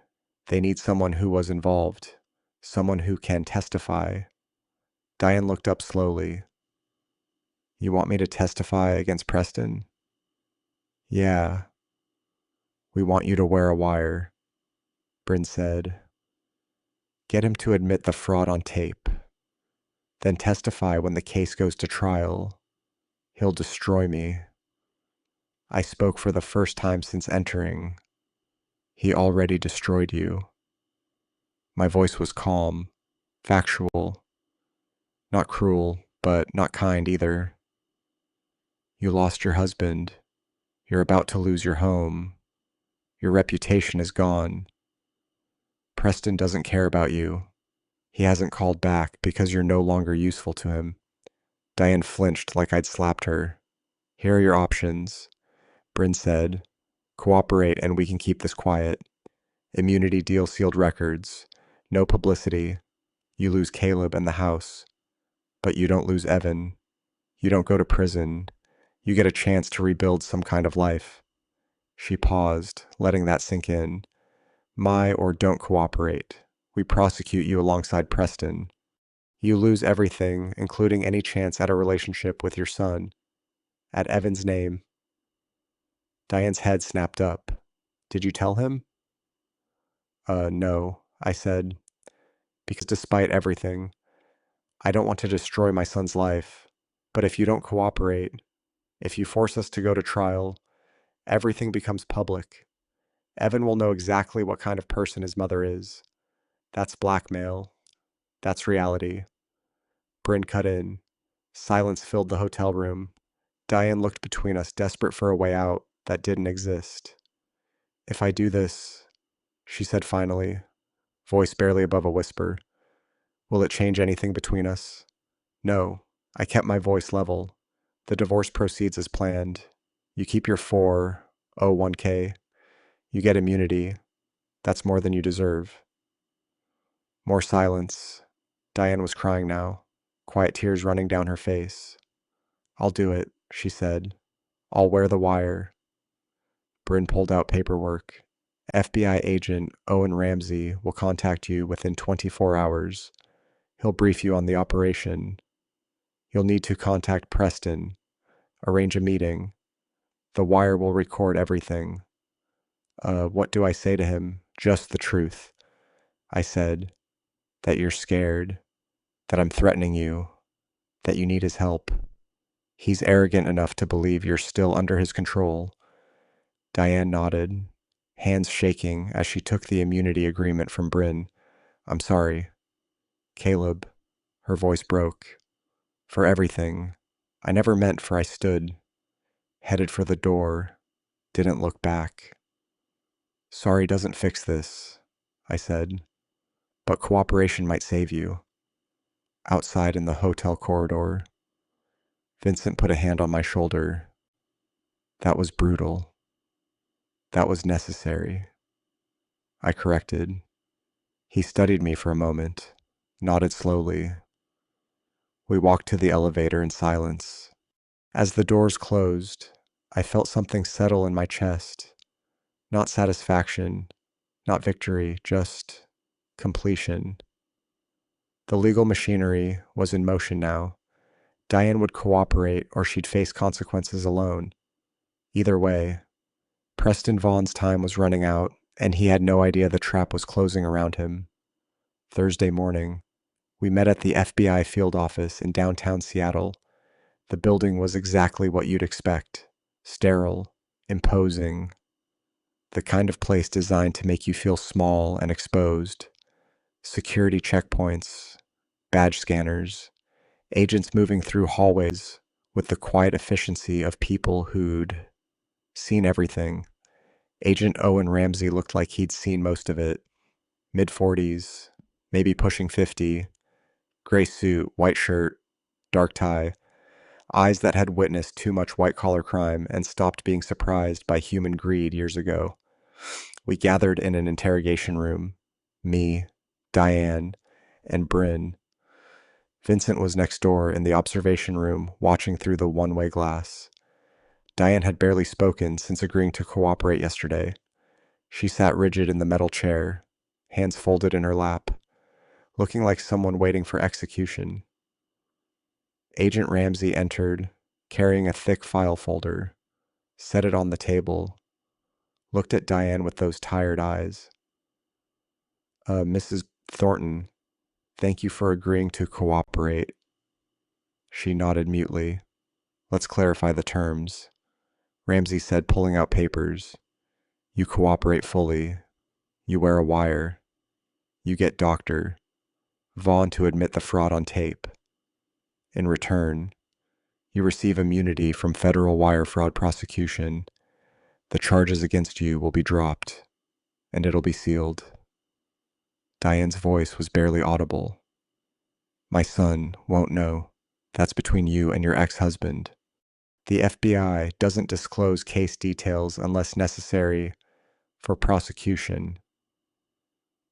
They need someone who was involved, someone who can testify. Diane looked up slowly. You want me to testify against Preston? Yeah. We want you to wear a wire, Bryn said. Get him to admit the fraud on tape. Then testify when the case goes to trial. He'll destroy me. I spoke for the first time since entering. He already destroyed you. My voice was calm, factual, not cruel, but not kind either. You lost your husband. You're about to lose your home. Your reputation is gone. Preston doesn't care about you. He hasn't called back because you're no longer useful to him. Diane flinched like I'd slapped her. Here are your options, Bryn said. Cooperate and we can keep this quiet. Immunity deal sealed records. No publicity. You lose Caleb and the house. But you don't lose Evan. You don't go to prison. You get a chance to rebuild some kind of life. She paused, letting that sink in. Or don't cooperate. We prosecute you alongside Preston. You lose everything, including any chance at a relationship with your son. At Evan's name. Diane's head snapped up. Did you tell him? No, I said. Because despite everything, I don't want to destroy my son's life. But if you don't cooperate, if you force us to go to trial, everything becomes public. Evan will know exactly what kind of person his mother is. That's blackmail. That's reality. Bryn cut in. Silence filled the hotel room. Diane looked between us, desperate for a way out that didn't exist. If I do this, she said finally, voice barely above a whisper, will it change anything between us? No, I kept my voice level. The divorce proceeds as planned. You keep your 401k. You get immunity. That's more than you deserve. More silence. Diane was crying now, quiet tears running down her face. I'll do it, she said. I'll wear the wire. Bryn pulled out paperwork. FBI agent Owen Ramsey will contact you within 24 hours. He'll brief you on the operation. You'll need to contact Preston, arrange a meeting. The wire will record everything. What do I say to him? Just the truth. I said, that you're scared, that I'm threatening you, that you need his help. He's arrogant enough to believe you're still under his control. Diane nodded, hands shaking as she took the immunity agreement from Bryn. I'm sorry. Caleb, her voice broke. For everything. I never meant for I stood, headed for the door, didn't look back. Sorry doesn't fix this, I said, but cooperation might save you. Outside in the hotel corridor, Vincent put a hand on my shoulder. That was brutal. That was necessary. I corrected. He studied me for a moment, nodded slowly. We walked to the elevator in silence. As the doors closed, I felt something settle in my chest. Not satisfaction, not victory, just completion. The legal machinery was in motion now. Diane would cooperate or she'd face consequences alone. Either way, Preston Vaughn's time was running out, and he had no idea the trap was closing around him. Thursday morning, we met at the FBI field office in downtown Seattle. The building was exactly what you'd expect. Sterile, imposing, the kind of place designed to make you feel small and exposed. Security checkpoints, badge scanners, agents moving through hallways with the quiet efficiency of people who'd seen everything. Agent Owen Ramsey looked like he'd seen most of it. Mid-40s, maybe pushing 50, gray suit, white shirt, dark tie, eyes that had witnessed too much white-collar crime and stopped being surprised by human greed years ago. We gathered in an interrogation room. Me, Diane, and Bryn. Vincent was next door in the observation room, watching through the one-way glass. Diane had barely spoken since agreeing to cooperate yesterday. She sat rigid in the metal chair, hands folded in her lap, looking like someone waiting for execution. Agent Ramsey entered, carrying a thick file folder, set it on the table, looked at Diane with those tired eyes. Mrs. Thornton, thank you for agreeing to cooperate. She nodded mutely. Let's clarify the terms. Ramsey said, pulling out papers. You cooperate fully. You wear a wire. You get Dr. Vaughn to admit the fraud on tape. In return, you receive immunity from federal wire fraud prosecution. The charges against you will be dropped, and it'll be sealed. Diane's voice was barely audible. My son won't know. That's between you and your ex-husband. The FBI doesn't disclose case details unless necessary for prosecution.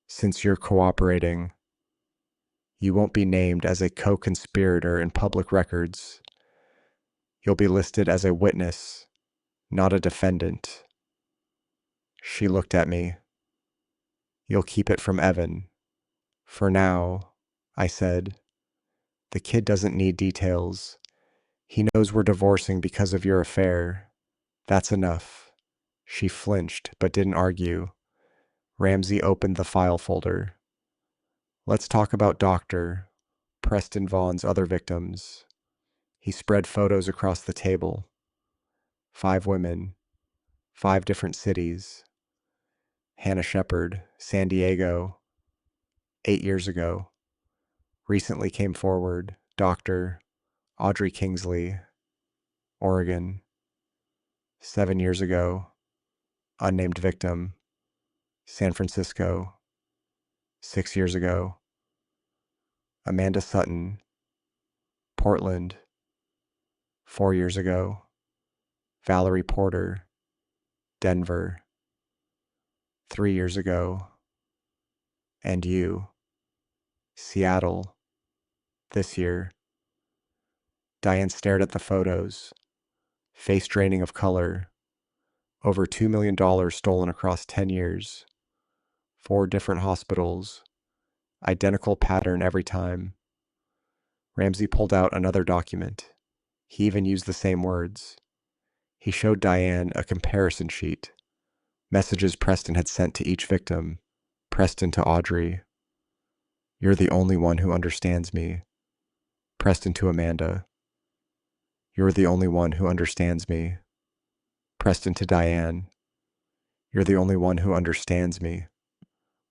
Since you're cooperating, you won't be named as a co-conspirator in public records. You'll be listed as a witness, not a defendant. She looked at me. You'll keep it from Evan. For now, I said. The kid doesn't need details. He knows we're divorcing because of your affair. That's enough. She flinched, but didn't argue. Ramsey opened the file folder. Let's talk about Dr. Preston Vaughn's other victims. He spread photos across the table. 5 women, 5 different cities. Hannah Shepard, San Diego, 8 years ago. Recently came forward, Dr. Audrey Kingsley, Oregon. 7 years ago, unnamed victim, San Francisco. 6 years ago, Amanda Sutton, Portland. 4 years ago, Valerie Porter, Denver. 3 years ago, and you, Seattle. This year. Diane stared at the photos, face draining of color, over $2 million stolen across 10 years, 4 different hospitals, identical pattern every time. Ramsey pulled out another document. He even used the same words. He showed Diane a comparison sheet, messages Preston had sent to each victim. Preston to Audrey. You're the only one who understands me. Preston to Amanda. You're the only one who understands me. Preston to Diane. You're the only one who understands me.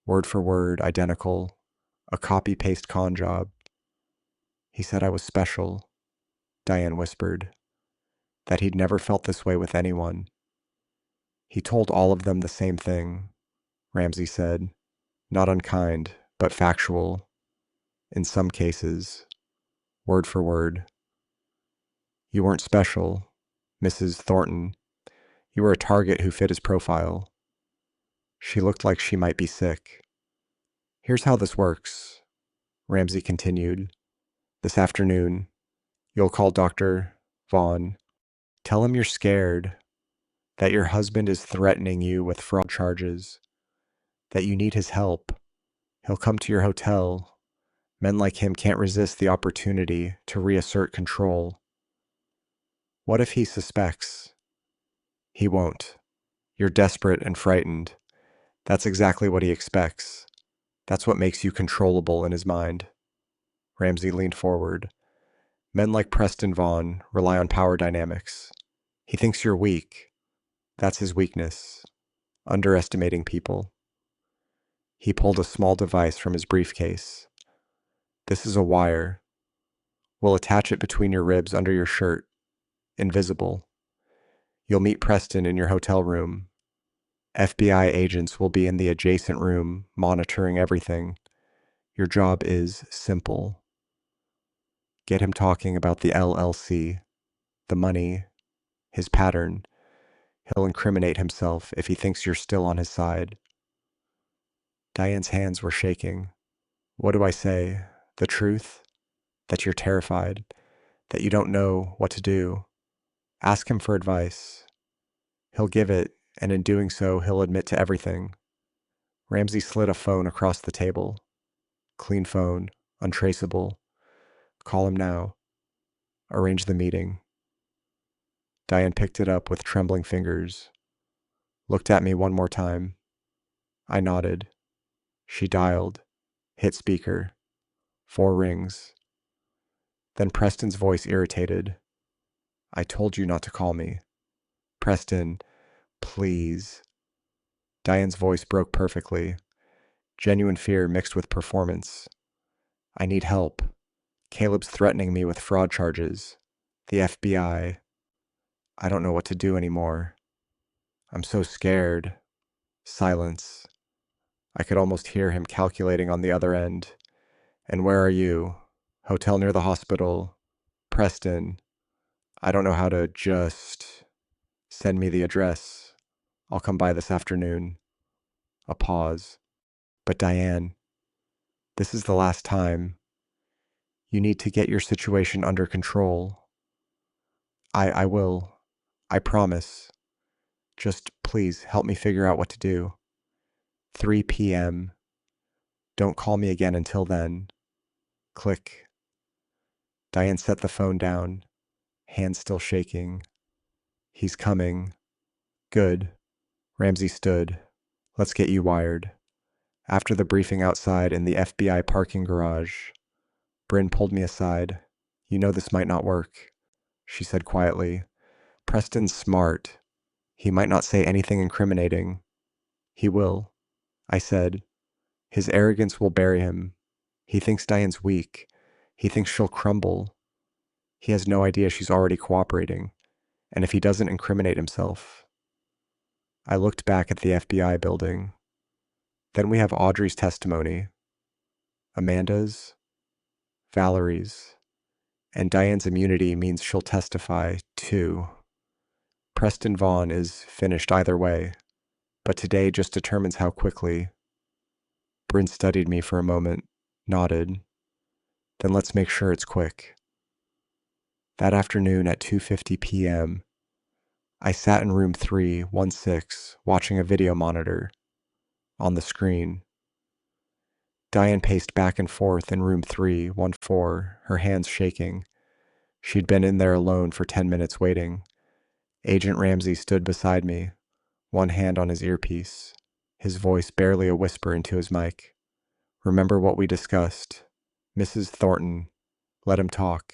Word for word, identical. A copy-paste con job. He said I was special, Diane whispered, that he'd never felt this way with anyone. He told all of them the same thing, Ramsey said. Not unkind, but factual. In some cases, word for word. You weren't special, Mrs. Thornton. You were a target who fit his profile. She looked like she might be sick. Here's how this works, Ramsey continued. This afternoon, you'll call Dr. Vaughn. Tell him you're scared, that your husband is threatening you with fraud charges, that you need his help. He'll come to your hotel. Men like him can't resist the opportunity to reassert control. What if he suspects? He won't. You're desperate and frightened. That's exactly what he expects. That's what makes you controllable in his mind. Ramsey leaned forward. Men like Preston Vaughn rely on power dynamics. He thinks you're weak. That's his weakness. Underestimating people. He pulled a small device from his briefcase. This is a wire. We'll attach it between your ribs under your shirt. Invisible. You'll meet Preston in your hotel room. FBI agents will be in the adjacent room, monitoring everything. Your job is simple. Get him talking about the LLC, the money, his pattern. He'll incriminate himself if he thinks you're still on his side. Diane's hands were shaking. What do I say? The truth? That you're terrified? That you don't know what to do? Ask him for advice. He'll give it, and in doing so, he'll admit to everything. Ramsey slid a phone across the table. Clean phone, untraceable. Call him now. Arrange the meeting. Diane picked it up with trembling fingers. Looked at me one more time. I nodded. She dialed. Hit speaker. 4 rings. Then Preston's voice irritated. I told you not to call me. Preston, please. Diane's voice broke perfectly. Genuine fear mixed with performance. I need help. Caleb's threatening me with fraud charges. The FBI. I don't know what to do anymore. I'm so scared. Silence. I could almost hear him calculating on the other end. And where are you? Hotel near the hospital. Preston. I don't know how to just... Send me the address. I'll come by this afternoon. A pause. But Diane, this is the last time. You need to get your situation under control. I will. I promise. Just please help me figure out what to do. 3 p.m. Don't call me again until then. Click. Diane set the phone down, hands still shaking. He's coming. Good. Ramsey stood. Let's get you wired. After the briefing outside in the FBI parking garage, Bryn pulled me aside. You know this might not work, she said quietly. Preston's smart. He might not say anything incriminating. He will, I said. His arrogance will bury him. He thinks Diane's weak. He thinks she'll crumble. He has no idea she's already cooperating. And if he doesn't incriminate himself... I looked back at the FBI building. Then we have Audrey's testimony, Amanda's, Valerie's, and Diane's immunity means she'll testify too. Preston Vaughn is finished either way, but today just determines how quickly. Bryn studied me for a moment, nodded. Then let's make sure it's quick. That afternoon at 2:50 p.m., I sat in room 316 watching a video monitor. On the screen, Diane paced back and forth in room 314, her hands shaking. She'd been in there alone for 10 minutes waiting. Agent Ramsey stood beside me, one hand on his earpiece, his voice barely a whisper into his mic. Remember what we discussed. Mrs. Thornton, let him talk.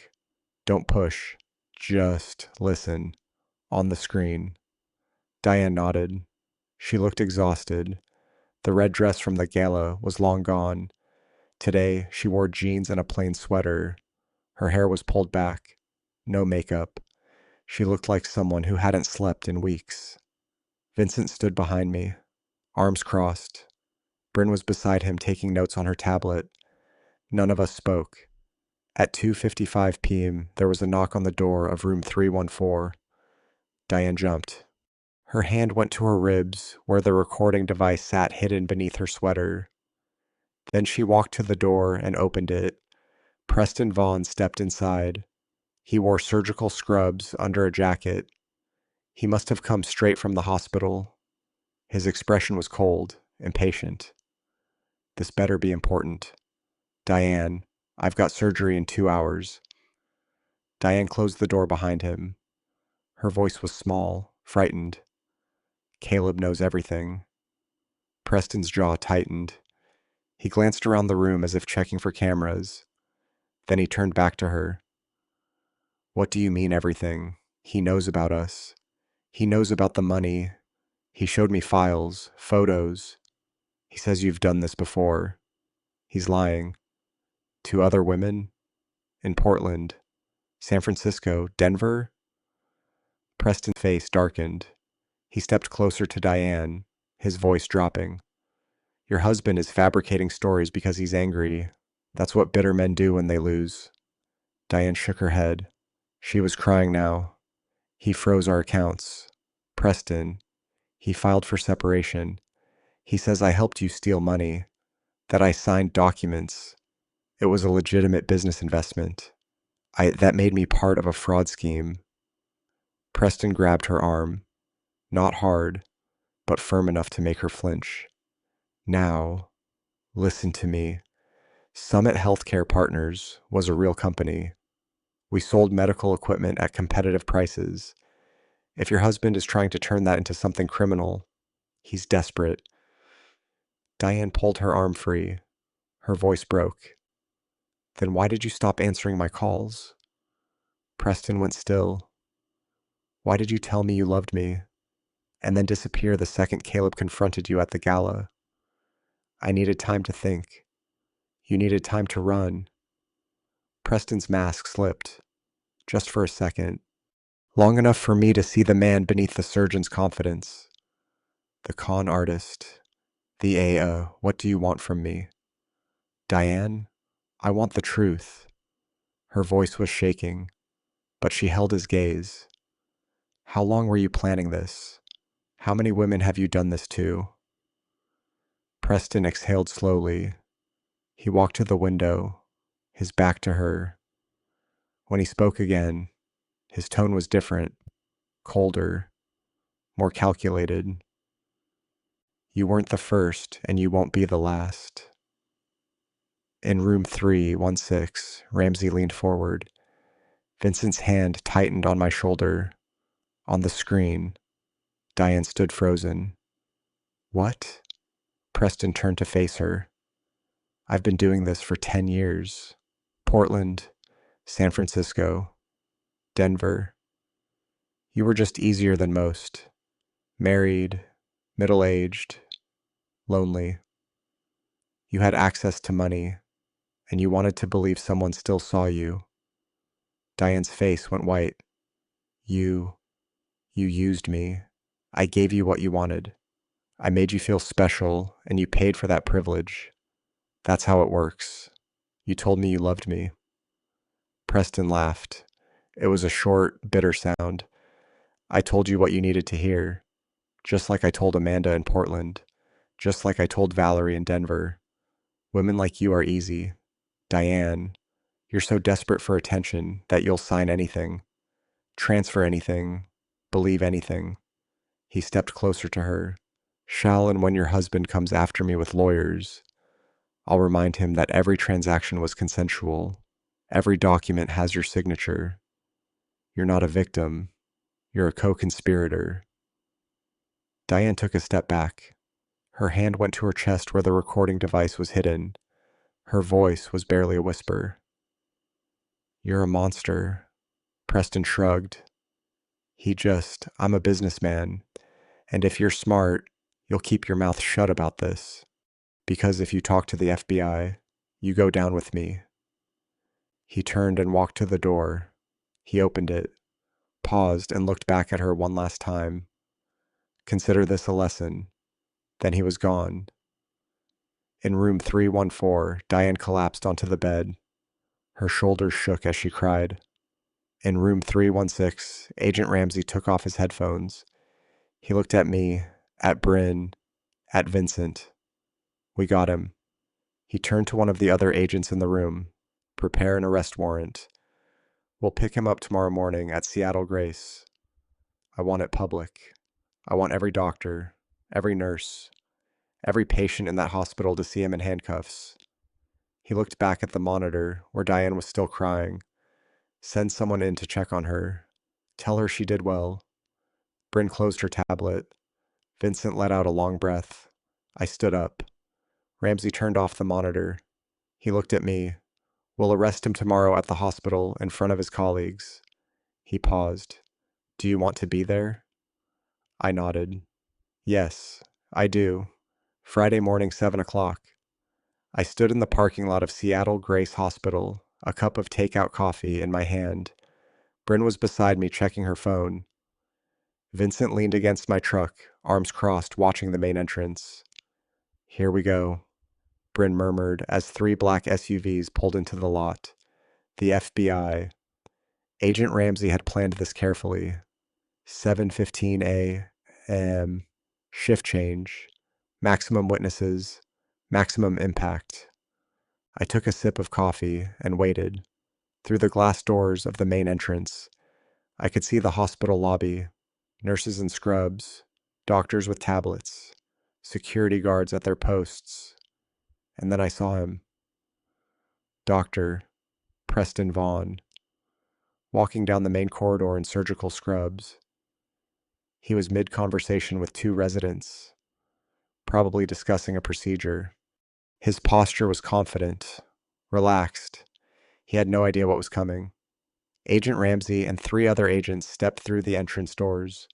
Don't push. Just listen. On the screen. Diane nodded. She looked exhausted. The red dress from the gala was long gone. Today, she wore jeans and a plain sweater. Her hair was pulled back. No makeup. She looked like someone who hadn't slept in weeks. Vincent stood behind me, arms crossed. Bryn was beside him taking notes on her tablet. None of us spoke. At 2:55 p.m., there was a knock on the door of room 314. Diane jumped. Her hand went to her ribs, where the recording device sat hidden beneath her sweater. Then she walked to the door and opened it. Preston Vaughn stepped inside. He wore surgical scrubs under a jacket. He must have come straight from the hospital. His expression was cold, impatient. This better be important. Diane, I've got surgery in 2 hours. Diane closed the door behind him. Her voice was small, frightened. Caleb knows everything. Preston's jaw tightened. He glanced around the room as if checking for cameras. Then he turned back to her. What do you mean everything? He knows about us. He knows about the money. He showed me files, photos. He says you've done this before. He's lying. To other women? In Portland, San Francisco, Denver? Preston's face darkened. He stepped closer to Diane, his voice dropping. Your husband is fabricating stories because he's angry. That's what bitter men do when they lose. Diane shook her head. She was crying now. He froze our accounts. Preston, he filed for separation. He says I helped you steal money, that I signed documents. It was a legitimate business investment. That made me part of a fraud scheme. Preston grabbed her arm, not hard, but firm enough to make her flinch. Now, listen to me. Summit Healthcare Partners was a real company. We sold medical equipment at competitive prices. If your husband is trying to turn that into something criminal, he's desperate. Diane pulled her arm free. Her voice broke. Then why did you stop answering my calls? Preston went still. Why did you tell me you loved me, and then disappear the second Caleb confronted you at the gala? I needed time to think. You needed time to run. Preston's mask slipped, just for a second, long enough for me to see the man beneath the surgeon's confidence. The con artist. What do you want from me? Diane, I want the truth. Her voice was shaking, but she held his gaze. How long were you planning this? How many women have you done this to? Preston exhaled slowly. He walked to the window, his back to her. When he spoke again, his tone was different, colder, more calculated. You weren't the first, and you won't be the last. In room 316, Ramsey leaned forward. Vincent's hand tightened on my shoulder. On the screen, Diane stood frozen. What? Preston turned to face her. I've been doing this for 10 years. Portland, San Francisco, Denver. You were just easier than most. Married, middle-aged, lonely. You had access to money, and you wanted to believe someone still saw you. Diane's face went white. You used me. I gave you what you wanted. I made you feel special, and you paid for that privilege. That's how it works. You told me you loved me. Preston laughed. It was a short, bitter sound. I told you what you needed to hear, just like I told Amanda in Portland, just like I told Valerie in Denver. Women like you are easy. Diane, You're so desperate for attention that you'll sign anything, transfer anything, believe anything. He stepped closer to her. Shall and when your husband comes after me with lawyers, I'll remind him that every transaction was consensual. Every document has your signature. You're not a victim. You're a co-conspirator. Diane took a step back. Her hand went to her chest where the recording device was hidden. Her voice was barely a whisper. You're a monster. Preston shrugged. I'm a businessman. And if you're smart, you'll keep your mouth shut about this. Because if you talk to the FBI, you go down with me. He turned and walked to the door. He opened it, paused, and looked back at her one last time. Consider this a lesson. Then he was gone. In room 314, Diane collapsed onto the bed. Her shoulders shook as she cried. In room 316, Agent Ramsey took off his headphones. He looked at me, at Bryn, at Vincent. We got him. He turned to one of the other agents in the room. Prepare an arrest warrant. We'll pick him up tomorrow morning at Seattle Grace. I want it public. I want every doctor, every nurse, every patient in that hospital to see him in handcuffs. He looked back at the monitor where Diane was still crying. Send someone in to check on her. Tell her she did well. Bryn closed her tablet. Vincent let out a long breath. I stood up. Ramsey turned off the monitor. He looked at me. We'll arrest him tomorrow at the hospital in front of his colleagues. He paused. Do you want to be there? I nodded. Yes, I do. Friday morning, 7 o'clock. I stood in the parking lot of Seattle Grace Hospital, a cup of takeout coffee in my hand. Bryn was beside me checking her phone. Vincent leaned against my truck, arms crossed, watching the main entrance. Here we go, Bryn murmured as 3 black SUVs pulled into the lot. The FBI. Agent Ramsey had planned this carefully. 7:15 a.m. Shift change. Maximum witnesses. Maximum impact. I took a sip of coffee and waited. Through the glass doors of the main entrance, I could see the hospital lobby, nurses in scrubs, doctors with tablets, security guards at their posts. And then I saw him. Dr. Preston Vaughn, walking down the main corridor in surgical scrubs. He was mid-conversation with 2 residents, probably discussing a procedure. His posture was confident, relaxed. He had no idea what was coming. Agent Ramsey and 3 other agents stepped through the entrance doors.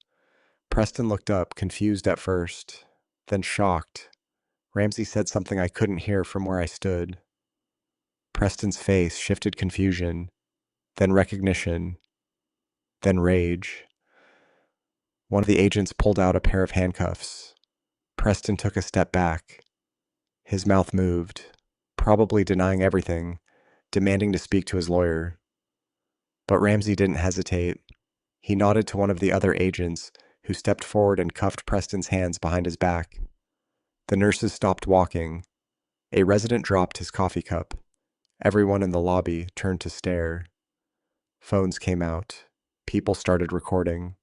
Preston looked up, confused at first, then shocked. Ramsey said something I couldn't hear from where I stood. Preston's face shifted confusion, then recognition, then rage. One of the agents pulled out a pair of handcuffs. Preston took a step back. His mouth moved, probably denying everything, demanding to speak to his lawyer. But Ramsey didn't hesitate. He nodded to one of the other agents, who stepped forward and cuffed Preston's hands behind his back. The nurses stopped walking. A resident dropped his coffee cup. Everyone in the lobby turned to stare. Phones came out. People started recording.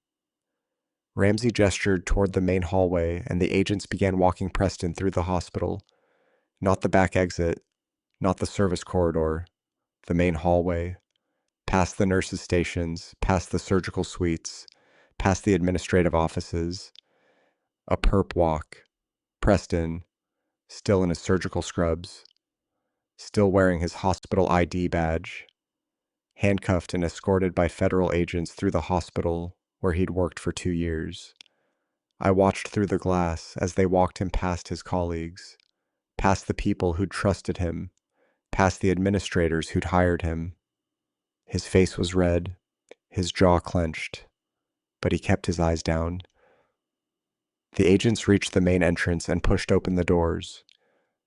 Ramsey gestured toward the main hallway, and the agents began walking Preston through the hospital. Not the back exit, not the service corridor, the main hallway. Past the nurses' stations, past the surgical suites, past the administrative offices. A perp walk. Preston, still in his surgical scrubs, still wearing his hospital ID badge, handcuffed and escorted by federal agents through the hospital where he'd worked for 2 years. I watched through the glass as they walked him past his colleagues, past the people who'd trusted him, past the administrators who'd hired him. His face was red, his jaw clenched, but he kept his eyes down. The agents reached the main entrance and pushed open the doors.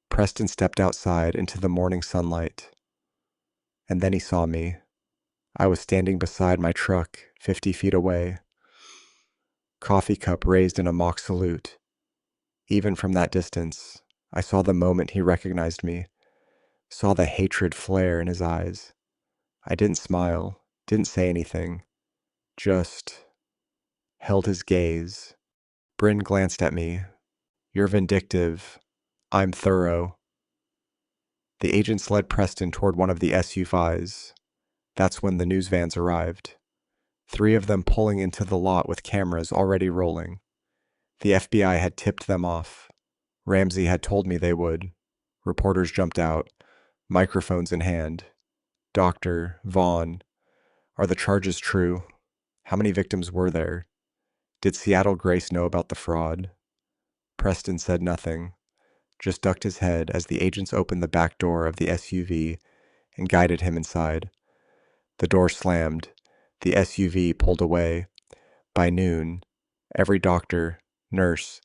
Preston stepped outside into the morning sunlight. And then he saw me. I was standing beside my truck, 50 feet away. Coffee cup raised in a mock salute. Even from that distance, I saw the moment he recognized me, saw the hatred flare in his eyes. I didn't smile, didn't say anything, just held his gaze. Bryn glanced at me. You're vindictive. I'm thorough. The agents led Preston toward one of the SUVs. That's when the news vans arrived. 3 of them pulling into the lot with cameras already rolling. The FBI had tipped them off. Ramsey had told me they would. Reporters jumped out, microphones in hand. Doctor, Vaughn, are the charges true? How many victims were there? Did Seattle Grace know about the fraud? Preston said nothing, just ducked his head as the agents opened the back door of the SUV and guided him inside. The door slammed. The SUV pulled away. By noon, every doctor, nurse,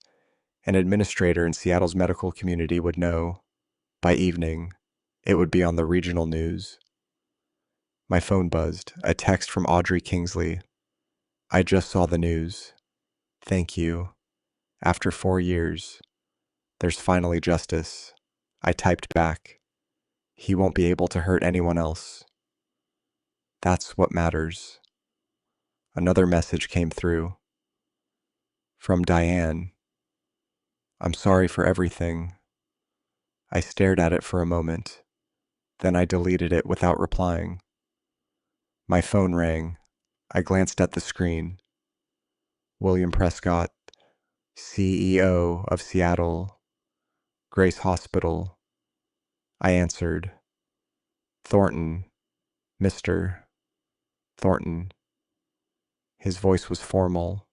and administrator in Seattle's medical community would know. By evening, it would be on the regional news. My phone buzzed, a text from Audrey Kingsley. I just saw the news. Thank you. After 4 years, there's finally justice. I typed back. He won't be able to hurt anyone else. That's what matters. Another message came through. From Diane. I'm sorry for everything. I stared at it for a moment. Then I deleted it without replying. My phone rang. I glanced at the screen. William Prescott, CEO of Seattle Grace Hospital. I answered. Thornton, Mr. Thornton. His voice was formal,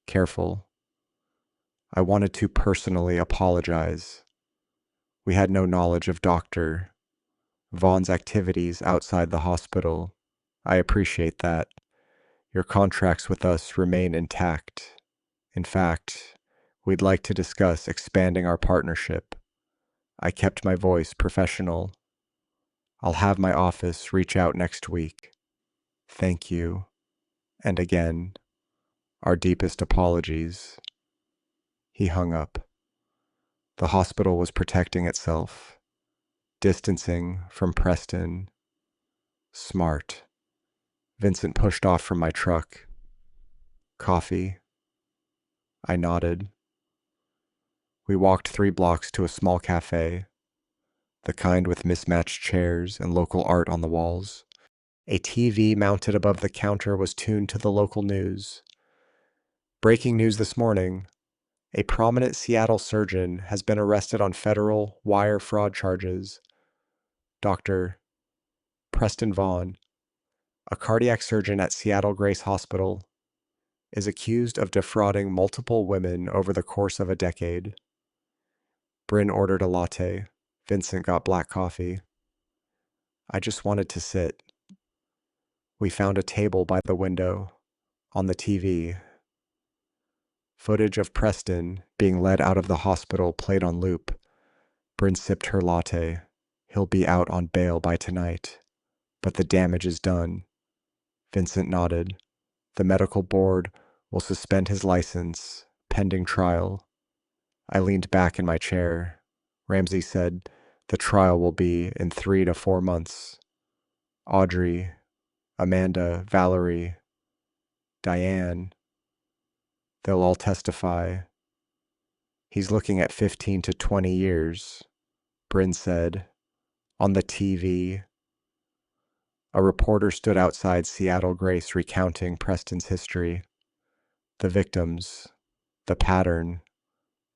careful. I wanted to personally apologize. We had no knowledge of Dr. Vaughn's activities outside the hospital. I appreciate that. Your contracts with us remain intact. In fact, we'd like to discuss expanding our partnership. I kept my voice professional. I'll have my office reach out next week. Thank you. And again, our deepest apologies. He hung up. The hospital was protecting itself, distancing from Preston. Smart. Vincent pushed off from my truck. Coffee? I nodded. We walked 3 blocks to a small cafe, the kind with mismatched chairs and local art on the walls. A TV mounted above the counter was tuned to the local news. Breaking news this morning. A prominent Seattle surgeon has been arrested on federal wire fraud charges. Dr. Preston Vaughn, a cardiac surgeon at Seattle Grace Hospital, is accused of defrauding multiple women over the course of a decade. Bryn ordered a latte. Vincent got black coffee. I just wanted to sit. We found a table by the window. On the TV, footage of Preston being led out of the hospital played on loop. Bryn sipped her latte. He'll be out on bail by tonight. But the damage is done. Vincent nodded. The medical board will suspend his license, pending trial. I leaned back in my chair. Ramsey said the trial will be in 3 to 4 months. Audrey, Amanda, Valerie, Diane, they'll all testify. He's looking at 15 to 20 years, Bryn said. On the TV, a reporter stood outside Seattle Grace recounting Preston's history. The victims, the pattern,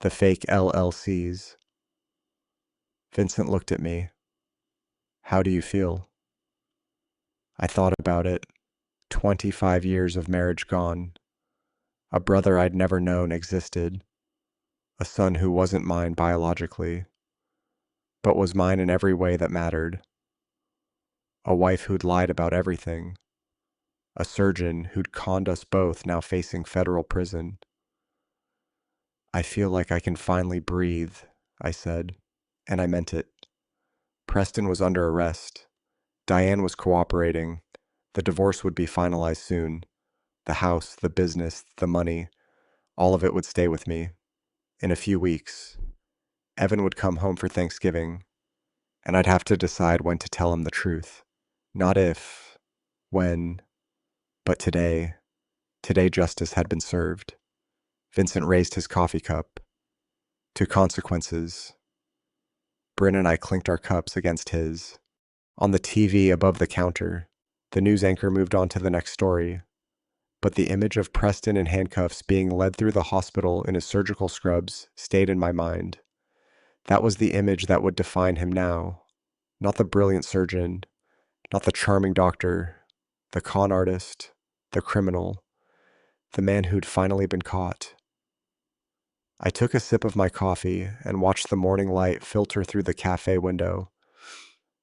the fake LLCs. Vincent looked at me. How do you feel? I thought about it. 25 years of marriage gone. A brother I'd never known existed. A son who wasn't mine biologically, but was mine in every way that mattered. A wife who'd lied about everything. A surgeon who'd conned us both, now facing federal prison. I feel like I can finally breathe, I said, and I meant it. Preston was under arrest. Diane was cooperating. The divorce would be finalized soon. The house, the business, the money, all of it would stay with me. In a few weeks, Evan would come home for Thanksgiving, and I'd have to decide when to tell him the truth. Not if, when, but today. Today justice had been served. Vincent raised his coffee cup. To consequences. Bryn and I clinked our cups against his. On the TV above the counter, the news anchor moved on to the next story, but the image of Preston in handcuffs being led through the hospital in his surgical scrubs stayed in my mind. That was the image that would define him now. Not the brilliant surgeon, not the charming doctor, the con artist, the criminal, the man who'd finally been caught. I took a sip of my coffee and watched the morning light filter through the cafe window.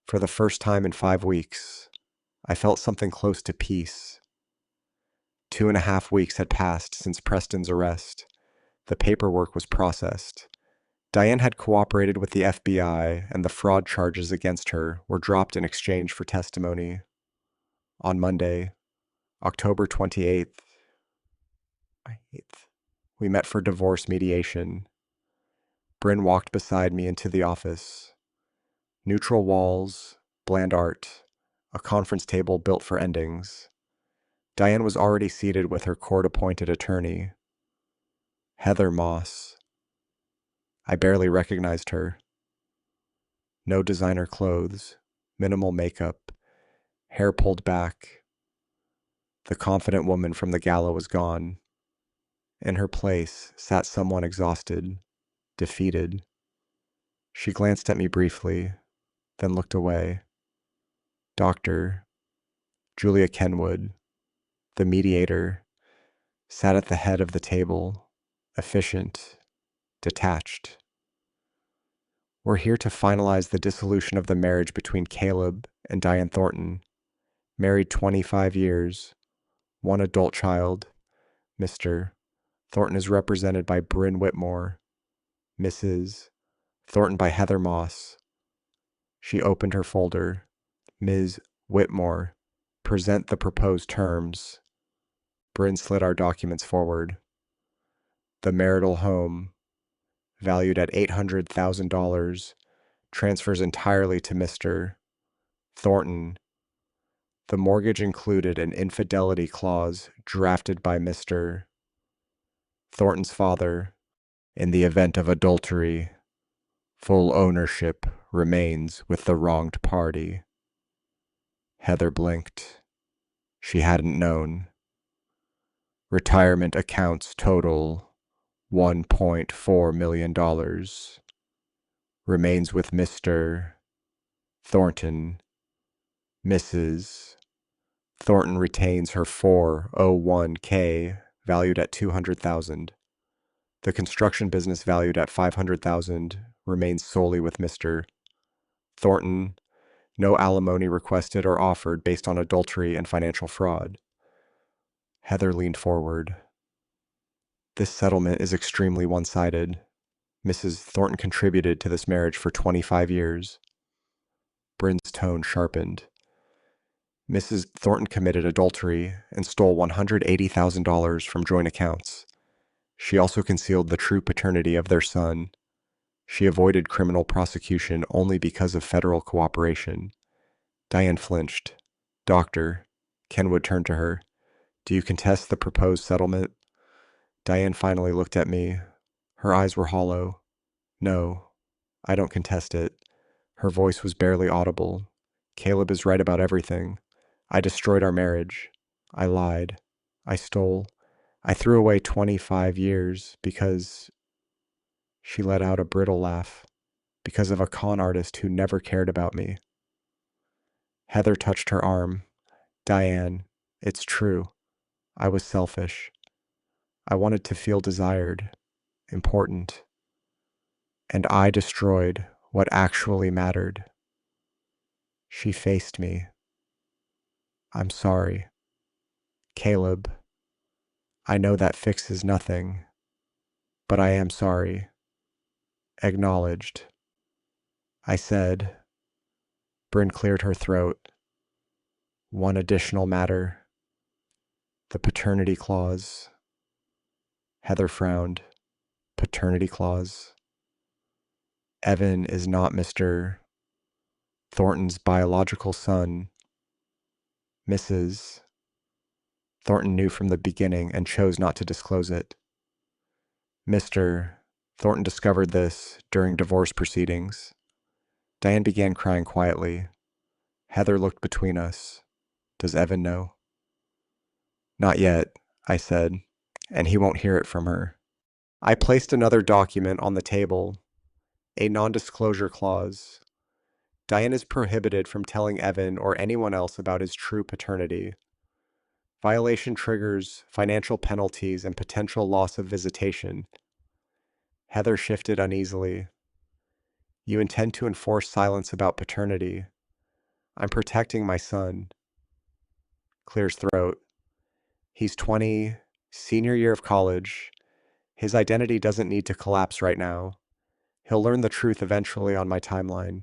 For the first time in 5 weeks, I felt something close to peace. 2.5 weeks had passed since Preston's arrest. The paperwork was processed. Diane had cooperated with the FBI, and the fraud charges against her were dropped in exchange for testimony. On Monday, October 28th, we met for divorce mediation. Bryn walked beside me into the office. Neutral walls, bland art, a conference table built for endings. Diane was already seated with her court-appointed attorney, Heather Moss. I barely recognized her. No designer clothes, minimal makeup, hair pulled back. The confident woman from the gala was gone. In her place sat someone exhausted, defeated. She glanced at me briefly, then looked away. Dr. Julia Kenwood, the mediator, sat at the head of the table, efficient, detached. We're here to finalize the dissolution of the marriage between Caleb and Diane Thornton, married 25 years, one adult child. Mr. Thornton is represented by Bryn Whitmore, Mrs. Thornton by Heather Moss. She opened her folder. Ms. Whitmore, present the proposed terms. Bryn slid our documents forward. The marital home, valued at $800,000, transfers entirely to Mr. Thornton. The mortgage included an infidelity clause drafted by Mr. Thornton's father. In the event of adultery, full ownership remains with the wronged party. Heather blinked. She hadn't known. Retirement accounts total $1.4 million. Remains with Mr. Thornton. Mrs. Thornton retains her 401k valued at $200,000. The construction business valued at $500,000 remains solely with Mr. Thornton. No alimony requested or offered based on adultery and financial fraud. Heather leaned forward. This settlement is extremely one-sided. Mrs. Thornton contributed to this marriage for 25 years. Bryn's tone sharpened. Mrs. Thornton committed adultery and stole $180,000 from joint accounts. She also concealed the true paternity of their son. She avoided criminal prosecution only because of federal cooperation. Diane flinched. Doctor, Kenwood turned to her. Do you contest the proposed settlement? Diane finally looked at me. Her eyes were hollow. No, I don't contest it. Her voice was barely audible. Caleb is right about everything. I destroyed our marriage. I lied. I stole. I threw away 25 years because... She let out a brittle laugh. Because of a con artist who never cared about me. Heather touched her arm. Diane, it's true. I was selfish. I wanted to feel desired, important. And I destroyed what actually mattered. She faced me. I'm sorry. Caleb, I know that fixes nothing, but I am sorry. Acknowledged. I said. Bryn cleared her throat. One additional matter. The paternity clause. Heather frowned. Paternity clause. Evan is not Mr. Thornton's biological son. Mrs. Thornton knew from the beginning and chose not to disclose it. Mr. Thornton discovered this during divorce proceedings. Diane began crying quietly. Heather looked between us. Does Evan know? Not yet, I said, and he won't hear it from her. I placed another document on the table, a non-disclosure clause. Diane is prohibited from telling Evan or anyone else about his true paternity. Violation triggers financial penalties and potential loss of visitation. Heather shifted uneasily. You intend to enforce silence about paternity. I'm protecting my son. Clears throat. He's 20, senior year of college. His identity doesn't need to collapse right now. He'll learn the truth eventually on my timeline.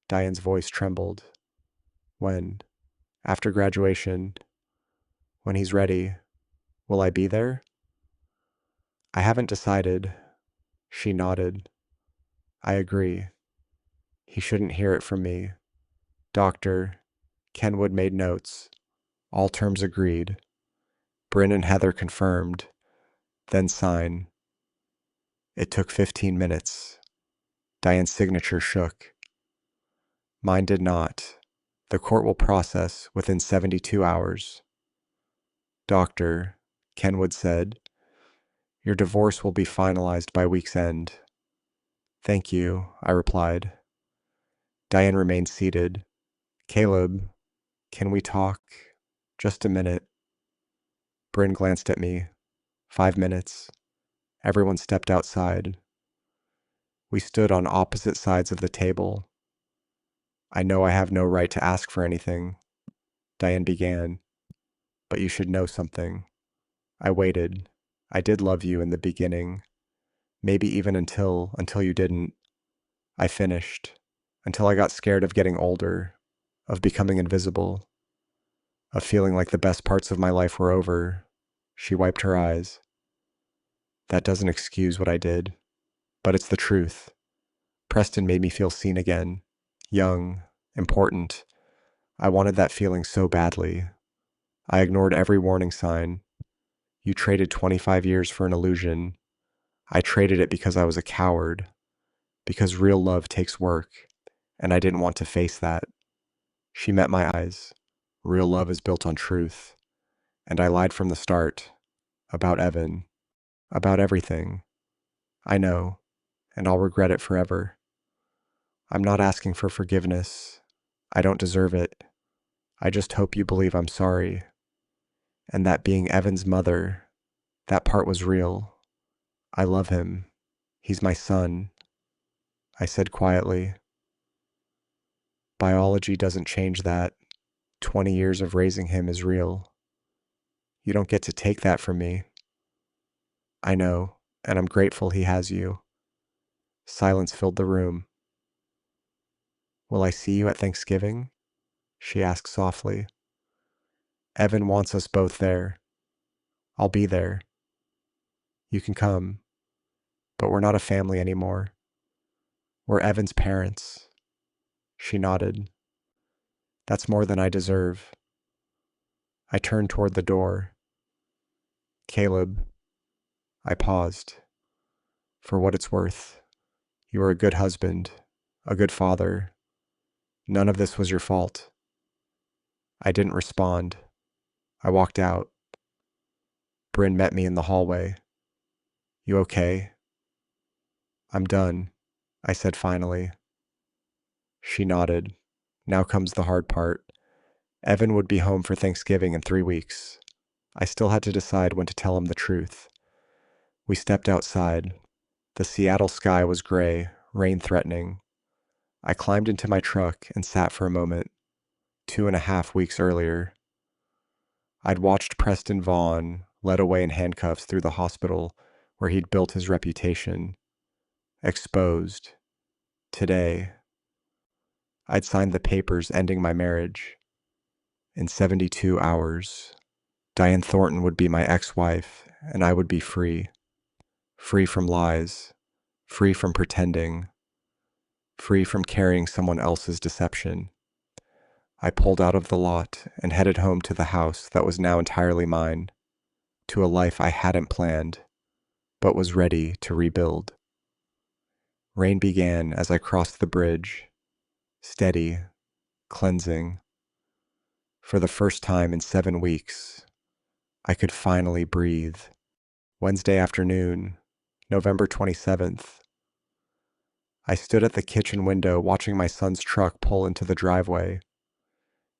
Diane's voice trembled. When? After graduation? When he's ready? Will I be there? I haven't decided. She nodded. I agree. He shouldn't hear it from me. Doctor. Kenwood made notes. All terms agreed. Bryn and Heather confirmed. Then sign. It took 15 minutes. Diane's signature shook. Mine did not. The court will process within 72 hours. Doctor, Kenwood said, your divorce will be finalized by week's end. Thank you, I replied. Diane remained seated. Caleb, can we talk? Just a minute. Bryn glanced at me. 5 minutes. Everyone stepped outside. We stood on opposite sides of the table. I know I have no right to ask for anything, Diane began, but you should know something. I waited. I did love you in the beginning, maybe even until you didn't. I finished, until I got scared of getting older, of becoming invisible, of feeling like the best parts of my life were over. She wiped her eyes. That doesn't excuse what I did, but it's the truth. Preston made me feel seen again, young, important. I wanted that feeling so badly. I ignored every warning sign. You traded 25 years for an illusion. I traded it because I was a coward, because real love takes work, and I didn't want to face that. She met my eyes. Real love is built on truth. And I lied from the start. About Evan. About everything. I know, and I'll regret it forever. I'm not asking for forgiveness. I don't deserve it. I just hope you believe I'm sorry. And that being Evan's mother, that part was real. I love him. He's my son. I said quietly. Biology doesn't change that. 20 years of raising him is real. You don't get to take that from me. I know, and I'm grateful he has you. Silence filled the room. Will I see you at Thanksgiving? She asked softly. Evan wants us both there. I'll be there. You can come, but we're not a family anymore. We're Evan's parents. She nodded. That's more than I deserve. I turned toward the door. Caleb. I paused. For what it's worth, you were a good husband, a good father. None of this was your fault. I didn't respond. I walked out. Bryn met me in the hallway. You okay? I'm done, I said finally. She nodded. Now comes the hard part. Evan would be home for Thanksgiving in 3 weeks. I still had to decide when to tell him the truth. We stepped outside. The Seattle sky was gray, rain threatening. I climbed into my truck and sat for a moment. 2.5 weeks earlier, I'd watched Preston Vaughn led away in handcuffs through the hospital where he'd built his reputation. Exposed. Today, I'd signed the papers ending my marriage. In 72 hours, Diane Thornton would be my ex-wife, and I would be free. Free from lies. Free from pretending. Free from carrying someone else's deception. I pulled out of the lot and headed home to the house that was now entirely mine, to a life I hadn't planned, but was ready to rebuild. Rain began as I crossed the bridge, steady, cleansing. For the first time in 7 weeks, I could finally breathe. Wednesday afternoon, November 27th. I stood at the kitchen window watching my son's truck pull into the driveway.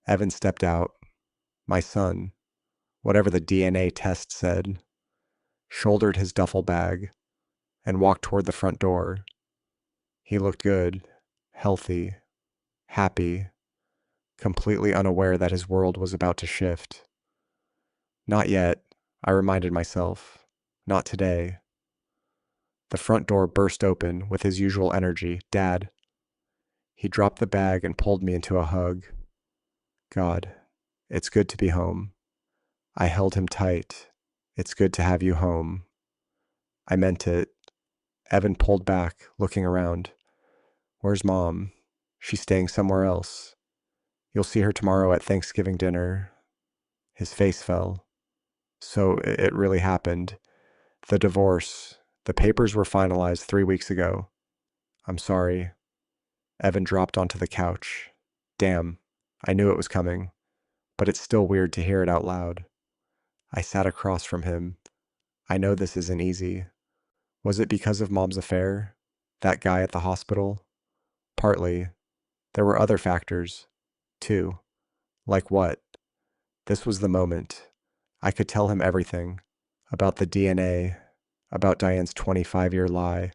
Evan stepped out. My son, whatever the DNA test said, shouldered his duffel bag and walked toward the front door. He looked good, healthy, happy, completely unaware that his world was about to shift. Not yet, I reminded myself. Not today. The front door burst open with his usual energy. Dad. He dropped the bag and pulled me into a hug. God, it's good to be home. I held him tight. It's good to have you home. I meant it. Evan pulled back, looking around. Where's Mom? She's staying somewhere else. You'll see her tomorrow at Thanksgiving dinner. His face fell. So it really happened. The divorce. The papers were finalized 3 weeks ago. I'm sorry. Evan dropped onto the couch. Damn, I knew it was coming, but it's still weird to hear it out loud. I sat across from him. I know this isn't easy. Was it because of Mom's affair? That guy at the hospital? Partly. There were other factors, too. Like what? This was the moment. I could tell him everything. About the DNA, about Diane's 25-year lie,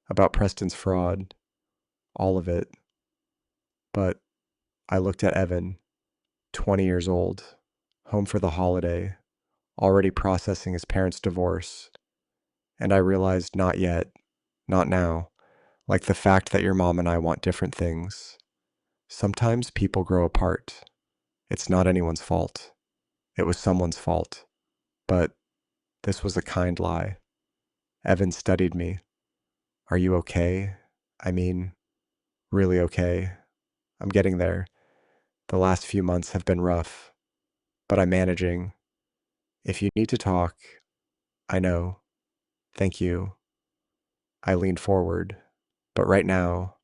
about Preston's fraud. All of it. But I looked at Evan, 20 years old, home for the holiday, already processing his parents' divorce. And I realized not yet, not now, like the fact that your mom and I want different things. Sometimes people grow apart. It's not anyone's fault. It was someone's fault. But this was a kind lie. Evan studied me. Are you okay? I mean, really okay. I'm getting there. The last few months have been rough, but I'm managing. If you need to talk, I know. Thank you. I leaned forward. But right now,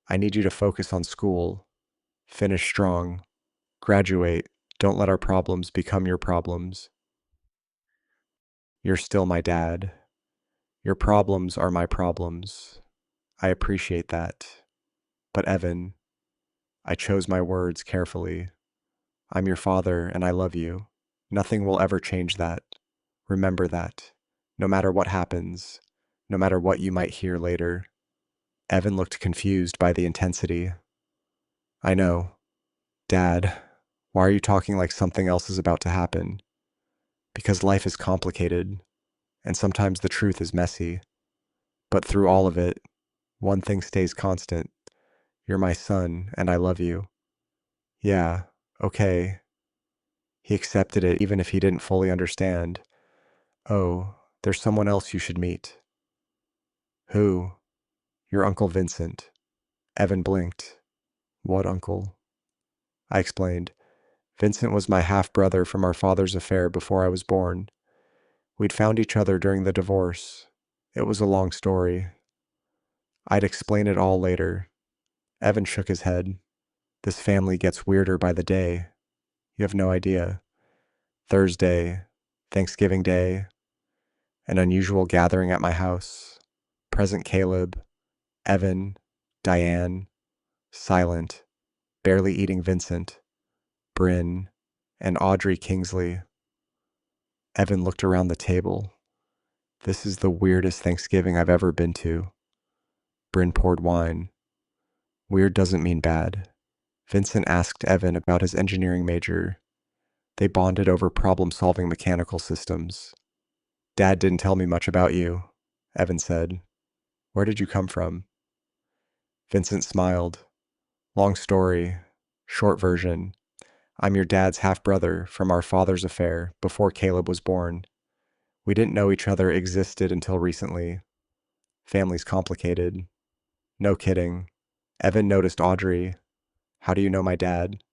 I need you to focus on school. Finish strong. Graduate. Don't let our problems become your problems. You're still my dad. Your problems are my problems. I appreciate that. But Evan, I chose my words carefully. I'm your father and I love you. Nothing will ever change that. Remember that. No matter what happens, no matter what you might hear later. Evan looked confused by the intensity. I know. Dad, why are you talking like something else is about to happen? Because life is complicated, and sometimes the truth is messy. But through all of it, one thing stays constant. You're my son, and I love you. Yeah, okay. He accepted it even if he didn't fully understand. Oh, there's someone else you should meet. Who? Your Uncle Vincent. Evan blinked. What uncle? I explained. Vincent was my half-brother from our father's affair before I was born. We'd found each other during the divorce. It was a long story. I'd explain it all later. Evan shook his head. This family gets weirder by the day. You have no idea. Thursday, Thanksgiving Day, an unusual gathering at my house. Present Caleb, Evan, Diane, silent, barely eating Vincent, Bryn, and Audrey Kingsley. Evan looked around the table. This is the weirdest Thanksgiving I've ever been to. Bryn poured wine. Weird doesn't mean bad. Vincent asked Evan about his engineering major. They bonded over problem-solving mechanical systems. Dad didn't tell me much about you, Evan said. Where did you come from? Vincent smiled. Long story, short version. I'm your dad's half-brother from our father's affair before Caleb was born. We didn't know each other existed until recently. Family's complicated. No kidding. Evan noticed Audrey. How do you know my dad?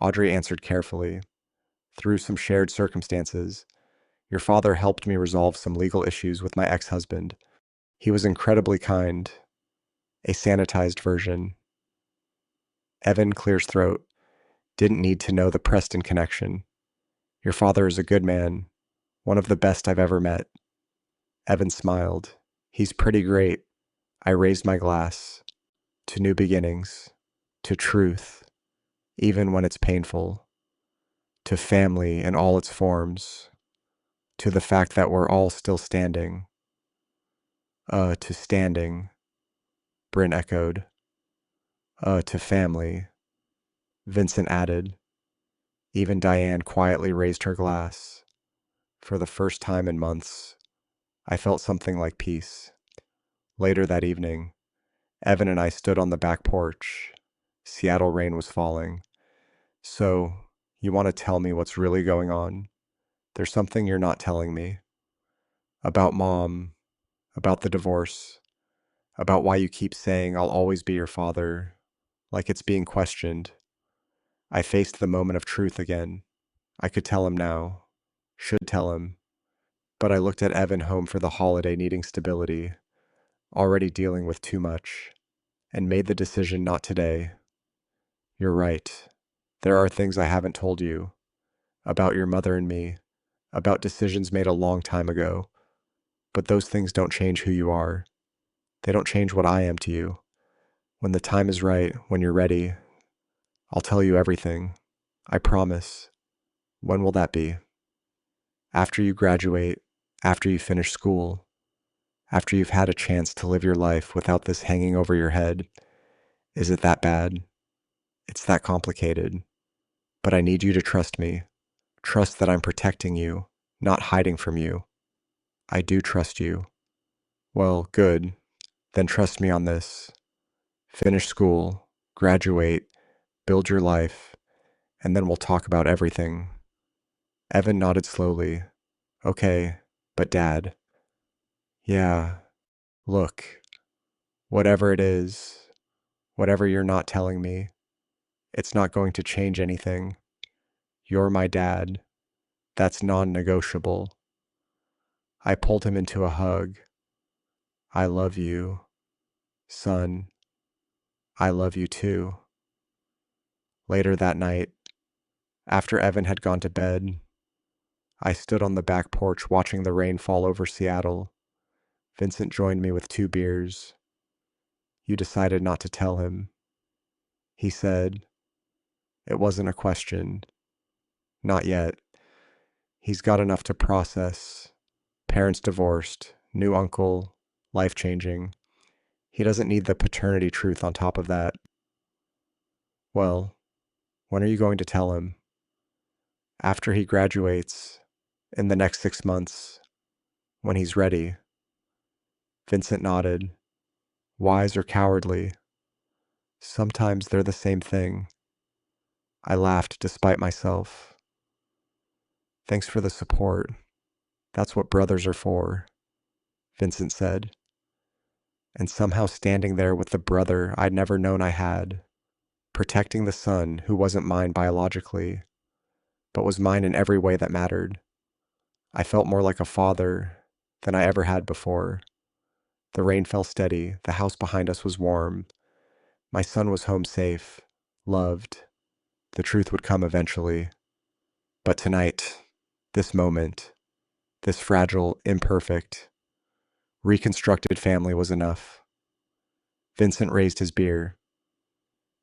Audrey answered carefully. Through some shared circumstances, your father helped me resolve some legal issues with my ex-husband. He was incredibly kind. A sanitized version. Evan clears throat. Didn't need to know the Preston connection. Your father is a good man. One of the best I've ever met. Evan smiled. He's pretty great. I raised my glass. To new beginnings. To truth, even when it's painful. To family in all its forms. To the fact that we're all still standing. To standing, Bryn echoed. To family, Vincent added. Even Diane quietly raised her glass. For the first time in months, I felt something like peace. Later that evening, Evan and I stood on the back porch. Seattle rain was falling. So, you want to tell me what's really going on? There's something you're not telling me. About Mom, about the divorce, about why you keep saying I'll always be your father, like it's being questioned. I faced the moment of truth again. I could tell him now. Should tell him. But I looked at Evan home for the holiday needing stability, already dealing with too much, and made the decision not today. You're right. There are things I haven't told you. About your mother and me. About decisions made a long time ago. But those things don't change who you are. They don't change what I am to you. When the time is right, when you're ready, I'll tell you everything. I promise. When will that be? After you graduate, after you finish school, after you've had a chance to live your life without this hanging over your head. Is it that bad? It's that complicated. But I need you to trust me. Trust that I'm protecting you, not hiding from you. I do trust you. Well, good. Then trust me on this. Finish school, graduate, build your life, and then we'll talk about everything. Evan nodded slowly. Okay, but Dad. Yeah, look, whatever it is, whatever you're not telling me, it's not going to change anything. You're my dad. That's non-negotiable. I pulled him into a hug. I love you, son. I love you too. Later that night, after Evan had gone to bed, I stood on the back porch watching the rain fall over Seattle. Vincent joined me with 2 beers. You decided not to tell him. He said, it wasn't a question. Not yet. He's got enough to process. Parents divorced, new uncle, life-changing. He doesn't need the paternity truth on top of that. Well, when are you going to tell him? After he graduates, in the next 6 months, when he's ready. Vincent nodded. Wise or cowardly? Sometimes they're the same thing. I laughed despite myself. Thanks for the support. That's what brothers are for, Vincent said. And somehow standing there with the brother I'd never known I had, protecting the son who wasn't mine biologically, but was mine in every way that mattered. I felt more like a father than I ever had before. The rain fell steady, the house behind us was warm. My son was home safe, loved. The truth would come eventually. But tonight, this moment, this fragile, imperfect, reconstructed family was enough. Vincent raised his beer.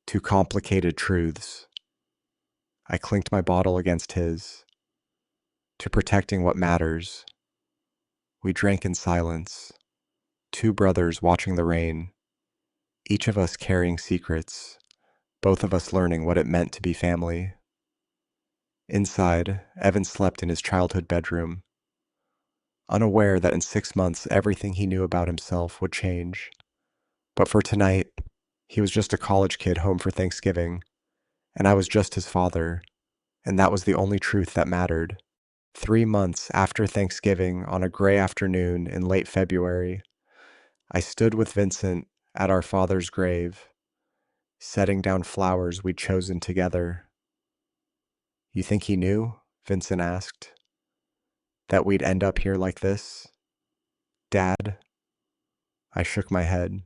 Two complicated truths. I clinked my bottle against his. To protecting what matters. We drank in silence. 2 brothers watching the rain. Each of us carrying secrets. Both of us learning what it meant to be family. Inside, Evan slept in his childhood bedroom, unaware that in 6 months everything he knew about himself would change. But for tonight, he was just a college kid home for Thanksgiving, and I was just his father, and that was the only truth that mattered. 3 months after Thanksgiving, on a gray afternoon in late February, I stood with Vincent at our father's grave, setting down flowers we'd chosen together. You think he knew? Vincent asked. That we'd end up here like this? Dad? I shook my head.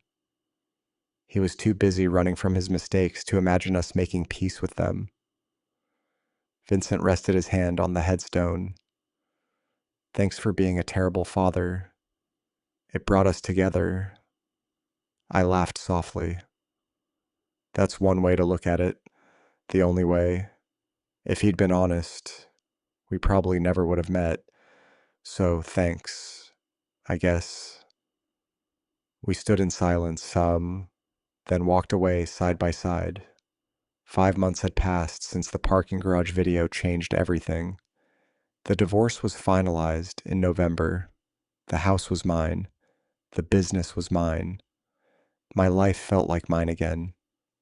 He was too busy running from his mistakes to imagine us making peace with them. Vincent rested his hand on the headstone. Thanks for being a terrible father. It brought us together. I laughed softly. That's one way to look at it. The only way. If he'd been honest, we probably never would have met. So thanks, I guess. We stood in silence some, then walked away side by side. 5 months had passed since the parking garage video changed everything. The divorce was finalized in November. The house was mine. The business was mine. My life felt like mine again.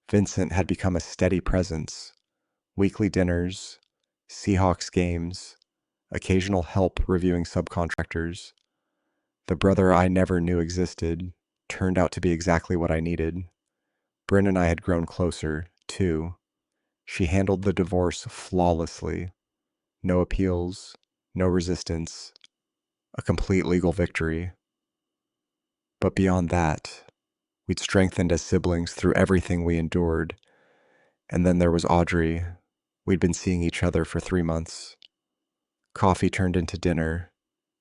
Vincent had become a steady presence. Weekly dinners, Seahawks games, occasional help reviewing subcontractors. The brother I never knew existed turned out to be exactly what I needed. Bryn and I had grown closer, too. She handled the divorce flawlessly. No appeals, no resistance, a complete legal victory. But beyond that, we'd strengthened as siblings through everything we endured. And then there was Audrey. We'd been seeing each other for 3 months. Coffee turned into dinner.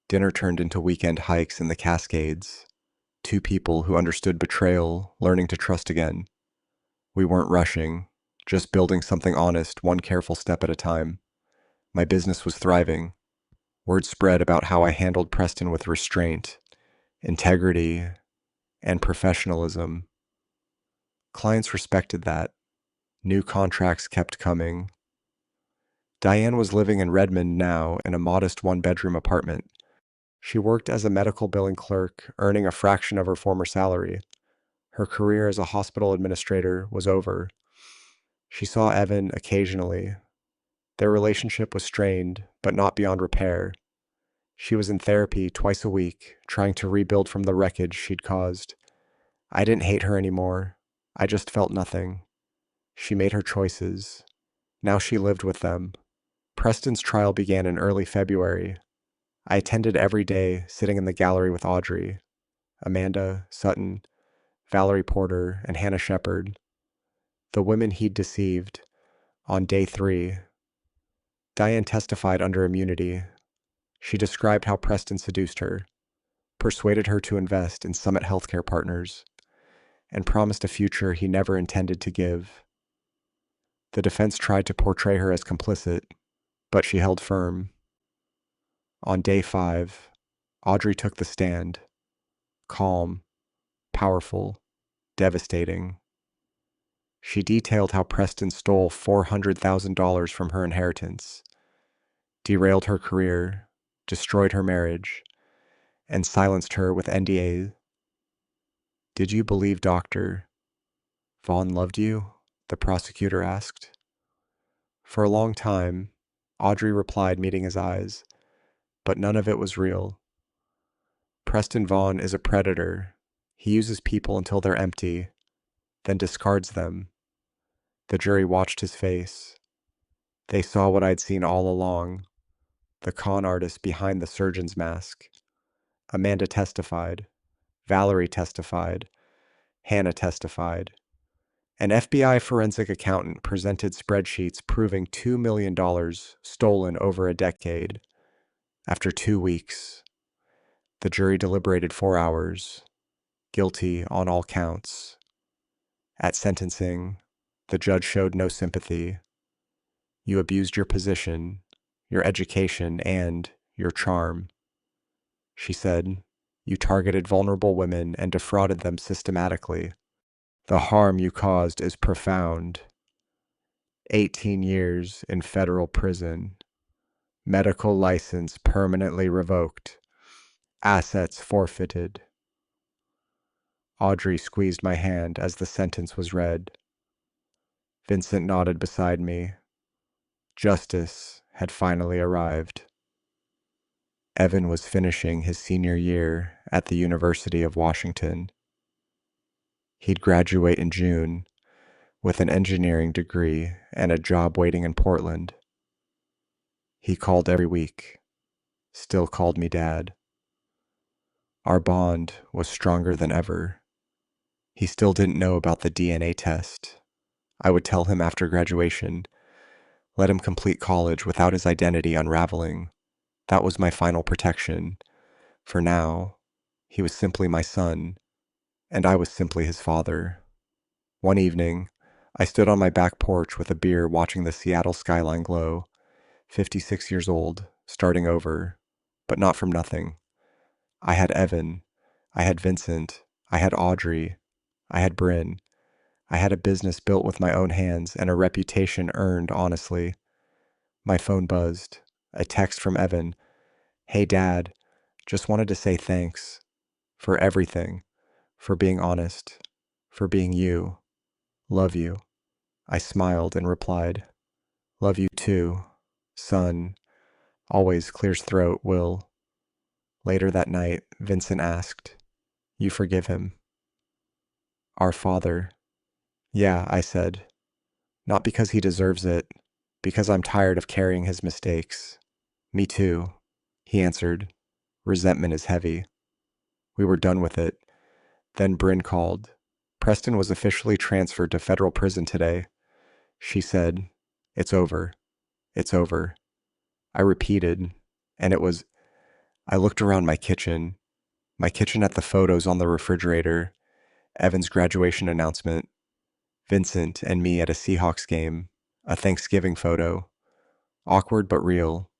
Dinner turned into weekend hikes in the Cascades. Two people who understood betrayal, learning to trust again. We weren't rushing, just building something honest, one careful step at a time. My business was thriving. Word spread about how I handled Preston with restraint, integrity, and professionalism. Clients respected that. New contracts kept coming. Diane was living in Redmond now in a modest one-bedroom apartment. She worked as a medical billing clerk, earning a fraction of her former salary. Her career as a hospital administrator was over. She saw Evan occasionally. Their relationship was strained, but not beyond repair. She was in therapy twice a week, trying to rebuild from the wreckage she'd caused. I didn't hate her anymore. I just felt nothing. She made her choices. Now she lived with them. Preston's trial began in early February. I attended every day, sitting in the gallery with Audrey, Amanda, Sutton, Valerie Porter, and Hannah Shepard, the women he'd deceived. On day 3, Diane testified under immunity. She described how Preston seduced her, persuaded her to invest in Summit Healthcare Partners, and promised a future he never intended to give. The defense tried to portray her as complicit, but she held firm. On day 5, Audrey took the stand, calm, powerful, devastating. She detailed how Preston stole $400,000 from her inheritance, derailed her career, destroyed her marriage, and silenced her with NDAs. Did you believe Dr. Vaughn loved you? The prosecutor asked. For a long time, Audrey replied, meeting his eyes, but none of it was real. Preston Vaughn is a predator. He uses people until they're empty, then discards them. The jury watched his face. They saw what I'd seen all along, the con artist behind the surgeon's mask. Amanda testified. Valerie testified. Hannah testified. An FBI forensic accountant presented spreadsheets proving $2 million stolen over a decade. After 2 weeks, the jury deliberated 4 hours, guilty on all counts. At sentencing, the judge showed no sympathy. You abused your position, your education, and your charm. She said, you targeted vulnerable women and defrauded them systematically. The harm you caused is profound. 18 years in federal prison. Medical license permanently revoked. Assets forfeited. Audrey squeezed my hand as the sentence was read. Vincent nodded beside me. Justice had finally arrived. Evan was finishing his senior year at the University of Washington. He'd graduate in June with an engineering degree and a job waiting in Portland. He called every week, still called me Dad. Our bond was stronger than ever. He still didn't know about the DNA test. I would tell him after graduation, let him complete college without his identity unraveling. That was my final protection. For now, he was simply my son, and I was simply his father. One evening, I stood on my back porch with a beer watching the Seattle skyline glow, 56 years old, starting over, but not from nothing. I had Evan, I had Vincent, I had Audrey, I had Bryn. I had a business built with my own hands and a reputation earned honestly. My phone buzzed. A text from Evan. Hey, Dad, just wanted to say thanks for everything, for being honest, for being you. Love you. I smiled and replied, love you too, son. Always clears throat, Will. Later that night, Vincent asked, you forgive him? Our father. Yeah, I said. Not because he deserves it, because I'm tired of carrying his mistakes. Me too, he answered. Resentment is heavy. We were done with it. Then Bryn called. Preston was officially transferred to federal prison today. She said, it's over. It's over. I repeated, and I looked around my kitchen at the photos on the refrigerator, Evan's graduation announcement, Vincent and me at a Seahawks game, a Thanksgiving photo. Awkward but real.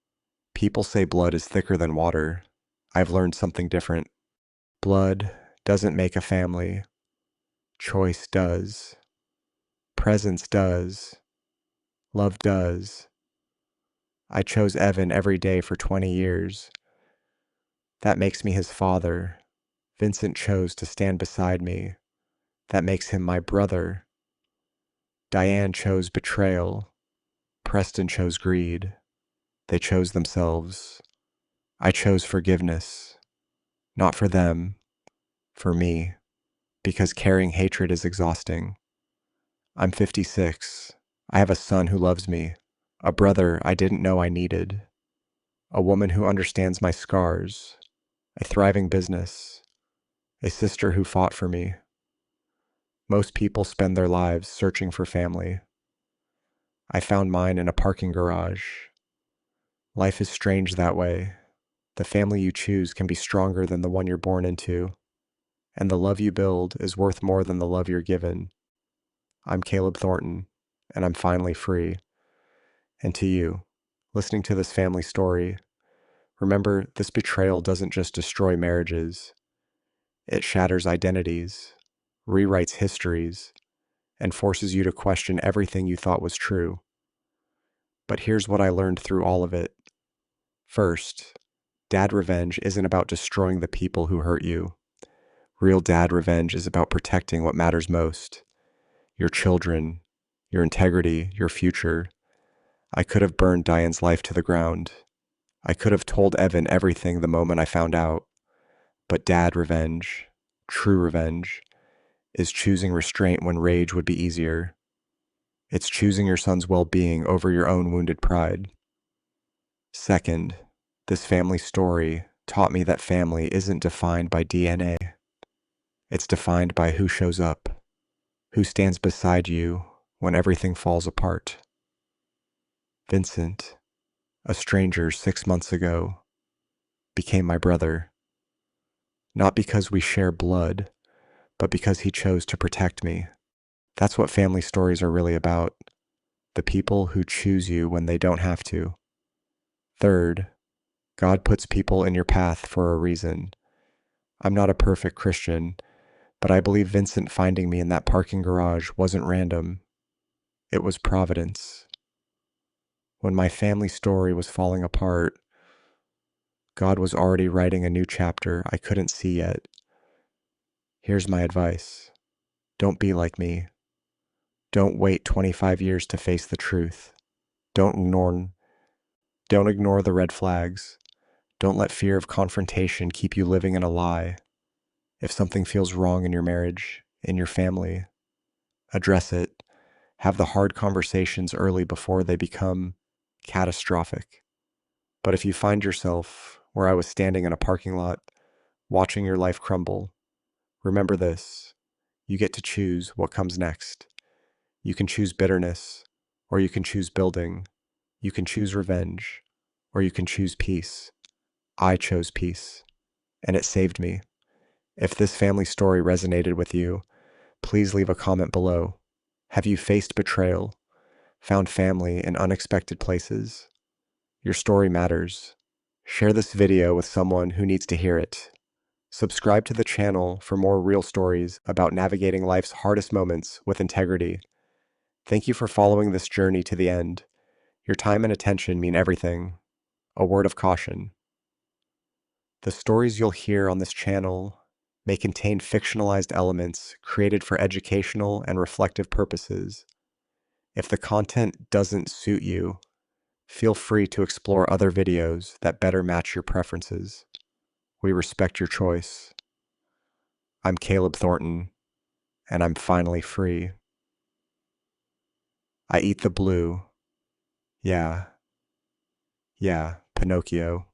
People say blood is thicker than water. I've learned something different. Blood doesn't make a family. Choice does. Presence does. Love does. I chose Evan every day for 20 years. That makes me his father. Vincent chose to stand beside me. That makes him my brother. Diane chose betrayal. Preston chose greed. They chose themselves. I chose forgiveness. Not for them, for me. Because carrying hatred is exhausting. I'm 56. I have a son who loves me, a brother I didn't know I needed, a woman who understands my scars, a thriving business, a sister who fought for me. Most people spend their lives searching for family. I found mine in a parking garage. Life is strange that way. The family you choose can be stronger than the one you're born into, and the love you build is worth more than the love you're given. I'm Caleb Thornton, and I'm finally free. And to you, listening to this family story, remember this betrayal doesn't just destroy marriages, it shatters identities, rewrites histories, and forces you to question everything you thought was true. But here's what I learned through all of it. First, dad revenge isn't about destroying the people who hurt you. Real dad revenge is about protecting what matters most: your children, your integrity, your future. I could have burned Diane's life to the ground. I could have told Evan everything the moment I found out. But dad revenge, true revenge, is choosing restraint when rage would be easier. It's choosing your son's well-being over your own wounded pride. Second, this family story taught me that family isn't defined by DNA. It's defined by who shows up, who stands beside you when everything falls apart. Vincent, a stranger 6 months ago, became my brother. Not because we share blood, but because he chose to protect me. That's what family stories are really about. The people who choose you when they don't have to. Third, God puts people in your path for a reason. I'm not a perfect Christian, but I believe Vincent finding me in that parking garage wasn't random. It was providence. When my family story was falling apart, God was already writing a new chapter I couldn't see yet. Here's my advice. Don't be like me. Don't wait 25 years to face the truth. Don't ignore the red flags. Don't let fear of confrontation keep you living in a lie. If something feels wrong in your marriage, in your family, address it. Have the hard conversations early before they become catastrophic. But if you find yourself where I was standing in a parking lot, watching your life crumble, remember this: you get to choose what comes next. You can choose bitterness, or you can choose building. You can choose revenge, or you can choose peace. I chose peace, and it saved me. If this family story resonated with you, please leave a comment below. Have you faced betrayal, found family in unexpected places? Your story matters. Share this video with someone who needs to hear it. Subscribe to the channel for more real stories about navigating life's hardest moments with integrity. Thank you for following this journey to the end. Your time and attention mean everything. A word of caution: the stories you'll hear on this channel may contain fictionalized elements created for educational and reflective purposes. If the content doesn't suit you, feel free to explore other videos that better match your preferences. We respect your choice. I'm Caleb Thornton, and I'm finally free. I eat the blue. Yeah, Pinocchio.